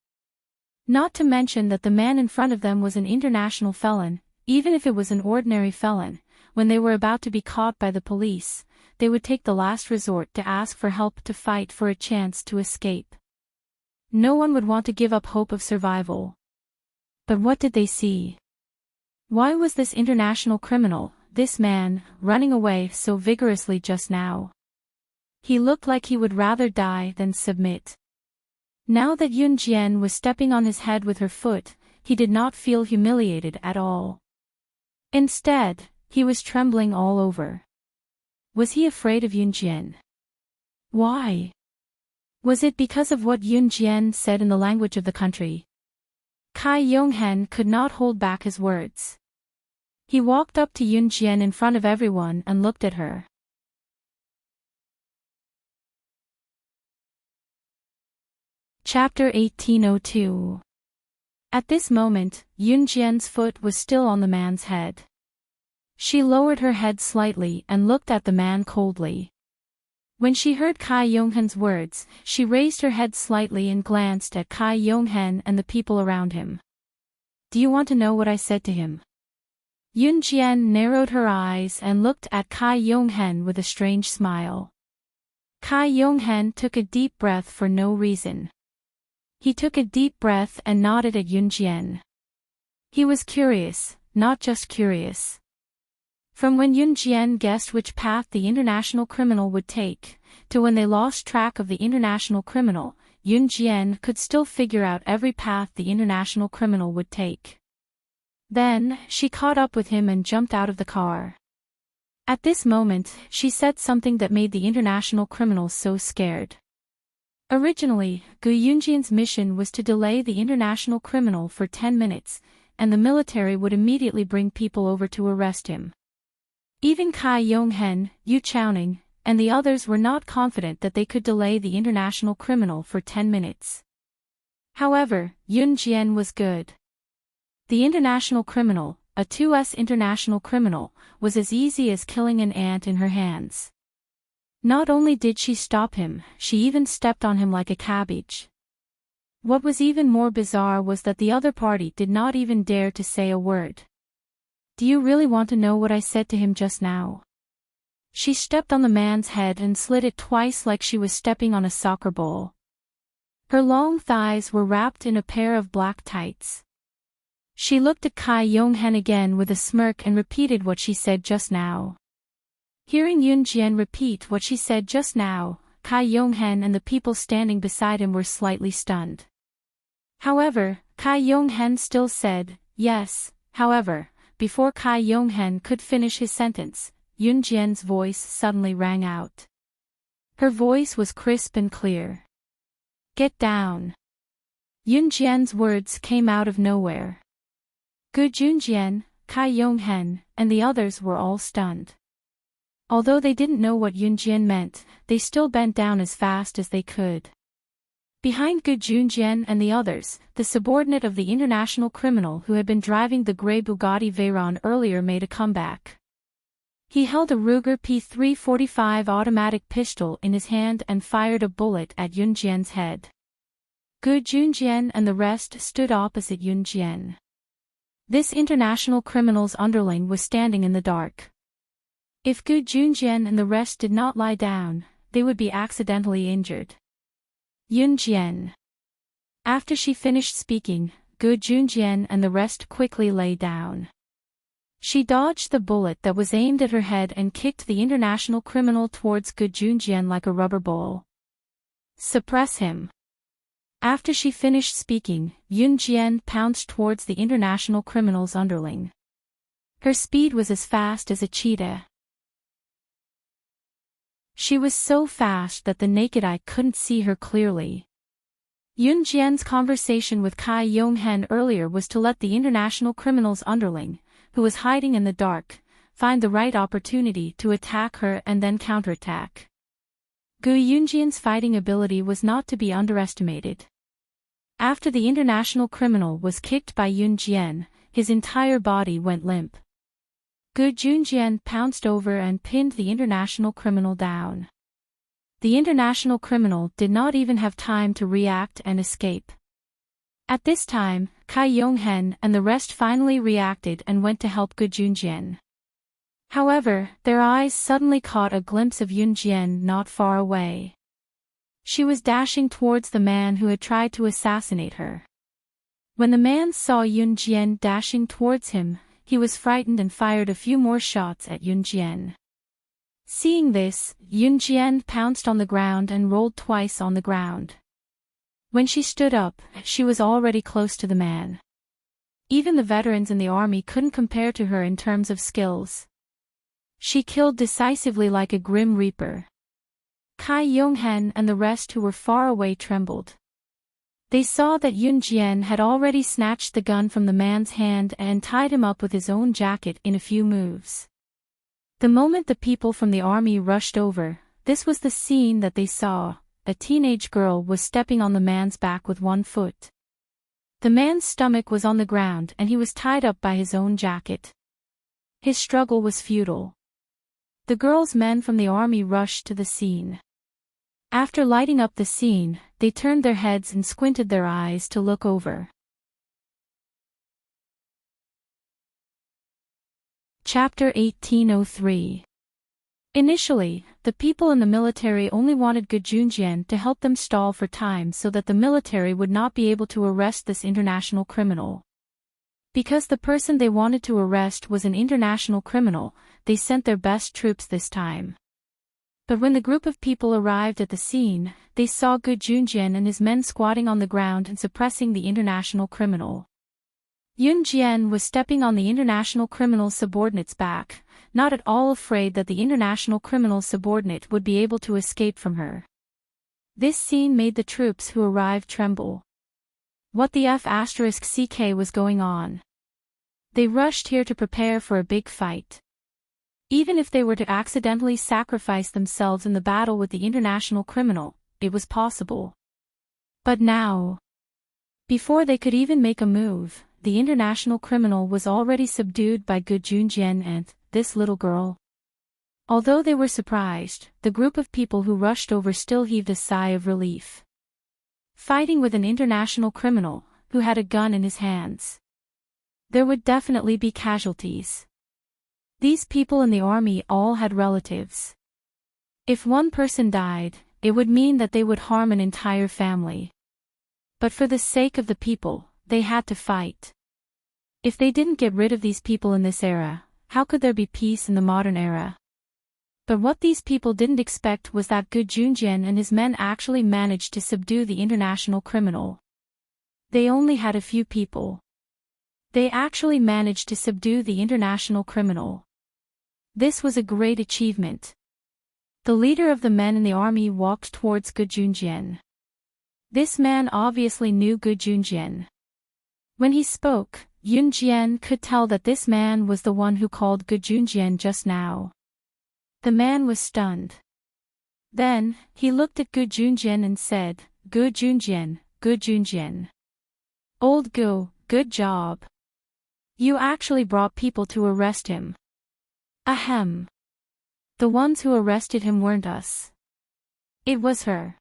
Not to mention that the man in front of them was an international felon. Even if it was an ordinary felon, when they were about to be caught by the police, they would take the last resort to ask for help to fight for a chance to escape. No one would want to give up hope of survival. But what did they see? Why was this international criminal, this man, running away so vigorously just now? He looked like he would rather die than submit. Now that Yun Jian was stepping on his head with her foot, he did not feel humiliated at all. Instead, he was trembling all over. Was he afraid of Yun Jian? Why? Was it because of what Yun Jian said in the language of the country? Kai Yonghen could not hold back his words. He walked up to Yun Jian in front of everyone and looked at her. Chapter 1802. At this moment, Yun Jian's foot was still on the man's head. She lowered her head slightly and looked at the man coldly. When she heard Kai Yonghen's words, she raised her head slightly and glanced at Kai Yonghen and the people around him. Do you want to know what I said to him? Yun Jian narrowed her eyes and looked at Kai Yonghen with a strange smile. Kai Yonghen took a deep breath for no reason. He took a deep breath and nodded at Yun Jian. He was curious, not just curious. From when Yun Jian guessed which path the international criminal would take, to when they lost track of the international criminal, Yun Jian could still figure out every path the international criminal would take. Then, she caught up with him and jumped out of the car. At this moment, she said something that made the international criminal so scared. Originally, Gu Yunjian's mission was to delay the international criminal for 10 minutes, and the military would immediately bring people over to arrest him. Even Kai Yonghen, Yu Chaoning, and the others were not confident that they could delay the international criminal for 10 minutes. However, Yun Jian was good. The international criminal, a 2S international criminal, was as easy as killing an ant in her hands. Not only did she stop him, she even stepped on him like a cabbage. What was even more bizarre was that the other party did not even dare to say a word. Do you really want to know what I said to him just now? She stepped on the man's head and slid it twice like she was stepping on a soccer ball. Her long thighs were wrapped in a pair of black tights. She looked at Kai Yonghen again with a smirk and repeated what she said just now. Hearing Yun Jian repeat what she said just now, Kai Yonghen and the people standing beside him were slightly stunned. However, Kai Yonghen still said, yes. However, before Kai Yonghen could finish his sentence, Yun Jian's voice suddenly rang out. Her voice was crisp and clear. Get down. Yun Jian's words came out of nowhere. Gu Junjian, Kai Yonghen, and the others were all stunned. Although they didn't know what Yun Jian meant, they still bent down as fast as they could. Behind Gu Junjian and the others, the subordinate of the international criminal who had been driving the grey Bugatti Veyron earlier made a comeback. He held a Ruger P345 automatic pistol in his hand and fired a bullet at Yun Jian's head. Gu Junjian and the rest stood opposite Yun Jian. This international criminal's underling was standing in the dark. If Gu Junjian and the rest did not lie down, they would be accidentally injured. Yun Jian. After she finished speaking, Gu Junjian and the rest quickly lay down. She dodged the bullet that was aimed at her head and kicked the international criminal towards Gu Junjian like a rubber ball. Suppress him. After she finished speaking, Yun Jian pounced towards the international criminal's underling. Her speed was as fast as a cheetah. She was so fast that the naked eye couldn't see her clearly. Yun Jian's conversation with Kai Yonghen earlier was to let the international criminal's underling, who was hiding in the dark, find the right opportunity to attack her and then counterattack. Gu Yunjian's fighting ability was not to be underestimated. After the international criminal was kicked by Yun Jian, his entire body went limp. Gu Junjian pounced over and pinned the international criminal down. The international criminal did not even have time to react and escape. At this time, Kai Yonghen and the rest finally reacted and went to help Gu Junjian. However, their eyes suddenly caught a glimpse of Yun Jian not far away. She was dashing towards the man who had tried to assassinate her. When the man saw Yun Jian dashing towards him, he was frightened and fired a few more shots at Yun Jian. Seeing this, Yun Jian pounced on the ground and rolled twice on the ground. When she stood up, she was already close to the man. Even the veterans in the army couldn't compare to her in terms of skills. She killed decisively like a grim reaper. Kai Yonghen and the rest who were far away trembled. They saw that Yun Jian had already snatched the gun from the man's hand and tied him up with his own jacket in a few moves. The moment the people from the army rushed over, this was the scene that they saw. A teenage girl was stepping on the man's back with one foot. The man's stomach was on the ground and he was tied up by his own jacket. His struggle was futile. The girl's men from the army rushed to the scene. After lighting up the scene, they turned their heads and squinted their eyes to look over. Chapter 1803. Initially, the people in the military only wanted Gu Junjian to help them stall for time so that the military would not be able to arrest this international criminal. Because the person they wanted to arrest was an international criminal, they sent their best troops this time. But when the group of people arrived at the scene, they saw Gu Junjian and his men squatting on the ground and suppressing the international criminal. Yun Jian was stepping on the international criminal's subordinate's back, not at all afraid that the international criminal's subordinate would be able to escape from her. This scene made the troops who arrived tremble. What the F***ck was going on? They rushed here to prepare for a big fight. Even if they were to accidentally sacrifice themselves in the battle with the international criminal, it was possible. But now, before they could even make a move, the international criminal was already subdued by Gu Junjian and this little girl. Although they were surprised, the group of people who rushed over still heaved a sigh of relief. Fighting with an international criminal, who had a gun in his hands. There would definitely be casualties. These people in the army all had relatives. If one person died, it would mean that they would harm an entire family. But for the sake of the people, they had to fight. If they didn't get rid of these people in this era, how could there be peace in the modern era? But what these people didn't expect was that Gu Junjian and his men actually managed to subdue the international criminal. They only had a few people. They actually managed to subdue the international criminal. This was a great achievement. The leader of the men in the army walked towards Gu Junjian. This man obviously knew Gu Junjian. When he spoke, Yun Jian could tell that this man was the one who called Gu Junjian just now. The man was stunned. Then, he looked at Gu Junjian and said, Gu Junjian, Gu Junjian. Old Gu, good job. You actually brought people to arrest him. Ahem. The ones who arrested him weren't us. It was her.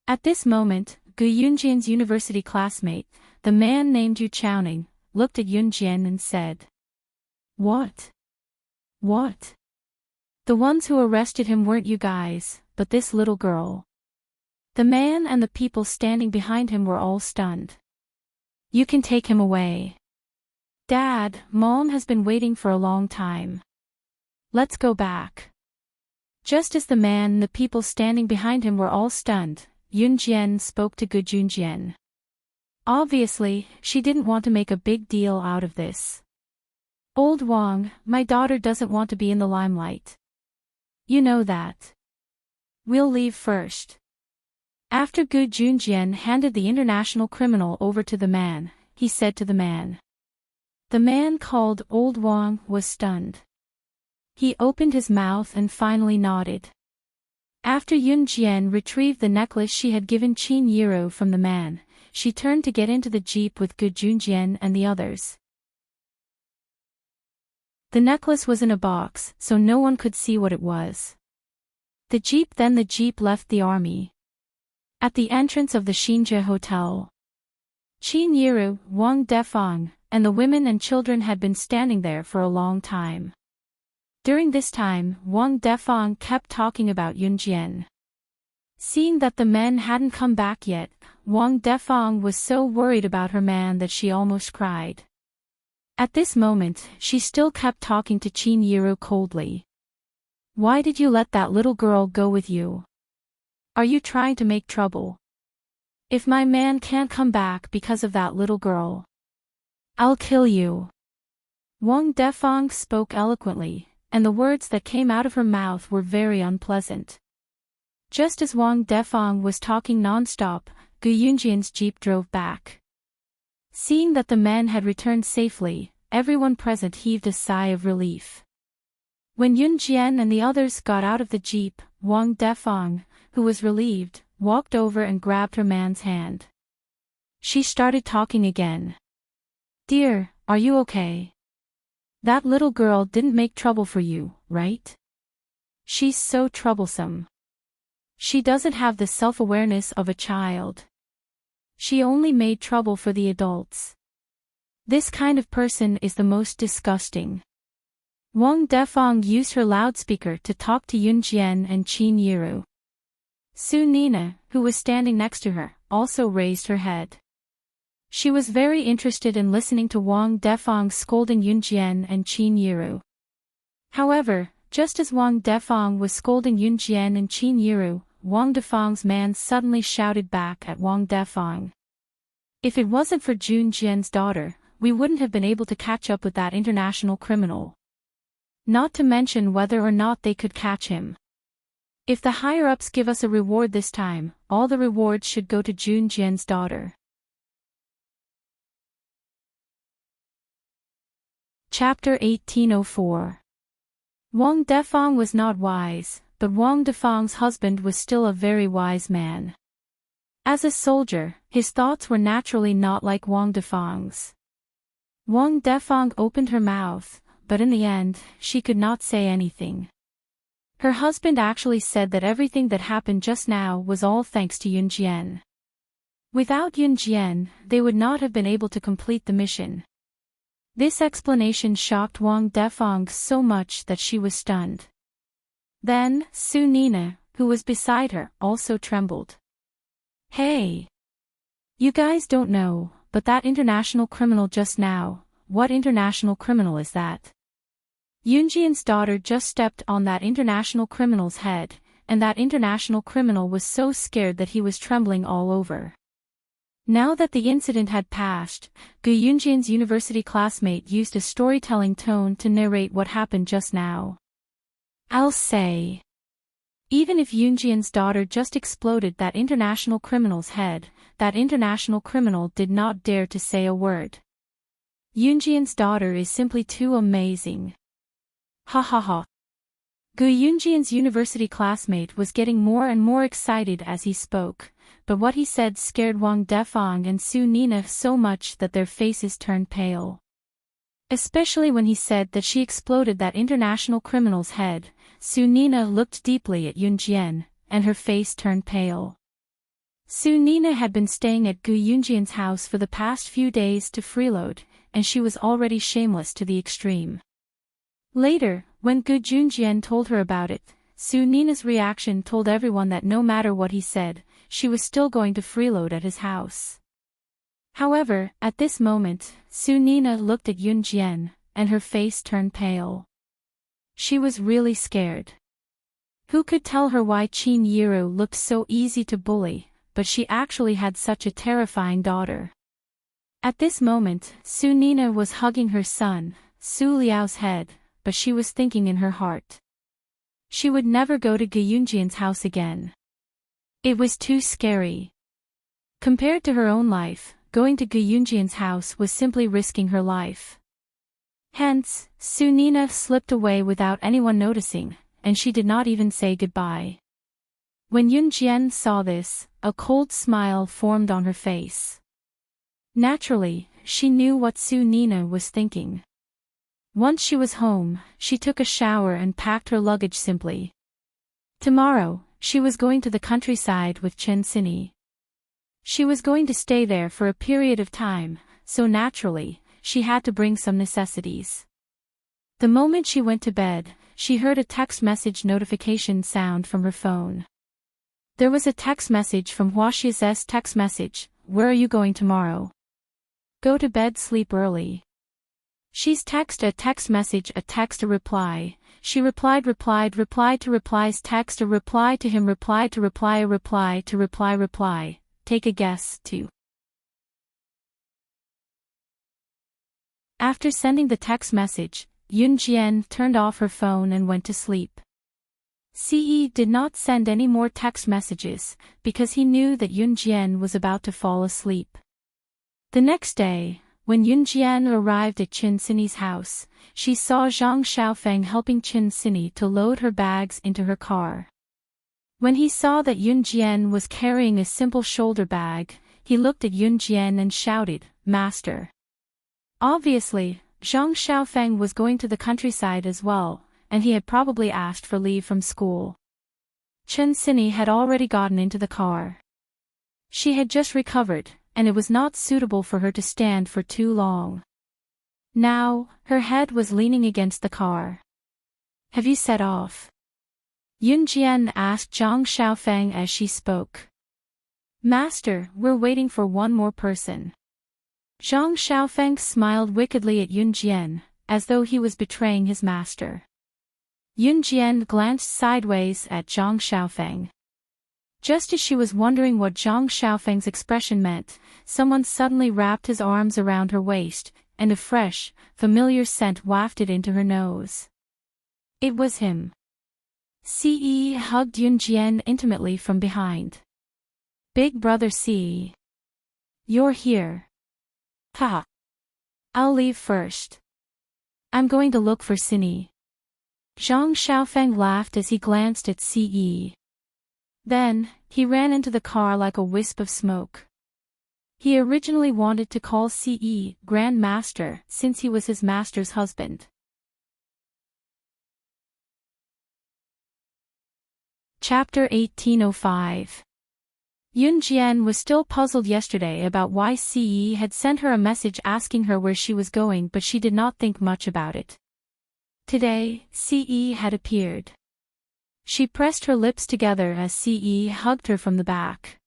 At this moment, Gu Yunjian's university classmate, the man named Enchanting, looked at Yun Jian and said. What? What? The ones who arrested him weren't you guys, but this little girl. The man and the people standing behind him were all stunned. You can take him away. Dad, Mom has been waiting for a long time. Let's go back. Just as the man and the people standing behind him were all stunned, Yun Jian spoke to Gu Junjian. Obviously, she didn't want to make a big deal out of this. Old Wang, my daughter doesn't want to be in the limelight. You know that. We'll leave first. After Gu Junjian handed the international criminal over to the man, he said to the man. The man called Old Wang was stunned. He opened his mouth and finally nodded. After Yun Jian retrieved the necklace she had given Qin Yiro from the man, she turned to get into the jeep with Gu Junjian and the others. The necklace was in a box, so no one could see what it was. The jeep left the army. At the entrance of the Shinja Hotel, Qin Yiru, Wang Defang, and the women and children had been standing there for a long time. During this time, Wang Defang kept talking about Yunjian. Seeing that the men hadn't come back yet, Wang Defang was so worried about her man that she almost cried. At this moment, she still kept talking to Qin Yiru coldly. Why did you let that little girl go with you? Are you trying to make trouble? If my man can't come back because of that little girl, I'll kill you. Wang Defang spoke eloquently, and the words that came out of her mouth were very unpleasant. Just as Wang Defang was talking non-stop, Gu Yunjian's jeep drove back. Seeing that the men had returned safely, everyone present heaved a sigh of relief. When Yunjian and the others got out of the jeep, Wang Defang, who was relieved, walked over and grabbed her man's hand. She started talking again. Dear, are you okay? That little girl didn't make trouble for you, right? She's so troublesome. She doesn't have the self-awareness of a child. She only made trouble for the adults. This kind of person is the most disgusting. Wang Defang used her loudspeaker to talk to Yunjian and Qin Yiru. Su Nina, who was standing next to her, also raised her head. She was very interested in listening to Wang Defang scolding Yunjian and Qin Yiru. However, just as Wang Defang was scolding Yunjian and Qin Yiru, Wang Defang's man suddenly shouted back at Wang Defang. If it wasn't for Junjian's daughter, we wouldn't have been able to catch up with that international criminal. Not to mention whether or not they could catch him. If the higher-ups give us a reward this time, all the rewards should go to Junjian's daughter. Chapter 1804. Wang Defang was not wise, but Wang Defang's husband was still a very wise man. As a soldier, his thoughts were naturally not like Wang Defang's. Wang Defang opened her mouth, but in the end, she could not say anything. Her husband actually said that everything that happened just now was all thanks to Yunjian. Without Yunjian, they would not have been able to complete the mission. This explanation shocked Wang Defang so much that she was stunned. Then, Su Nina, who was beside her, also trembled. Hey! You guys don't know, but that international criminal just now, what international criminal is that? Yunjian's daughter just stepped on that international criminal's head, and that international criminal was so scared that he was trembling all over. Now that the incident had passed, Gu Yunjian's university classmate used a storytelling tone to narrate what happened just now. I'll say. Even if Yunjian's daughter just exploded that international criminal's head, that international criminal did not dare to say a word. Yunjian's daughter is simply too amazing. Ha ha ha. Gu Yunjian's university classmate was getting more and more excited as he spoke, but what he said scared Wang Defang and Su Nina so much that their faces turned pale. Especially when he said that she exploded that international criminal's head, Su Nina looked deeply at Yunjian, and her face turned pale. Su Nina had been staying at Gu Yunjian's house for the past few days to freeload, and she was already shameless to the extreme. Later, when Gu Junjian told her about it, Su Nina's reaction told everyone that no matter what he said, she was still going to freeload at his house. However, at this moment, Su Nina looked at Yunjian, and her face turned pale. She was really scared. Who could tell her why Qin Yiru looked so easy to bully, but she actually had such a terrifying daughter? At this moment, Su Nina was hugging her son, Su Liao's head, but she was thinking in her heart. She would never go to Gu Yunjian's house again. It was too scary. Compared to her own life, going to Gu Yunjian's house was simply risking her life. Hence, Su Nina slipped away without anyone noticing, and she did not even say goodbye. When Yunjian saw this, a cold smile formed on her face. Naturally, she knew what Su Nina was thinking. Once she was home, she took a shower and packed her luggage simply. Tomorrow, she was going to the countryside with Chen Sini. She was going to stay there for a period of time, so naturally, she had to bring some necessities. The moment she went to bed, she heard a text message notification sound from her phone. There was a text message from Huaxia's text message, "Where are you going tomorrow? Go to bed, sleep early." She's text a text message a text a reply. She replied to replies text a reply to him reply to reply a reply to reply. Take a guess, to. After sending the text message, Yun Jian turned off her phone and went to sleep. Ce did not send any more text messages, because he knew that Yun Jian was about to fall asleep. The next day, when Yun Jian arrived at Chen Sini's house, she saw Zhang Xiaofeng helping Chen Sini to load her bags into her car. When he saw that Yun Jian was carrying a simple shoulder bag, he looked at Yun Jian and shouted, "Master." Obviously, Zhang Xiaofeng was going to the countryside as well, and he had probably asked for leave from school. Chen Sini had already gotten into the car. She had just recovered, and it was not suitable for her to stand for too long. Now, her head was leaning against the car. "Have you set off?" Yun Jian asked Zhang Xiaofeng as she spoke. "Master, we're waiting for one more person." Zhang Xiaofeng smiled wickedly at Yun Jian, as though he was betraying his master. Yun Jian glanced sideways at Zhang Xiaofeng. Just as she was wondering what Zhang Xiaofeng's expression meant, someone suddenly wrapped his arms around her waist, and a fresh, familiar scent wafted into her nose. It was him. Ce hugged Yun Jian intimately from behind. "Big brother Ce. You're here. Haha. I'll leave first. I'm going to look for Sini." Zhang Xiaofeng laughed as he glanced at Ce. Then, he ran into the car like a wisp of smoke. He originally wanted to call Ce Grand Master since he was his master's husband. Chapter 1805. Yun Jian was still puzzled yesterday about why Ce had sent her a message asking her where she was going, but she did not think much about it. Today, Ce had appeared. She pressed her lips together as Ce hugged her from the back.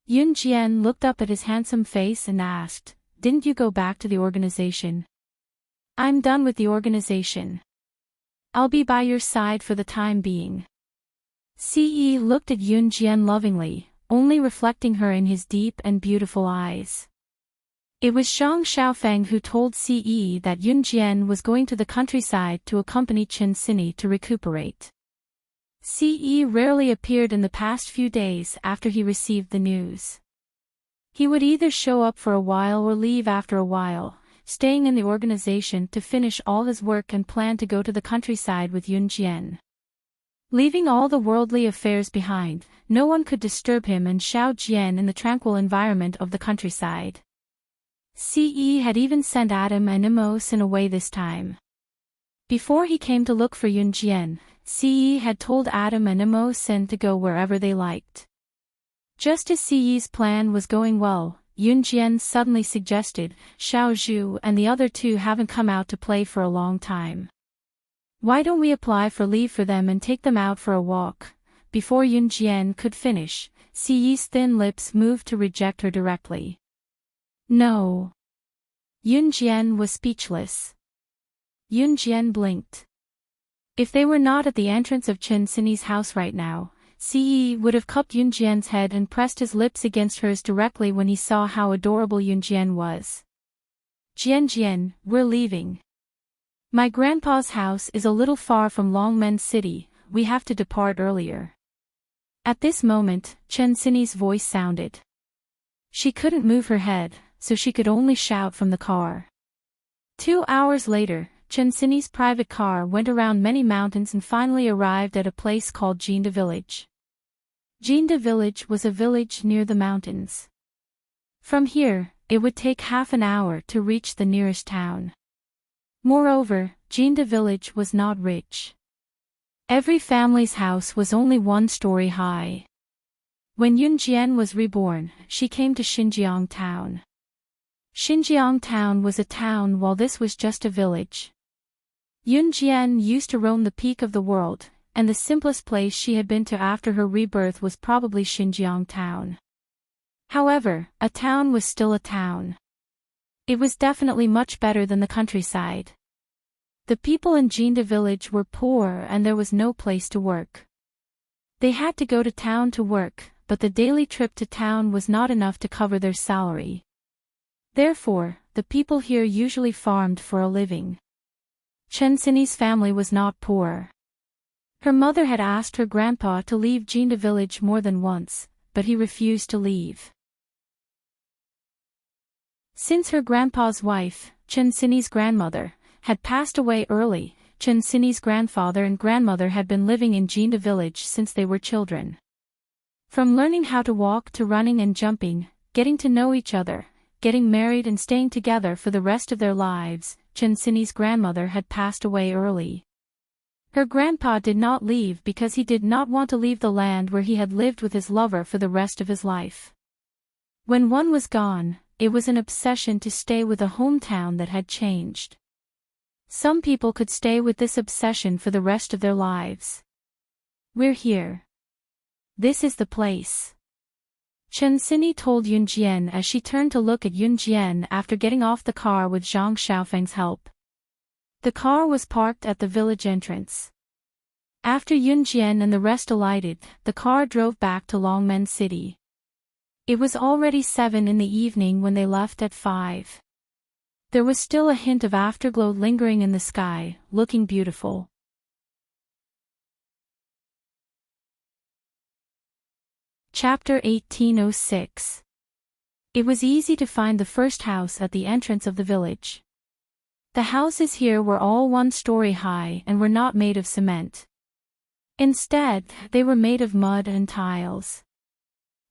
Yun Jian looked up at his handsome face and asked, "Didn't you go back to the organization?" "I'm done with the organization. I'll be by your side for the time being." Ce looked at Yun Jian lovingly, only reflecting her in his deep and beautiful eyes. It was Zhang Xiaofeng who told Ce that Yun Jian was going to the countryside to accompany Chen Sini to recuperate. Ce rarely appeared in the past few days after he received the news. He would either show up for a while or leave after a while, staying in the organization to finish all his work and plan to go to the countryside with Yun Jian. Leaving all the worldly affairs behind, no one could disturb him and Xiao Jian in the tranquil environment of the countryside. Ce had even sent Adam and Immerse away this time. Before he came to look for Yun Jian, Ce had told Adam and Immerse to go wherever they liked. Just as Ce's plan was going well, Yun Jian suddenly suggested, "Xiao Zhu and the other two haven't come out to play for a long time. Why don't we apply for leave for them and take them out for a walk?" Before Yun Jian could finish, Ce's thin lips moved to reject her directly. "No." Yun Jian was speechless. Yun Jian blinked. If they were not at the entrance of Chen Sini's house right now, Ce would have cupped Yun Jian's head and pressed his lips against hers directly when he saw how adorable Yun Jian was. Jian, we're leaving. My grandpa's house is a little far from Longmen City, we have to depart earlier." At this moment, Chen Sini's voice sounded. She couldn't move her head, so she could only shout from the car. 2 hours later, Chen Sini's private car went around many mountains and finally arrived at a place called Jinda Village. Jinda Village was a village near the mountains. From here, it would take half an hour to reach the nearest town. Moreover, Jinda village was not rich. Every family's house was only 1 story high. When Yunjian was reborn, she came to Xinjiang town. Xinjiang town was a town while this was just a village. Yunjian used to roam the peak of the world, and the simplest place she had been to after her rebirth was probably Xinjiang town. However, a town was still a town. It was definitely much better than the countryside. The people in Jinda village were poor and there was no place to work. They had to go to town to work, but the daily trip to town was not enough to cover their salary. Therefore, the people here usually farmed for a living. Chen Xinyi's family was not poor. Her mother had asked her grandpa to leave Jinda village more than once, but he refused to leave. Since her grandpa's wife, Chen Xinyi's grandmother, had passed away early, Chen Xinyi's grandfather and grandmother had been living in Jinda village since they were children. From learning how to walk to running and jumping, getting to know each other, getting married and staying together for the rest of their lives, Chen Xinyi's grandmother had passed away early. Her grandpa did not leave because he did not want to leave the land where he had lived with his lover for the rest of his life. When one was gone, it was an obsession to stay with a hometown that had changed. Some people could stay with this obsession for the rest of their lives. We're here. This is the place. Chen Xinyi told Yunjian as she turned to look at Yunjian after getting off the car with Zhang Xiaofeng's help. The car was parked at the village entrance. After Yunjian and the rest alighted, the car drove back to Longmen City. It was already 7 in the evening when they left at 5. There was still a hint of afterglow lingering in the sky, looking beautiful. Chapter 1806. It was easy to find the first house at the entrance of the village. The houses here were all 1 story high and were not made of cement. Instead, they were made of mud and tiles.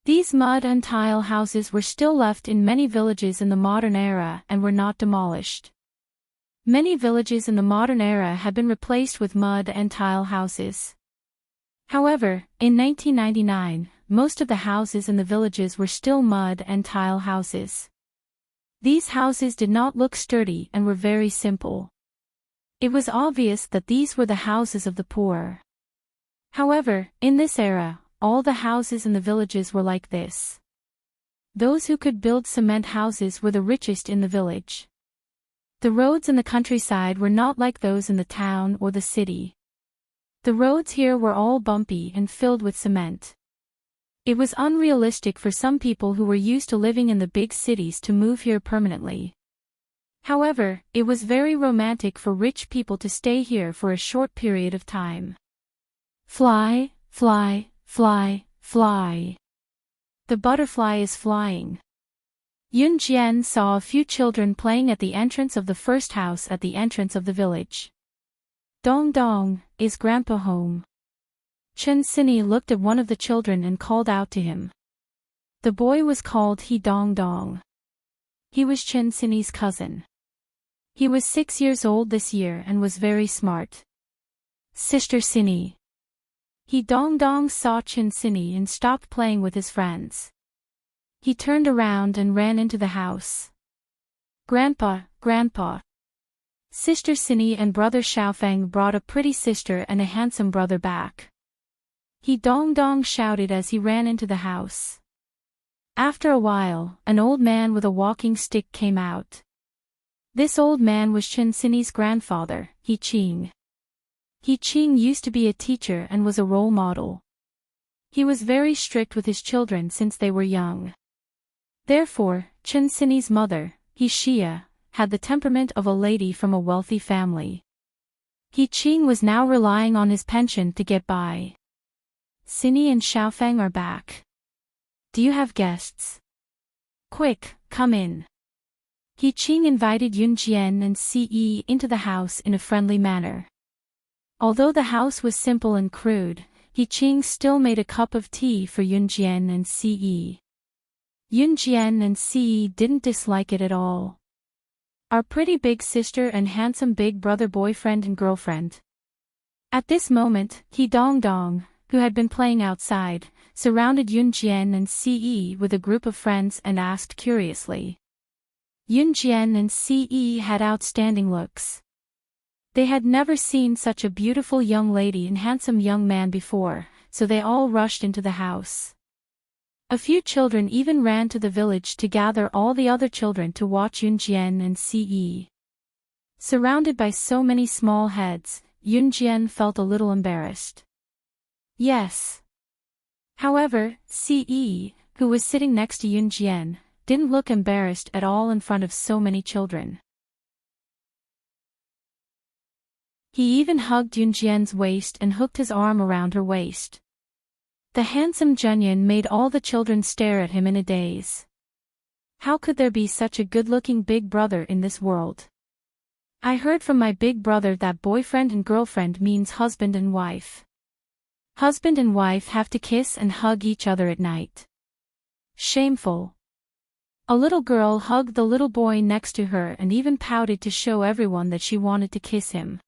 These mud and tile houses were still left in many villages in the modern era and were not demolished. Many villages in the modern era had been replaced with mud and tile houses. However, in 1999, most of the houses in the villages were still mud and tile houses. These houses did not look sturdy and were very simple. It was obvious that these were the houses of the poor. However, in this era, all the houses in the villages were like this. Those who could build cement houses were the richest in the village. The roads in the countryside were not like those in the town or the city. The roads here were all bumpy and filled with cement. It was unrealistic for some people who were used to living in the big cities to move here permanently. However, it was very romantic for rich people to stay here for a short period of time. Fly, fly, fly, fly. The butterfly is flying. Yunjian saw a few children playing at the entrance of the first house at the entrance of the village. Dong dong, is Grandpa home? Chen Xinyi looked at one of the children and called out to him. The boy was called He Dong Dong. He was Chen Xinyi's cousin. He was 6 years old this year and was very smart. Sister Xinyi. He Dong Dong saw Chen Xinyi and stopped playing with his friends. He turned around and ran into the house. Grandpa, Grandpa. Sister Xinyi and brother Xiaofeng brought a pretty sister and a handsome brother back. He Dong Dong shouted as he ran into the house. After a while, an old man with a walking stick came out. This old man was Chen Xinyi's grandfather, He Qing. He Qing used to be a teacher and was a role model. He was very strict with his children since they were young. Therefore, Chen Xinyi's mother, He Xia, had the temperament of a lady from a wealthy family. He Qing was now relying on his pension to get by. Xinyi and Xiaofeng are back. Do you have guests? Quick, come in. He Qing invited Yunjian and Ce into the house in a friendly manner. Although the house was simple and crude, He Qing still made a cup of tea for Yunjian and Ce. Yunjian and Ce didn't dislike it at all. Our pretty big sister and handsome big brother boyfriend and girlfriend. At this moment, He Dong Dong, who had been playing outside, surrounded Yun Jian and Ce with a group of friends and asked curiously. Yun Jian and Ce had outstanding looks. They had never seen such a beautiful young lady and handsome young man before, so they all rushed into the house. A few children even ran to the village to gather all the other children to watch Yun Jian and Ce. Surrounded by so many small heads, Yun Jian felt a little embarrassed. Yes. However, Ce, who was sitting next to Yun Jian, didn't look embarrassed at all in front of so many children. He even hugged Yun Jian's waist and hooked his arm around her waist. The handsome Junyan made all the children stare at him in a daze. How could there be such a good-looking big brother in this world? I heard from my big brother that boyfriend and girlfriend means husband and wife. Husband and wife have to kiss and hug each other at night. Shameful. A little girl hugged the little boy next to her and even pouted to show everyone that she wanted to kiss him.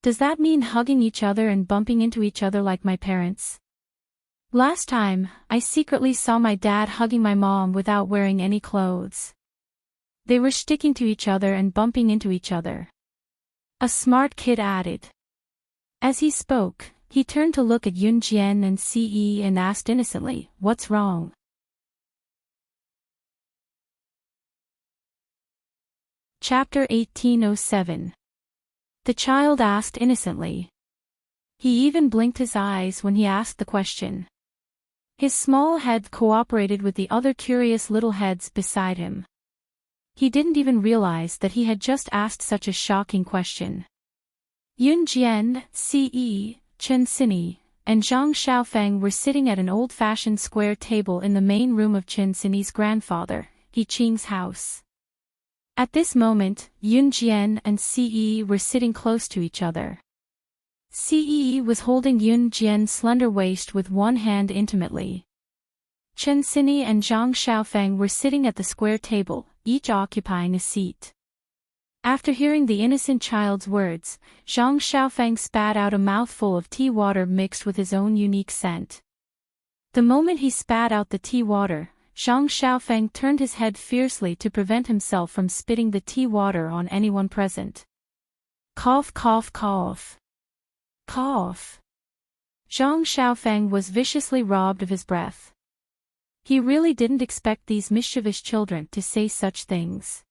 Does that mean hugging each other and bumping into each other like my parents? Last time, I secretly saw my dad hugging my mom without wearing any clothes. They were sticking to each other and bumping into each other. A smart kid added. As he spoke, he turned to look at Yun Jian and Ce and asked innocently, "What's wrong?" Chapter 1807. The child asked innocently. He even blinked his eyes when he asked the question. His small head cooperated with the other curious little heads beside him. He didn't even realize that he had just asked such a shocking question. Yun Jian, Ce, Chen Sini, and Zhang Xiaofeng were sitting at an old-fashioned square table in the main room of Chen Sini's grandfather, He Qing's house. At this moment, Yun Jian and Ce were sitting close to each other. Ce was holding Yun Jian's slender waist with one hand intimately. Chen Sini and Zhang Xiaofeng were sitting at the square table, each occupying a seat. After hearing the innocent child's words, Zhang Xiaofeng spat out a mouthful of tea water mixed with his own unique scent. The moment he spat out the tea water, Zhang Xiaofeng turned his head fiercely to prevent himself from spitting the tea water on anyone present. Cough, cough, cough. Cough. Zhang Xiaofeng was viciously robbed of his breath. He really didn't expect these mischievous children to say such things.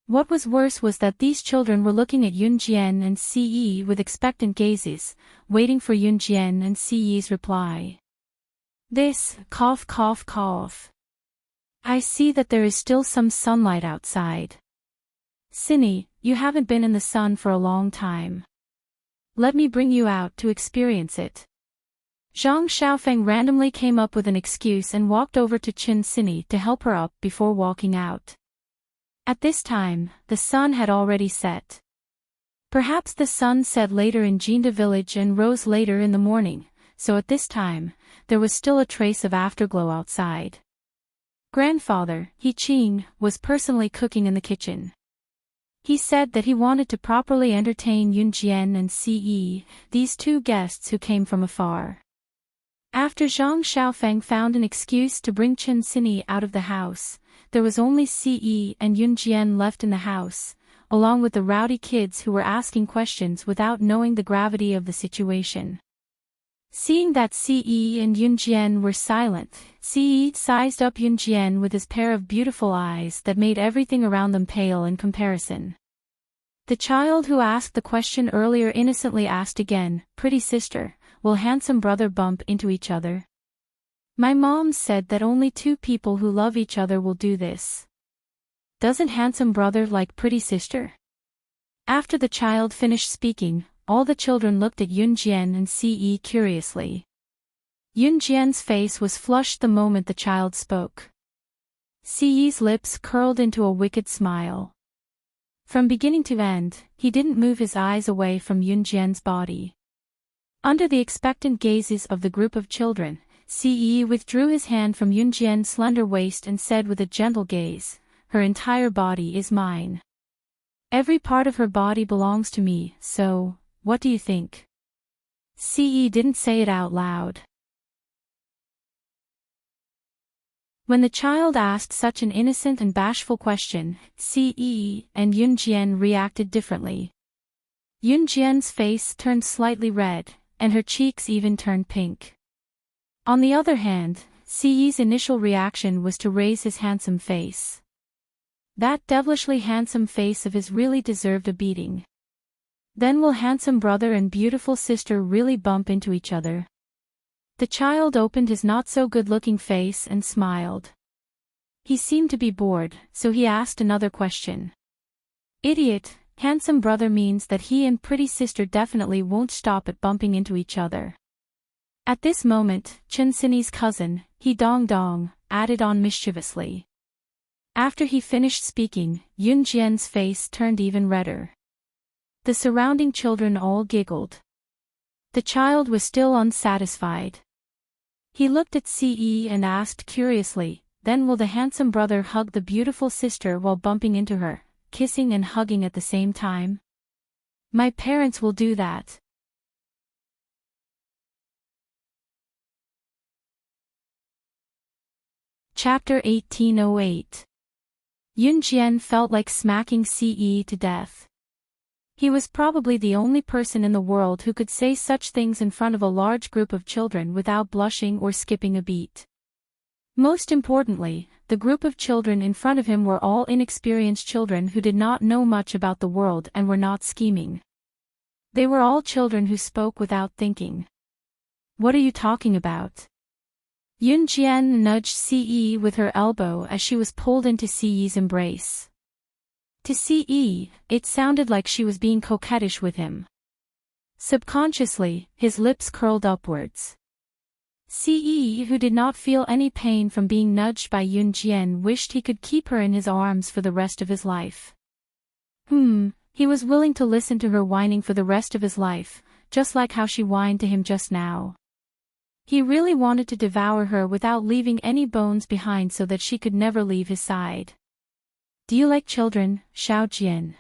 What was worse was that these children were looking at Yun Jian and Ce with expectant gazes, waiting for Yun Jian and Ce's reply. This, cough, cough, cough. I see that there is still some sunlight outside. Sini, you haven't been in the sun for a long time. Let me bring you out to experience it. Zhang Xiaofeng randomly came up with an excuse and walked over to Chen Sini to help her up before walking out. At this time, the sun had already set. Perhaps the sun set later in Jinda village and rose later in the morning, so at this time, there was still a trace of afterglow outside. Grandfather, He Qing, was personally cooking in the kitchen. He said that he wanted to properly entertain Yun Jian and Ce, these two guests who came from afar. After Zhang Xiaofeng found an excuse to bring Chen Sini out of the house, there was only Ce and Yun Jian left in the house, along with the rowdy kids who were asking questions without knowing the gravity of the situation. Seeing that Ce and Yun Jian were silent, Ce sized up Yun Jian with his pair of beautiful eyes that made everything around them pale in comparison. The child who asked the question earlier innocently asked again, "Pretty sister, will handsome brother bump into each other?" My mom said that only two people who love each other will do this. Doesn't handsome brother like pretty sister? After the child finished speaking, all the children looked at Yun Jian and Ce curiously. Yun Jian's face was flushed the moment the child spoke. Ce's lips curled into a wicked smile. From beginning to end, he didn't move his eyes away from Yun Jian's body. Under the expectant gazes of the group of children, Ce withdrew his hand from Yun Jian's slender waist and said with a gentle gaze, "Her entire body is mine." Every part of her body belongs to me, so, what do you think? Ce didn't say it out loud. When the child asked such an innocent and bashful question, Ce and Yunjian reacted differently. Yunjian's face turned slightly red, and her cheeks even turned pink. On the other hand, Ce's initial reaction was to raise his handsome face. That devilishly handsome face of his really deserved a beating. Then will handsome brother and beautiful sister really bump into each other? The child opened his not-so-good-looking face and smiled. He seemed to be bored, so he asked another question. Idiot, handsome brother means that he and pretty sister definitely won't stop at bumping into each other. At this moment, Chen Sini's cousin, He Dong Dong, added on mischievously. After he finished speaking, Yun Jian's face turned even redder. The surrounding children all giggled. The child was still unsatisfied. He looked at Ce and asked curiously, then will the handsome brother hug the beautiful sister while bumping into her, kissing and hugging at the same time? My parents will do that. Chapter 1808. Yun Jian felt like smacking Ce to death. He was probably the only person in the world who could say such things in front of a large group of children without blushing or skipping a beat. Most importantly, the group of children in front of him were all inexperienced children who did not know much about the world and were not scheming. They were all children who spoke without thinking. What are you talking about? Yun Jian nudged Ce with her elbow as she was pulled into Ce's embrace. To Ce, it sounded like she was being coquettish with him. Subconsciously, his lips curled upwards. Ce, who did not feel any pain from being nudged by Yun Jian, wished he could keep her in his arms for the rest of his life. He was willing to listen to her whining for the rest of his life, just like how she whined to him just now. He really wanted to devour her without leaving any bones behind so that she could never leave his side. Do you like children, Xiao Jian?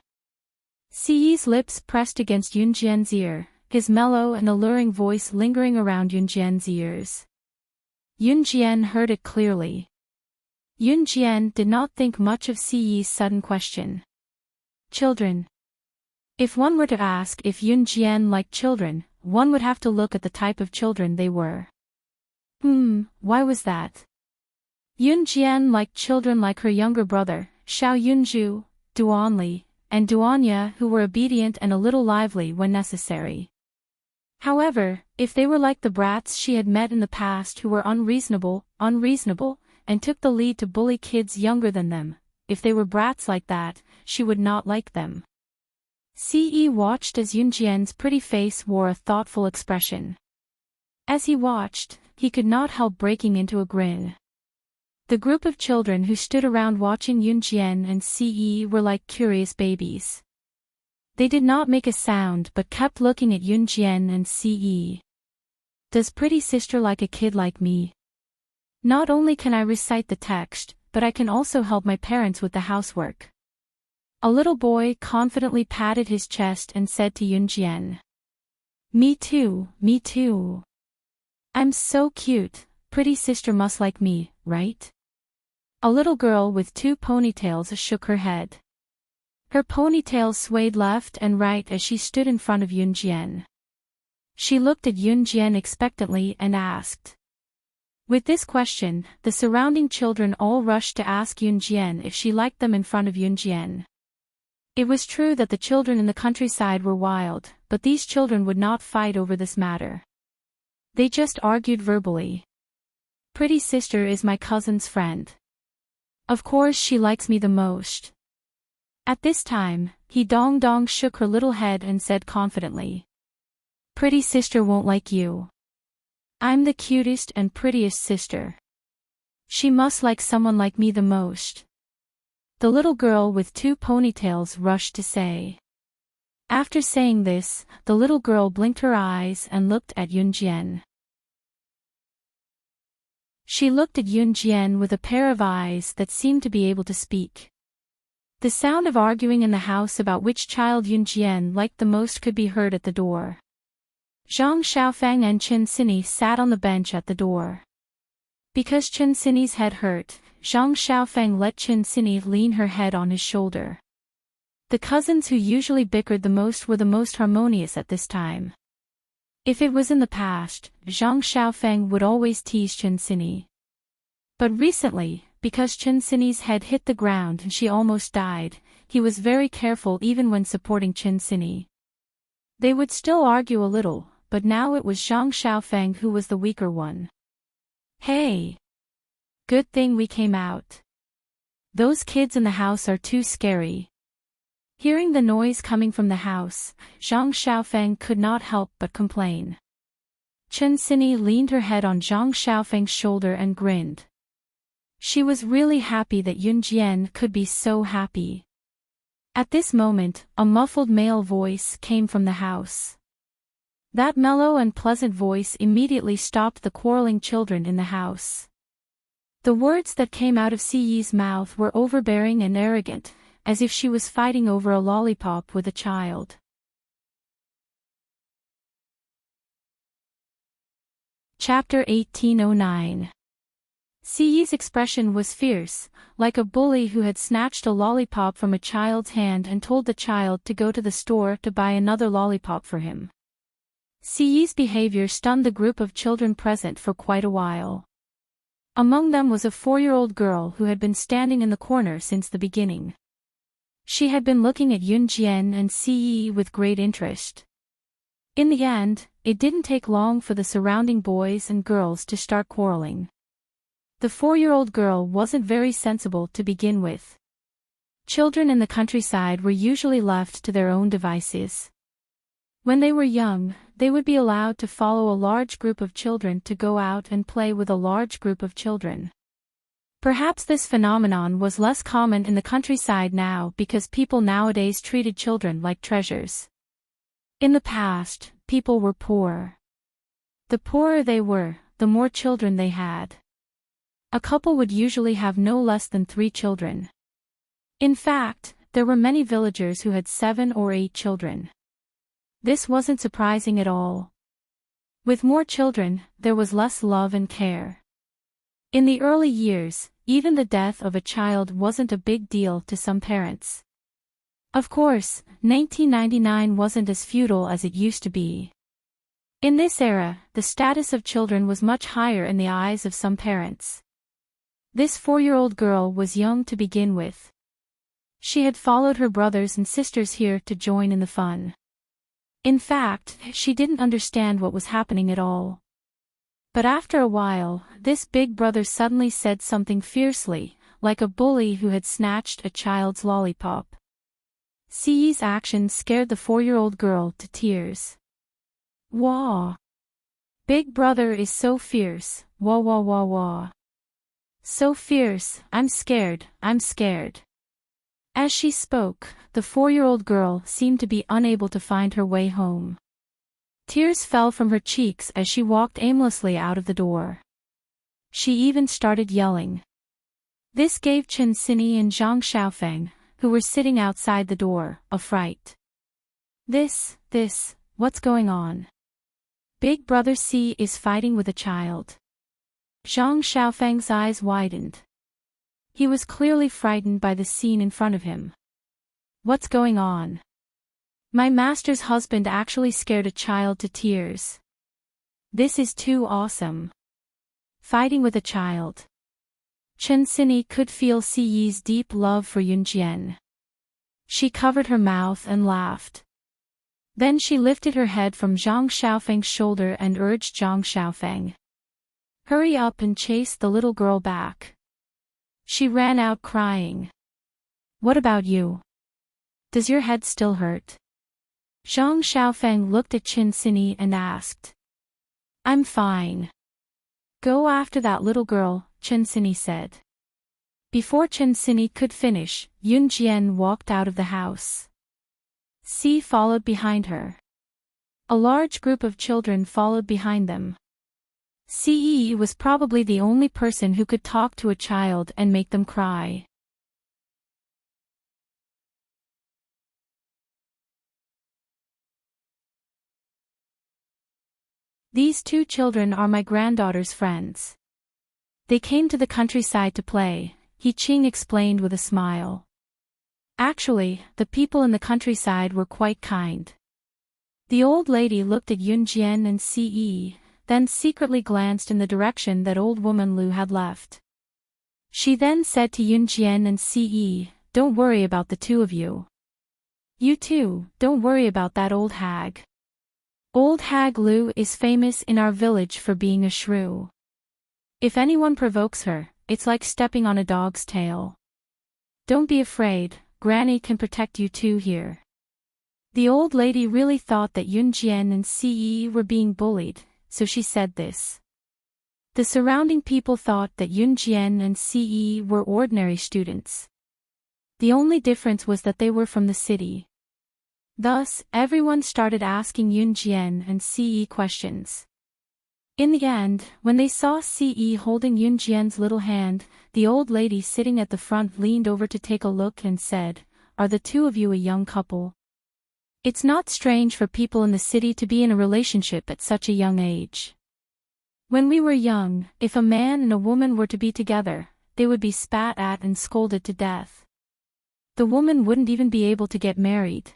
Ce's lips pressed against Yun Jian's ear, his mellow and alluring voice lingering around Yun Jian's ears. Yun Jian heard it clearly. Yun Jian did not think much of Ce's sudden question. Children. If one were to ask if Yun Jian liked children, one would have to look at the type of children they were. Why was that? Yun Jian liked children like her younger brother, Xiao Yunju, Duanli, and Duanya, who were obedient and a little lively when necessary. However, if they were like the brats she had met in the past who were unreasonable, and took the lead to bully kids younger than them, if they were brats like that, she would not like them. Ce watched as Yun Jian's pretty face wore a thoughtful expression. As he watched, he could not help breaking into a grin. The group of children who stood around watching Yun Jian and Ce were like curious babies. They did not make a sound but kept looking at Yun Jian and Ce. Does pretty sister like a kid like me? Not only can I recite the text, but I can also help my parents with the housework. A little boy confidently patted his chest and said to Yun Jian. Me too, me too. I'm so cute, pretty sister must like me, right? A little girl with 2 ponytails shook her head. Her ponytail swayed left and right as she stood in front of Yun Jian. She looked at Yun Jian expectantly and asked. With this question, the surrounding children all rushed to ask Yun Jian if she liked them in front of Yun Jian. It was true that the children in the countryside were wild, but these children would not fight over this matter. They just argued verbally. Pretty sister is my cousin's friend. Of course she likes me the most. At this time, He Dong Dong shook her little head and said confidently. Pretty sister won't like you. I'm the cutest and prettiest sister. She must like someone like me the most. The little girl with 2 ponytails rushed to say. After saying this, the little girl blinked her eyes and looked at Yun Jian. She looked at Yun Jian with a pair of eyes that seemed to be able to speak. The sound of arguing in the house about which child Yunjian liked the most could be heard at the door. Zhang Xiaofeng and Chen Xinyi sat on the bench at the door. Because Chen Xinyi's head hurt, Zhang Xiaofeng let Chen Xinyi lean her head on his shoulder. The cousins who usually bickered the most were the most harmonious at this time. If it was in the past, Zhang Xiaofeng would always tease Chen Xinyi. But recently, because Chen Xinyi's head hit the ground and she almost died, he was very careful even when supporting Chen Xinyi. They would still argue a little, but now it was Zhang Xiaofeng who was the weaker one. Hey! Good thing we came out. Those kids in the house are too scary. Hearing the noise coming from the house, Zhang Xiaofeng could not help but complain. Chen Xinyi leaned her head on Zhang Xiaofeng's shoulder and grinned. She was really happy that Yunjian could be so happy. At this moment, a muffled male voice came from the house. That mellow and pleasant voice immediately stopped the quarreling children in the house. The words that came out of Siyi's mouth were overbearing and arrogant, as if she was fighting over a lollipop with a child. Chapter 1809. Siyi's expression was fierce, like a bully who had snatched a lollipop from a child's hand and told the child to go to the store to buy another lollipop for him. Siyi's behavior stunned the group of children present for quite a while. Among them was a 4-year-old girl who had been standing in the corner since the beginning. She had been looking at Yunjian and Siyi with great interest. In the end, it didn't take long for the surrounding boys and girls to start quarreling. The 4-year-old girl wasn't very sensible to begin with. Children in the countryside were usually left to their own devices. When they were young, they would be allowed to follow a large group of children to go out and play with a large group of children. Perhaps this phenomenon was less common in the countryside now because people nowadays treated children like treasures. In the past, people were poor. The poorer they were, the more children they had. A couple would usually have no less than 3 children. In fact, there were many villagers who had 7 or 8 children. This wasn't surprising at all. With more children, there was less love and care. In the early years, even the death of a child wasn't a big deal to some parents. Of course, 1999 wasn't as feudal as it used to be. In this era, the status of children was much higher in the eyes of some parents. This 4-year-old girl was young to begin with. She had followed her brothers and sisters here to join in the fun. In fact, she didn't understand what was happening at all. But after a while, this big brother suddenly said something fiercely, like a bully who had snatched a child's lollipop. Siyi's action scared the 4-year-old girl to tears. Wah! Big brother is so fierce, wah wah wah wah. So fierce, I'm scared, I'm scared. As she spoke, the 4-year-old girl seemed to be unable to find her way home. Tears fell from her cheeks as she walked aimlessly out of the door. She even started yelling. This gave Chen Xinyi and Zhang Xiaofeng, who were sitting outside the door, a fright. What's going on? Big brother C is fighting with a child. Zhang Xiaofeng's eyes widened. He was clearly frightened by the scene in front of him. What's going on? My master's husband actually scared a child to tears. This is too awesome. Fighting with a child. Chen Xinyi could feel Siyi's deep love for Yunjian. She covered her mouth and laughed. Then she lifted her head from Zhang Xiaofeng's shoulder and urged Zhang Xiaofeng. Hurry up and chase the little girl back. She ran out crying. What about you? Does your head still hurt? Zhang Xiaofeng looked at Chen Xinyi and asked. I'm fine. Go after that little girl, Chen Xinyi said. Before Chen Xinyi could finish, Yunjian walked out of the house. C followed behind her. A large group of children followed behind them. Ce was probably the only person who could talk to a child and make them cry. These two children are my granddaughter's friends. They came to the countryside to play, He-Ching explained with a smile. Actually, the people in the countryside were quite kind. The old lady looked at Yunjian and Ce, then secretly glanced in the direction that old woman Lu had left. She then said to Yunjian and Ce, "Don't worry about the two of you. You too, don't worry about that old hag. Old hag Lu is famous in our village for being a shrew. If anyone provokes her, it's like stepping on a dog's tail. Don't be afraid, Granny can protect you two here." The old lady really thought that Yunjian and Ce were being bullied, so she said this. The surrounding people thought that Yunjian and Ce were ordinary students. The only difference was that they were from the city. Thus, everyone started asking Yunjian and Ce questions. In the end, when they saw Ce holding Yunjian's little hand, the old lady sitting at the front leaned over to take a look and said, "Are the two of you a young couple? It's not strange for people in the city to be in a relationship at such a young age. When we were young, if a man and a woman were to be together, they would be spat at and scolded to death. The woman wouldn't even be able to get married."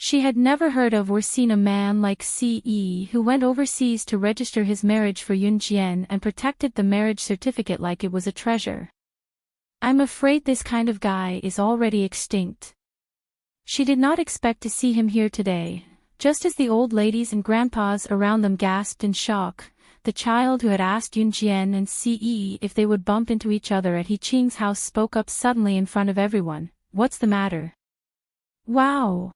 She had never heard of or seen a man like Ce who went overseas to register his marriage for Yunjian and protected the marriage certificate like it was a treasure. "I'm afraid this kind of guy is already extinct." She did not expect to see him here today. Just as the old ladies and grandpas around them gasped in shock, the child who had asked Yunjian and Ce if they would bump into each other at He-Ching's house spoke up suddenly in front of everyone. "What's the matter? Wow!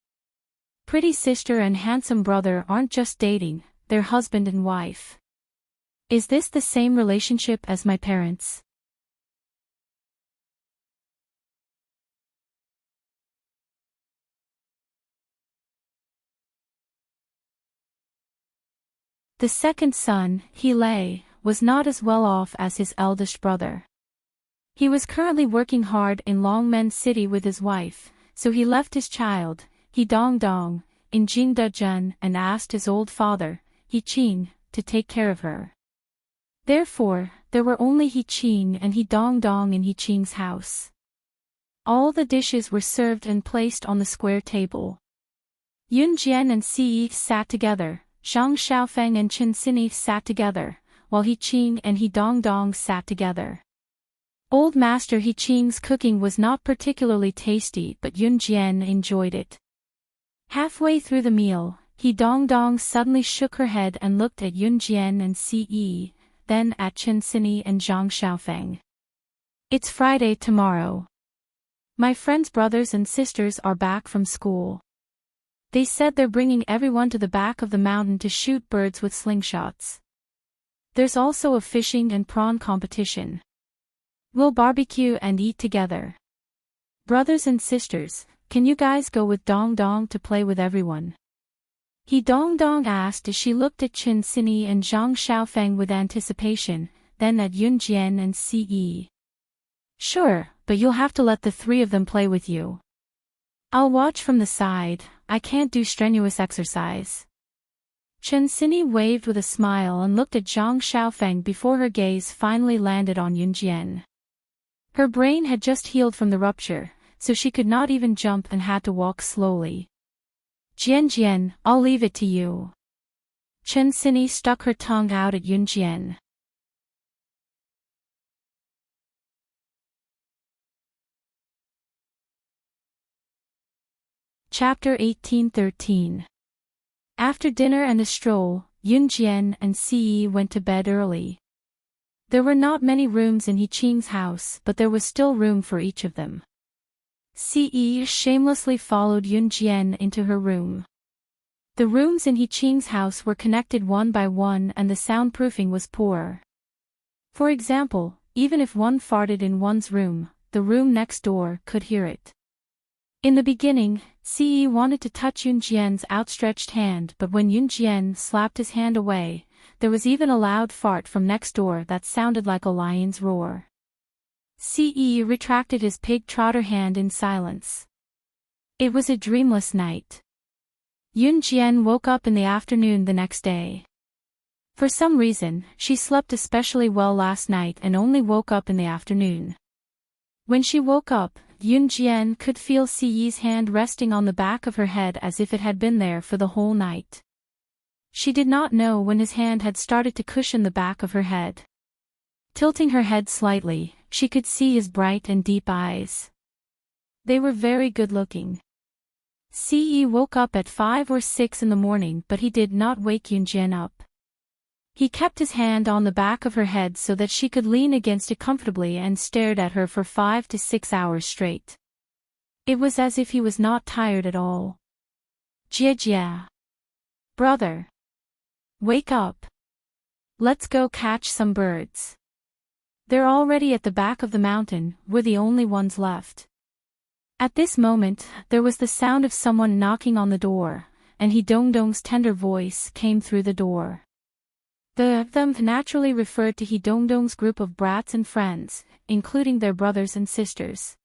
Pretty sister and handsome brother aren't just dating, they're husband and wife. Is this the same relationship as my parents?" The second son, He-Lei, was not as well off as his eldest brother. He was currently working hard in Longmen City with his wife, so he left his child, He-Dong-Dong, in Jingdezhen and asked his old father, He-Ching, to take care of her. Therefore, there were only He-Ching and He-Dong-Dong in He-Ching's house. All the dishes were served and placed on the square table. Yunjian and Ce sat together, Zhang Xiaofeng and Chen Xinyi sat together, while He-Ching and He-Dong-Dong sat together. Old Master He-Ching's cooking was not particularly tasty, but Yunjian enjoyed it. Halfway through the meal, He-Dong-Dong suddenly shook her head and looked at Yunjian and Ce, then at Chen Xinyi and Zhang Xiaofeng. "It's Friday tomorrow. My friends' brothers and sisters are back from school. They said they're bringing everyone to the back of the mountain to shoot birds with slingshots. There's also a fishing and prawn competition. We'll barbecue and eat together. Brothers and sisters, can you guys go with Dong Dong to play with everyone?" He-Dong Dong asked as she looked at Chen Xinyi and Zhang Xiaofeng with anticipation, then at Yunjian and Ce. "Sure, but you'll have to let the three of them play with you. I'll watch from the side, I can't do strenuous exercise." Chen Xinyi waved with a smile and looked at Zhang Xiaofeng before her gaze finally landed on Yunjian. Her brain had just healed from the rupture, so she could not even jump and had to walk slowly. "Jian, I'll leave it to you." Chen Xinyi stuck her tongue out at Yunjian. Chapter 1813. After dinner and a stroll, Yunjian and Ce went to bed early. There were not many rooms in He-Ching's house, but there was still room for each of them. Ce shamelessly followed Yunjian into her room. The rooms in He-Ching's house were connected one by one and the soundproofing was poor. For example, even if one farted in one's room, the room next door could hear it. In the beginning, Ce wanted to touch Yunjian's outstretched hand, but when Yunjian slapped his hand away, there was even a loud fart from next door that sounded like a lion's roar. Ce retracted his pig-trotter hand in silence. It was a dreamless night. Yun Jian woke up in the afternoon the next day. For some reason, she slept especially well last night and only woke up in the afternoon. When she woke up, Yun Jian could feel Ce's hand resting on the back of her head as if it had been there for the whole night. She did not know when his hand had started to cushion the back of her head. Tilting her head slightly, she could see his bright and deep eyes. They were very good-looking. Ce woke up at 5 or 6 in the morning, but he did not wake Yun Jian up. He kept his hand on the back of her head so that she could lean against it comfortably and stared at her for 5 to 6 hours straight. It was as if he was not tired at all. Jia. Brother. Wake up. Let's go catch some birds. They're already at the back of the mountain, we're the only ones left. At this moment, there was the sound of someone knocking on the door, and He Dongdong's tender voice came through the door. Them naturally referred to He Dongdong's group of brats and friends, including their brothers and sisters.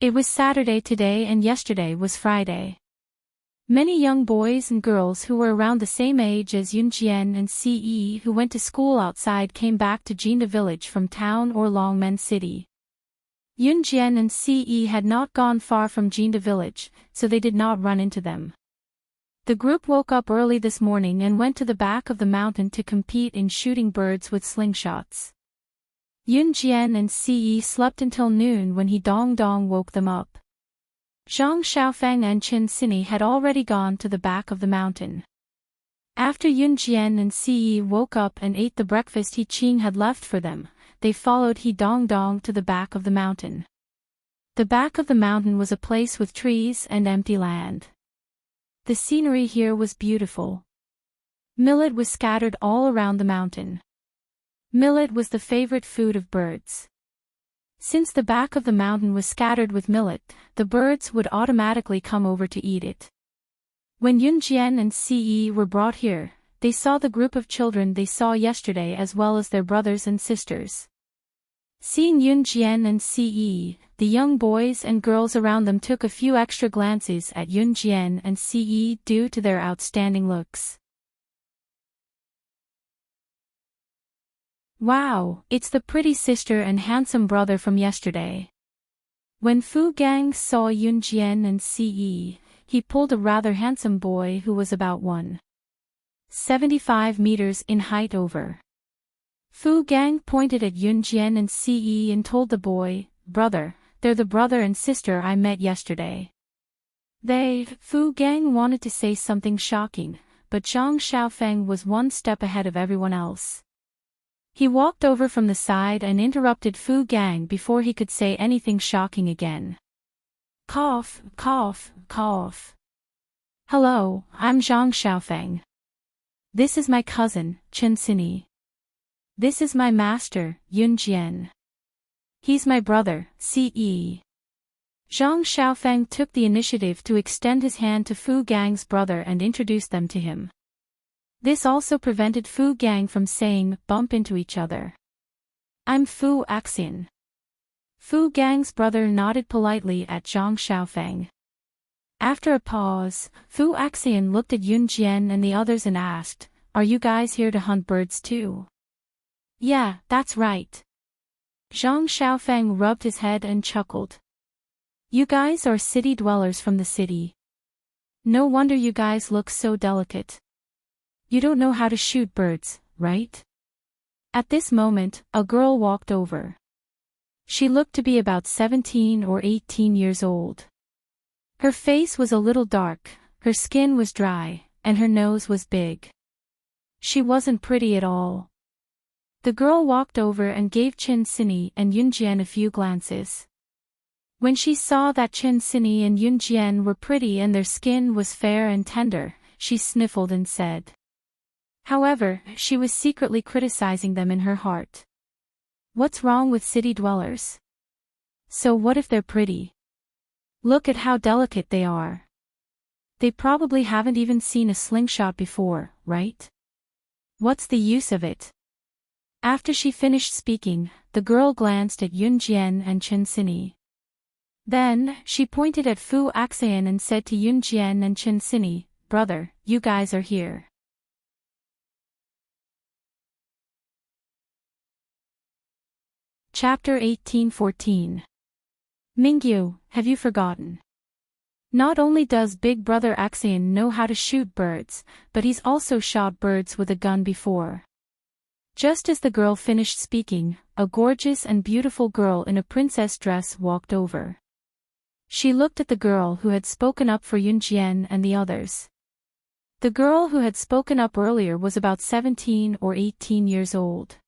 It was Saturday today and yesterday was Friday. Many young boys and girls who were around the same age as Yun Jian and Ce who went to school outside came back to Jinda village from town or Longmen City. Yun Jian and Ce had not gone far from Jinda village, so they did not run into them. The group woke up early this morning and went to the back of the mountain to compete in shooting birds with slingshots. Yun Jian and Ce slept until noon when He Dongdong woke them up. Zhang Xiaofeng and Chen Sini had already gone to the back of the mountain. After Yun Jian and Ce woke up and ate the breakfast He Qing had left for them, they followed He Dongdong to the back of the mountain. The back of the mountain was a place with trees and empty land. The scenery here was beautiful. Millet was scattered all around the mountain. Millet was the favorite food of birds. Since the back of the mountain was scattered with millet, the birds would automatically come over to eat it. When Yun Jian and Ce were brought here, they saw the group of children they saw yesterday as well as their brothers and sisters. Seeing Yun Jian and Ce, the young boys and girls around them took a few extra glances at Yun Jian and Ce due to their outstanding looks. Wow, it's the pretty sister and handsome brother from yesterday. When Fu Gang saw Yun Jian and Ce, he pulled a rather handsome boy who was about 1.75 meters in height over. Fu Gang pointed at Yun Jian and Ce and told the boy, "Brother, they're the brother and sister I met yesterday." Fu Gang wanted to say something shocking, but Zhang Xiaofeng was one step ahead of everyone else. He walked over from the side and interrupted Fu Gang before he could say anything shocking again. Cough, cough, cough. Hello, I'm Zhang Xiaofeng. This is my cousin, Chen Sini. This is my master, Yun Jian. He's my brother, Ce. Zhang Xiaofeng took the initiative to extend his hand to Fu Gang's brother and introduce them to him. This also prevented Fu Gang from saying, bump into each other. I'm Fu Axian. Fu Gang's brother nodded politely at Zhang Xiaofeng. After a pause, Fu Axian looked at Yun Jian and the others and asked, "Are you guys here to hunt birds too?" "Yeah, that's right." Zhang Xiaofeng rubbed his head and chuckled. "You guys are city dwellers from the city. No wonder you guys look so delicate. You don't know how to shoot birds, right?" At this moment, a girl walked over. She looked to be about 17 or 18 years old. Her face was a little dark, her skin was dry, and her nose was big. She wasn't pretty at all. The girl walked over and gave Chen Sini and Yun Jian a few glances. When she saw that Chen Sini and Yun Jian were pretty and their skin was fair and tender, she sniffled and said. However, she was secretly criticizing them in her heart. What's wrong with city dwellers? So what if they're pretty? Look at how delicate they are. They probably haven't even seen a slingshot before, right? What's the use of it? After she finished speaking, the girl glanced at Yunjian and Chenxini. Then, she pointed at Fu Axian and said to Yunjian and Chenxini, "Brother, you guys are here." Chapter 1814. Mingyu, have you forgotten? Not only does Big Brother Axian know how to shoot birds, but he's also shot birds with a gun before. Just as the girl finished speaking, a gorgeous and beautiful girl in a princess dress walked over. She looked at the girl who had spoken up for Yunjian and the others. The girl who had spoken up earlier was about 17 or 18 years old.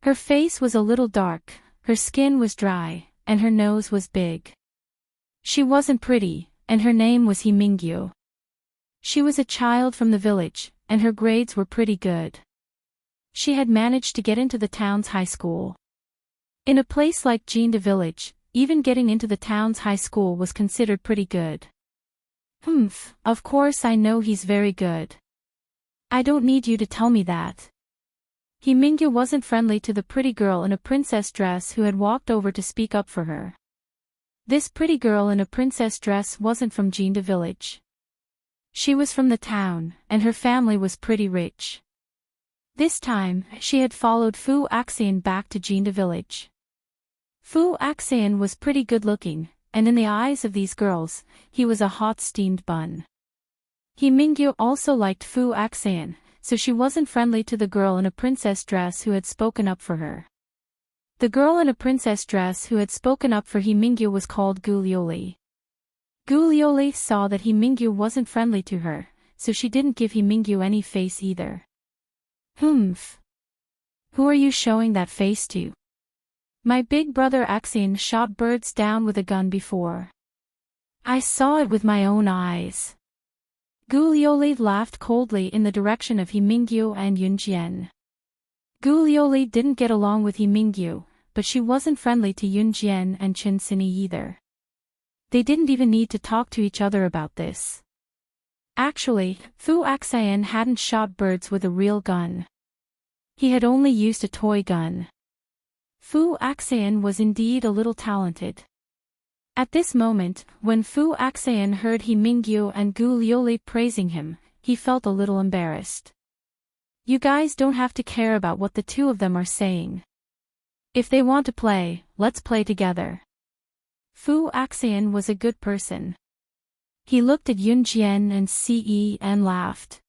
Her face was a little dark, her skin was dry, and her nose was big. She wasn't pretty, and her name was Mingyu. She was a child from the village, and her grades were pretty good. She had managed to get into the town's high school. In a place like Jinda village, even getting into the town's high school was considered pretty good. Of course I know he's very good. I don't need you to tell me that. Mingyu wasn't friendly to the pretty girl in a princess dress who had walked over to speak up for her. This pretty girl in a princess dress wasn't from Jinda village. She was from the town, and her family was pretty rich. This time, she had followed Fu Axian back to Jinda village. Fu Axian was pretty good-looking, and in the eyes of these girls, he was a hot steamed bun. Mingyu also liked Fu Axian, so she wasn't friendly to the girl in a princess dress who had spoken up for her. The girl in a princess dress who had spoken up for Mingyu was called Gulioli. Gulioli saw that Mingyu wasn't friendly to her, so she didn't give Mingyu any face either. Who are you showing that face to? My big brother Axian shot birds down with a gun before. I saw it with my own eyes. Gulioli laughed coldly in the direction of Mingyu and Yunjian. Gulioli didn't get along with Mingyu, but she wasn't friendly to Yunjian and Chenxini either. They didn't even need to talk to each other about this. Actually, Fu Axian hadn't shot birds with a real gun. He had only used a toy gun. Fu Axian was indeed a little talented. At this moment, when Fu Axian heard Mingyu and Gulioli praising him, he felt a little embarrassed. You guys don't have to care about what the two of them are saying. If they want to play, let's play together. Fu Axian was a good person. He looked at Yunjian and Ce and laughed.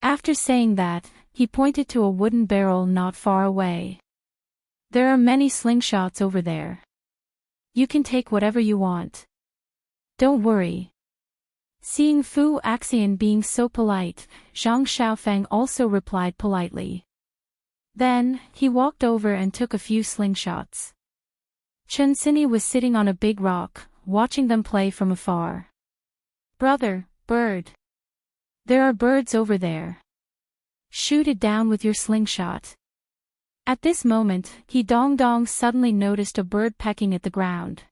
After saying that, he pointed to a wooden barrel not far away. There are many slingshots over there. You can take whatever you want. Don't worry. Seeing Fu Axian being so polite, Zhang Xiaofeng also replied politely. Then, he walked over and took a few slingshots. Chenxini was sitting on a big rock, watching them play from afar. Brother, bird. There are birds over there. Shoot it down with your slingshot. At this moment, Dong suddenly noticed a bird pecking at the ground.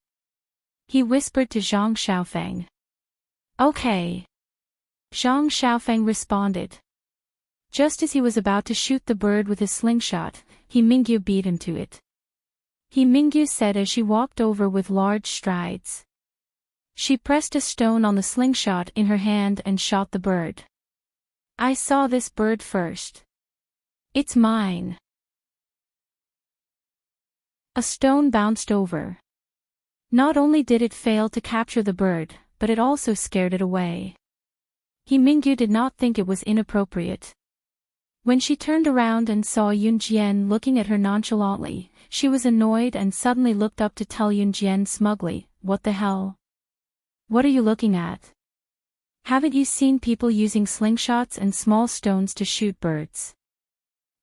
He whispered to Zhang Xiaofeng. Okay. Zhang Xiaofeng responded. Just as he was about to shoot the bird with his slingshot, Mingyu beat him to it. Mingyu said as she walked over with large strides. She pressed a stone on the slingshot in her hand and shot the bird. I saw this bird first. It's mine. A stone bounced over. Not only did it fail to capture the bird, but it also scared it away. Mingyu did not think it was inappropriate. When she turned around and saw Yunjian looking at her nonchalantly, she was annoyed and suddenly looked up to tell Yunjian smugly, "What the hell? What are you looking at? Haven't you seen people using slingshots and small stones to shoot birds?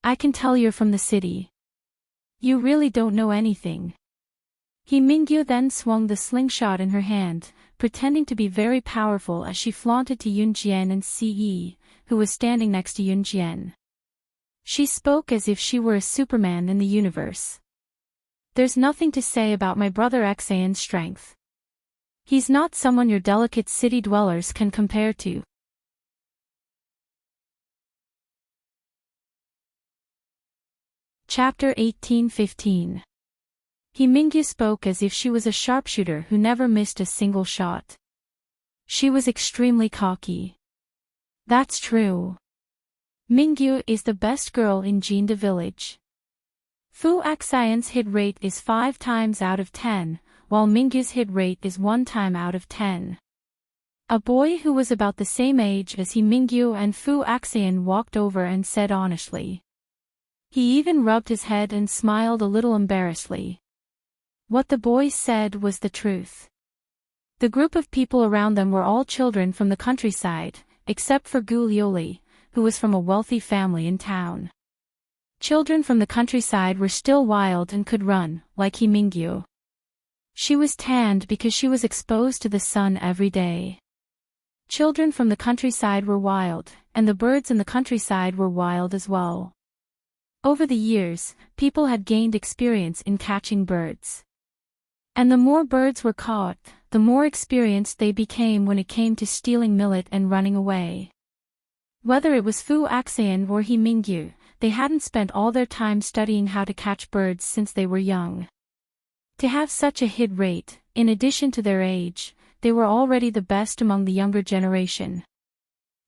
I can tell you're from the city. You really don't know anything." Mingyu then swung the slingshot in her hand, pretending to be very powerful as she flaunted to Yunjian and Ce, who was standing next to Yunjian. She spoke as if she were a Superman in the universe. There's nothing to say about my brother Axian's strength. He's not someone your delicate city dwellers can compare to. Chapter 18:15. Mingyu spoke as if she was a sharpshooter who never missed a single shot. She was extremely cocky. That's true. Mingyu is the best girl in Jinda village. Fu Axian's hit rate is 5 times out of 10, while Mingyu's hit rate is 1 time out of 10. A boy who was about the same age as Mingyu and Fu Axian walked over and said honestly. He even rubbed his head and smiled a little embarrassedly. What the boy said was the truth. The group of people around them were all children from the countryside, except for Gu Lioli, who was from a wealthy family in town. Children from the countryside were still wild and could run, like Mingyu. She was tanned because she was exposed to the sun every day. Children from the countryside were wild, and the birds in the countryside were wild as well. Over the years, people had gained experience in catching birds. And the more birds were caught, the more experienced they became when it came to stealing millet and running away. Whether it was Fu Axian or Mingyu, they hadn't spent all their time studying how to catch birds since they were young. To have such a hit rate, in addition to their age, they were already the best among the younger generation.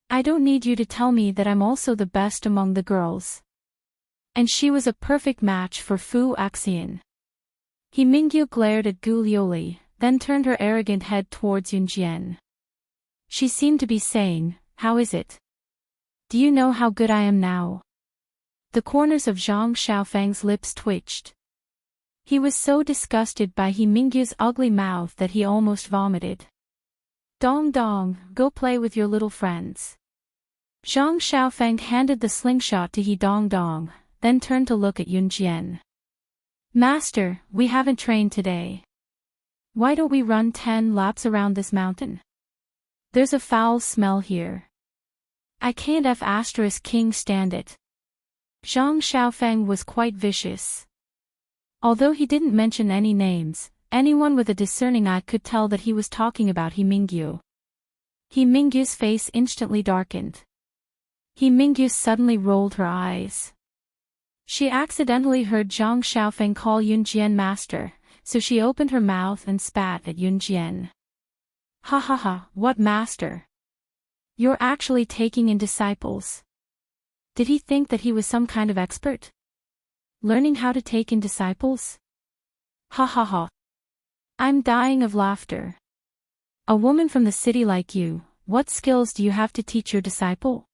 I don't need you to tell me that I'm also the best among the girls. And she was a perfect match for Fu Axian. Mingyu glared at Gu Lioli, then turned her arrogant head towards Yunjian. She seemed to be saying, "How is it? Do you know how good I am now?" The corners of Zhang Xiaofang's lips twitched. He was so disgusted by Mingyu's ugly mouth that he almost vomited. "Dong Dong, go play with your little friends." Zhang Xiaofang handed the slingshot to Dong Dong, then turned to look at Yunjian. "Master, we haven't trained today. Why don't we run 10 laps around this mountain? There's a foul smell here. I can't King stand it." Zhang Xiaofang was quite vicious. Although he didn't mention any names, anyone with a discerning eye could tell that he was talking about Mingyu. Mingyu's face instantly darkened. Mingyu suddenly rolled her eyes. She accidentally heard Zhang Xiaofang call Yunjian master, so she opened her mouth and spat at Yunjian. "Ha ha ha, what master? You're actually taking in disciples." Did he think that he was some kind of expert? Learning how to take in disciples? Ha ha ha. I'm dying of laughter. A woman from the city like you, what skills do you have to teach your disciple?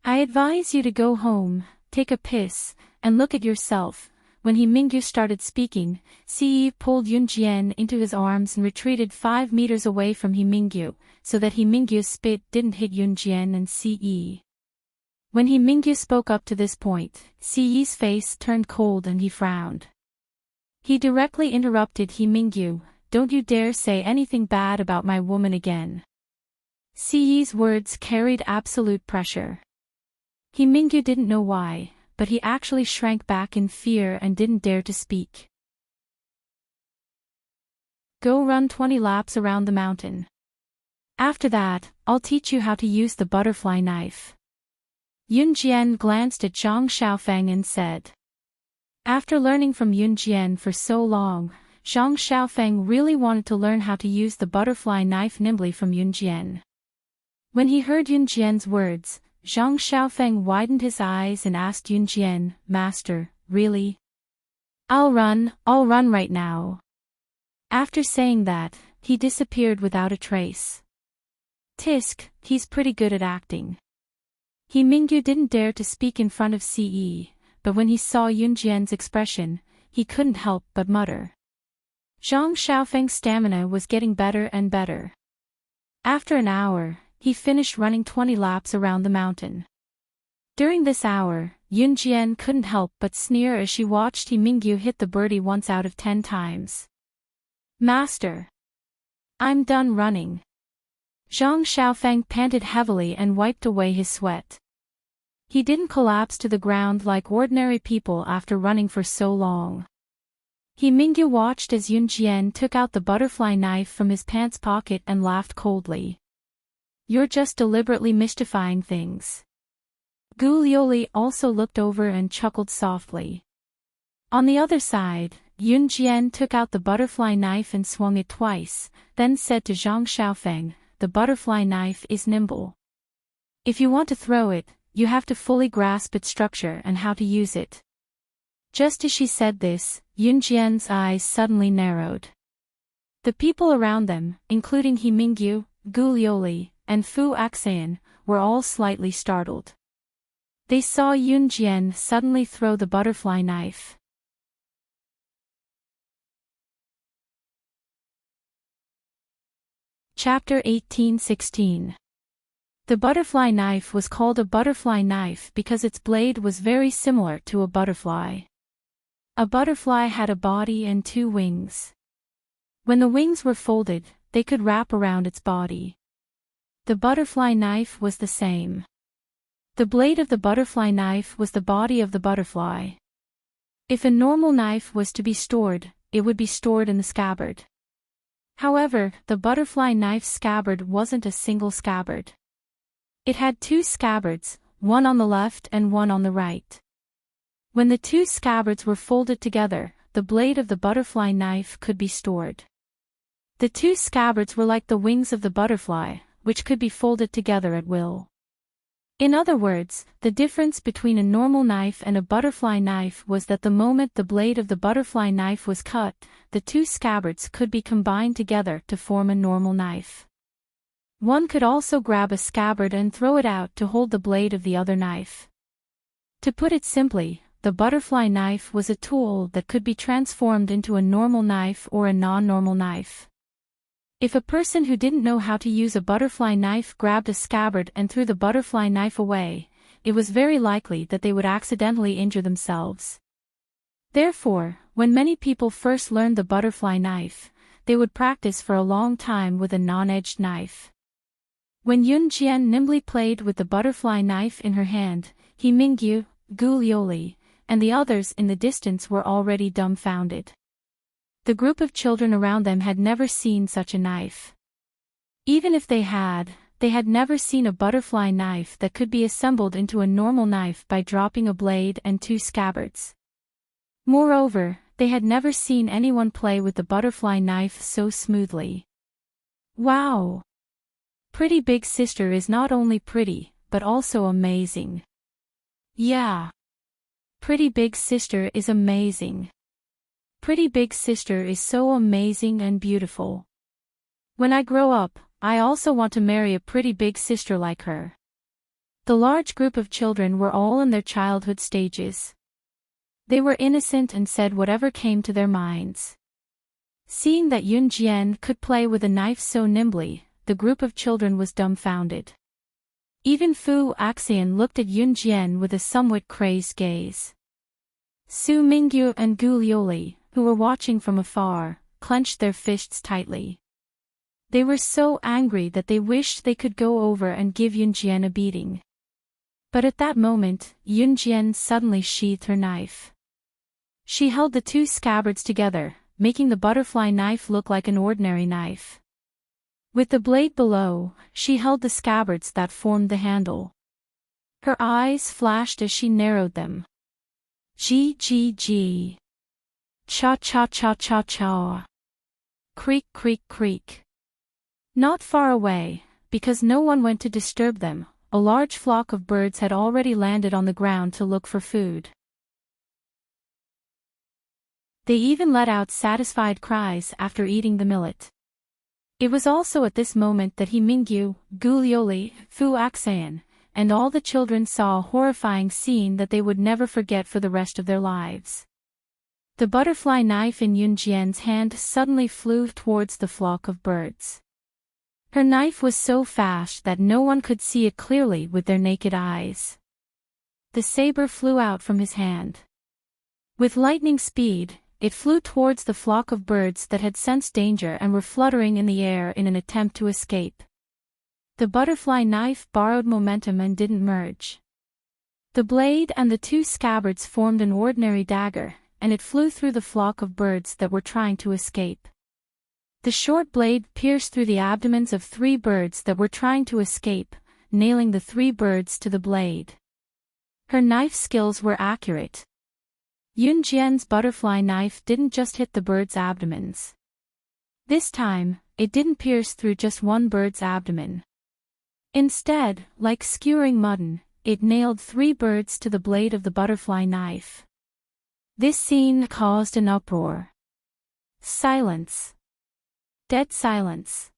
I advise you to go home, take a piss, and look at yourself. When Mingyu started speaking, Ce pulled Yunjian into his arms and retreated 5 meters away from Mingyu, so that Mingyu's spit didn't hit Yunjian and Ce. When Mingyu spoke up to this point, Ce's face turned cold and he frowned. He directly interrupted Mingyu, "Don't you dare say anything bad about my woman again." Ce's words carried absolute pressure. Mingyu didn't know why, but he actually shrank back in fear and didn't dare to speak. "Go run 20 laps around the mountain. After that, I'll teach you how to use the butterfly knife." Yunjian glanced at Zhang Xiaofang and said. After learning from Yunjian for so long, Zhang Xiaofang really wanted to learn how to use the butterfly knife nimbly from Yunjian. When he heard Yunjian's words, Zhang Xiaofang widened his eyes and asked Yunjian, "Master, really? I'll run right now." After saying that, he disappeared without a trace. Tisk, he's pretty good at acting. Mingyu didn't dare to speak in front of Ce, but when he saw Yunjian's expression, he couldn't help but mutter. Zhang Xiaofang's stamina was getting better and better. After an hour, he finished running 20 laps around the mountain. During this hour, Yunjian couldn't help but sneer as she watched Mingyu hit the birdie once out of 10 times. "Master! I'm done running." Zhang Xiaofang panted heavily and wiped away his sweat. He didn't collapse to the ground like ordinary people after running for so long. Mingyu watched as Yunjian took out the butterfly knife from his pants pocket and laughed coldly. "You're just deliberately mystifying things." Gu Lioli also looked over and chuckled softly. On the other side, Yun Jian took out the butterfly knife and swung it twice, then said to Zhang Xiaofeng, "The butterfly knife is nimble. If you want to throw it, you have to fully grasp its structure and how to use it." Just as she said this, Yun Jian's eyes suddenly narrowed. The people around them, including He Mingyu, Gu Liuli, and Fu Axan, were all slightly startled. They saw Yun Jian suddenly throw the butterfly knife. Chapter 18:16. The butterfly knife was called a butterfly knife because its blade was very similar to a butterfly. A butterfly had a body and 2 wings. When the wings were folded, they could wrap around its body. The butterfly knife was the same. The blade of the butterfly knife was the body of the butterfly. If a normal knife was to be stored, it would be stored in the scabbard. However, the butterfly knife's scabbard wasn't a single scabbard. It had 2 scabbards, one on the left and one on the right. When the 2 scabbards were folded together, the blade of the butterfly knife could be stored. The 2 scabbards were like the wings of the butterfly, which could be folded together at will. In other words, the difference between a normal knife and a butterfly knife was that the moment the blade of the butterfly knife was cut, the 2 scabbards could be combined together to form a normal knife. One could also grab a scabbard and throw it out to hold the blade of the other knife. To put it simply, the butterfly knife was a tool that could be transformed into a normal knife or a non-normal knife. If a person who didn't know how to use a butterfly knife grabbed a scabbard and threw the butterfly knife away, it was very likely that they would accidentally injure themselves. Therefore, when many people first learned the butterfly knife, they would practice for a long time with a non-edged knife. When Yun Jian nimbly played with the butterfly knife in her hand, He Mingyu, Gu Liuli, and the others in the distance were already dumbfounded. The group of children around them had never seen such a knife. Even if they had never seen a butterfly knife that could be assembled into a normal knife by dropping a blade and 2 scabbards. Moreover, they had never seen anyone play with the butterfly knife so smoothly. Wow! Pretty Big Sister is not only pretty, but also amazing. Yeah! Pretty Big Sister is amazing. Pretty Big Sister is so amazing and beautiful. When I grow up, I also want to marry a pretty big sister like her. The large group of children were all in their childhood stages. They were innocent and said whatever came to their minds. Seeing that Yun Jian could play with a knife so nimbly, the group of children was dumbfounded. Even Fu Axian looked at Yun Jian with a somewhat crazed gaze. Su Mingyu and Gu Liuli, who were watching from afar, clenched their fists tightly. They were so angry that they wished they could go over and give Yun Jian a beating. But at that moment, Yun Jian suddenly sheathed her knife. She held the 2 scabbards together, making the butterfly knife look like an ordinary knife. With the blade below, she held the scabbards that formed the handle. Her eyes flashed as she narrowed them. G. Cha. Creak, creak, creak. Not far away, because no one went to disturb them, a large flock of birds had already landed on the ground to look for food. They even let out satisfied cries after eating the millet. It was also at this moment that He Mingyu, Gu Liuli, Fu Axan, and all the children saw a horrifying scene that they would never forget for the rest of their lives. The butterfly knife in Yun Jian's hand suddenly flew towards the flock of birds. Her knife was so fast that no one could see it clearly with their naked eyes. The saber flew out from his hand. With lightning speed, it flew towards the flock of birds that had sensed danger and were fluttering in the air in an attempt to escape. The butterfly knife borrowed momentum and didn't merge. The blade and the 2 scabbards formed an ordinary dagger, and it flew through the flock of birds that were trying to escape. The short blade pierced through the abdomens of 3 birds that were trying to escape, nailing the 3 birds to the blade. Her knife skills were accurate. Yun Jian's butterfly knife didn't just hit the birds' abdomens. This time, it didn't pierce through just one bird's abdomen. Instead, like skewering mutton, it nailed 3 birds to the blade of the butterfly knife. This scene caused an uproar. Silence. Dead silence.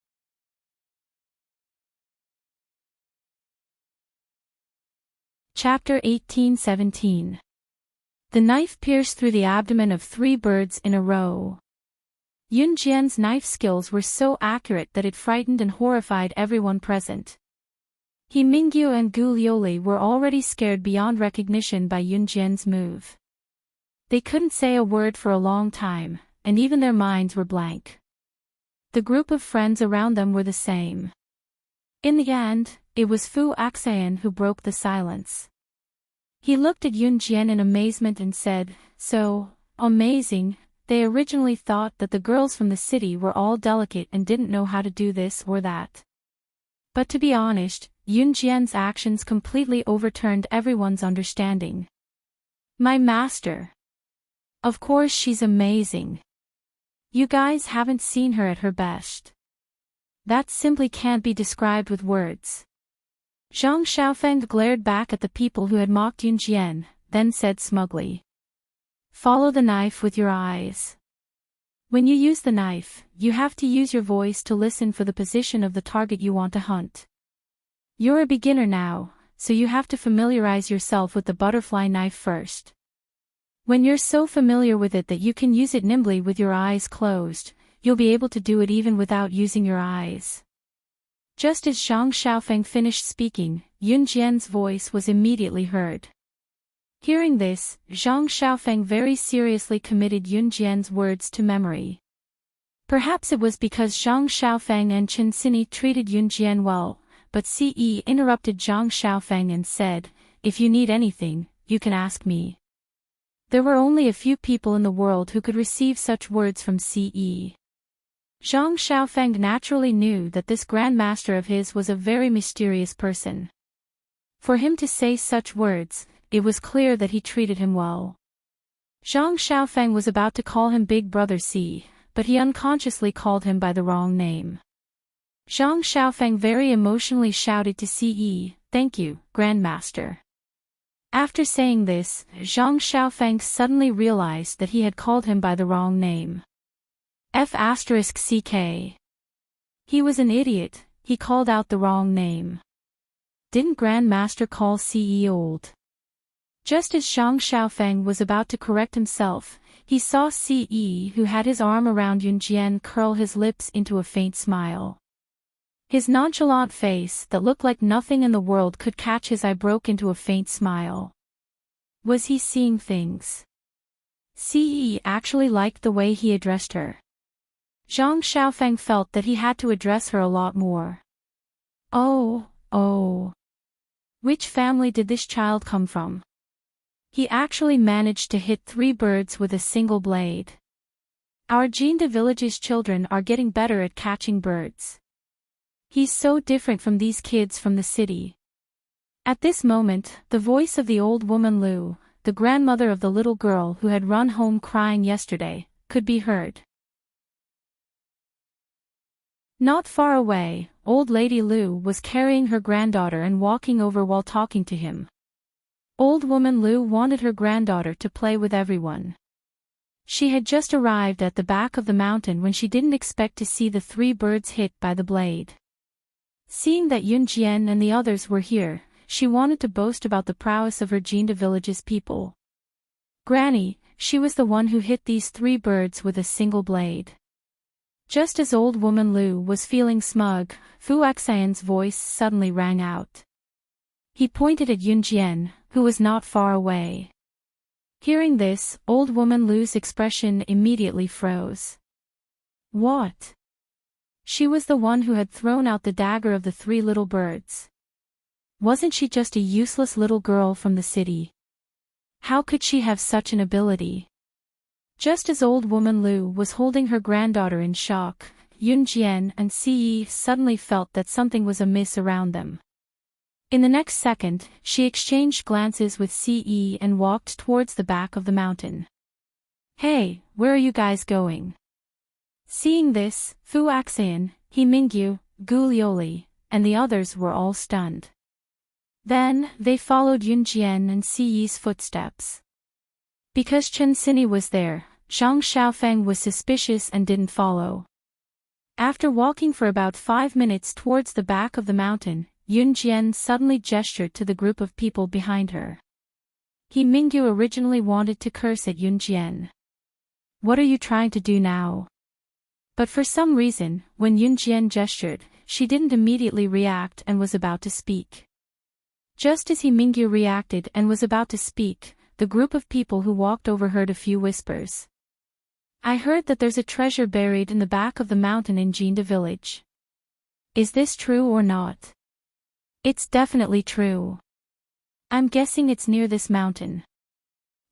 Chapter 18:17. The knife pierced through the abdomen of 3 birds in a row. Yun Jian's knife skills were so accurate that it frightened and horrified everyone present. He Mingyu and Gu Liuli were already scared beyond recognition by Yun Jian's move. They couldn't say a word for a long time, and even their minds were blank. The group of friends around them were the same. In the end, it was Fu Axayan who broke the silence. He looked at Yun Jian in amazement and said, "So, amazing, they originally thought that the girls from the city were all delicate and didn't know how to do this or that. But to be honest, Yun Jian's actions completely overturned everyone's understanding. My master. Of course she's amazing. You guys haven't seen her at her best. That simply can't be described with words." Zhang Xiaofeng glared back at the people who had mocked Yun Jian, then said smugly, "Follow the knife with your eyes. When you use the knife, you have to use your voice to listen for the position of the target you want to hunt. You're a beginner now, so you have to familiarize yourself with the butterfly knife first. When you're so familiar with it that you can use it nimbly with your eyes closed, you'll be able to do it even without using your eyes." Just as Zhang Xiaofeng finished speaking, Yun Jian's voice was immediately heard. Hearing this, Zhang Xiaofeng very seriously committed Yun Jian's words to memory. Perhaps it was because Zhang Xiaofeng and Chen Xini treated Yun Jian well, but Ce interrupted Zhang Xiaofeng and said, "If you need anything, you can ask me." There were only a few people in the world who could receive such words from Ce. Zhang Xiaofeng naturally knew that this grandmaster of his was a very mysterious person. For him to say such words, it was clear that he treated him well. Zhang Xiaofeng was about to call him Big Brother Ce, but he unconsciously called him by the wrong name. Zhang Xiaofeng very emotionally shouted to Ce, "Thank you, Grandmaster." After saying this, Zhang Xiaofeng suddenly realized that he had called him by the wrong name. F***CK. He was an idiot, he called out the wrong name. Didn't Grandmaster call Ce old? Just as Zhang Xiaofeng was about to correct himself, he saw Ce, who had his arm around Yun Jian, curl his lips into a faint smile. His nonchalant face that looked like nothing in the world could catch his eye broke into a faint smile. Was he seeing things? Ce actually liked the way he addressed her. Zhang Xiaofeng felt that he had to address her a lot more. Oh. Which family did this child come from? He actually managed to hit 3 birds with a single blade. Our Jinda village's children are getting better at catching birds. He's so different from these kids from the city. At this moment, the voice of the old woman Lu, the grandmother of the little girl who had run home crying yesterday, could be heard. Not far away, old lady Lu was carrying her granddaughter and walking over while talking to him. Old woman Lu wanted her granddaughter to play with everyone. She had just arrived at the back of the mountain when she didn't expect to see the 3 birds hit by the blade. Seeing that Yun Jian and the others were here, she wanted to boast about the prowess of her Jinda village's people. "Granny, she was the one who hit these 3 birds with a single blade." Just as old woman Lu was feeling smug, Fu Axayan's voice suddenly rang out. He pointed at Yun Jian, who was not far away. Hearing this, old woman Lu's expression immediately froze. What? She was the one who had thrown out the dagger of the 3 little birds. Wasn't she just a useless little girl from the city? How could she have such an ability? Just as old woman Lu was holding her granddaughter in shock, Yun Jian and Ce suddenly felt that something was amiss around them. In the next second, she exchanged glances with Ce and walked towards the back of the mountain. Hey, where are you guys going? Seeing this, Fu Axeon, He Mingyu, Gu Lioli, and the others were all stunned. Then, they followed Yun Jian and Ce's footsteps. Because Chen Sini was there, Zhang Xiaofeng was suspicious and didn't follow. After walking for about 5 minutes towards the back of the mountain, Yun Jian suddenly gestured to the group of people behind her. He Mingyu originally wanted to curse at Yun Jian. What are you trying to do now? But for some reason, when Yun Jian gestured, she didn't immediately react and was about to speak. Just as He Mingyu reacted and was about to speak, the group of people who walked over heard a few whispers. I heard that there's a treasure buried in the back of the mountain in Jinda village. Is this true or not? It's definitely true. I'm guessing it's near this mountain.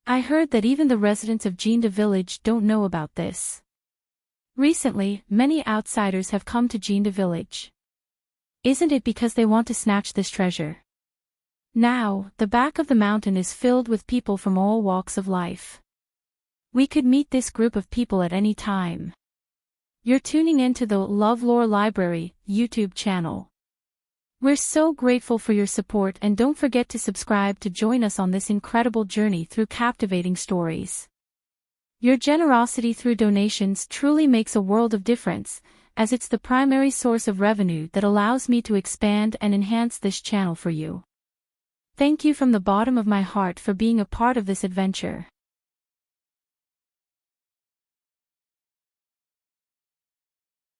I heard that even the residents of Jinda village don't know about this. Recently, many outsiders have come to Jinda village. Isn't it because they want to snatch this treasure? Now, the back of the mountain is filled with people from all walks of life. We could meet this group of people at any time. You're tuning into the LoveLore Library YouTube channel. We're so grateful for your support, and don't forget to subscribe to join us on this incredible journey through captivating stories. Your generosity through donations truly makes a world of difference, as it's the primary source of revenue that allows me to expand and enhance this channel for you. Thank you from the bottom of my heart for being a part of this adventure.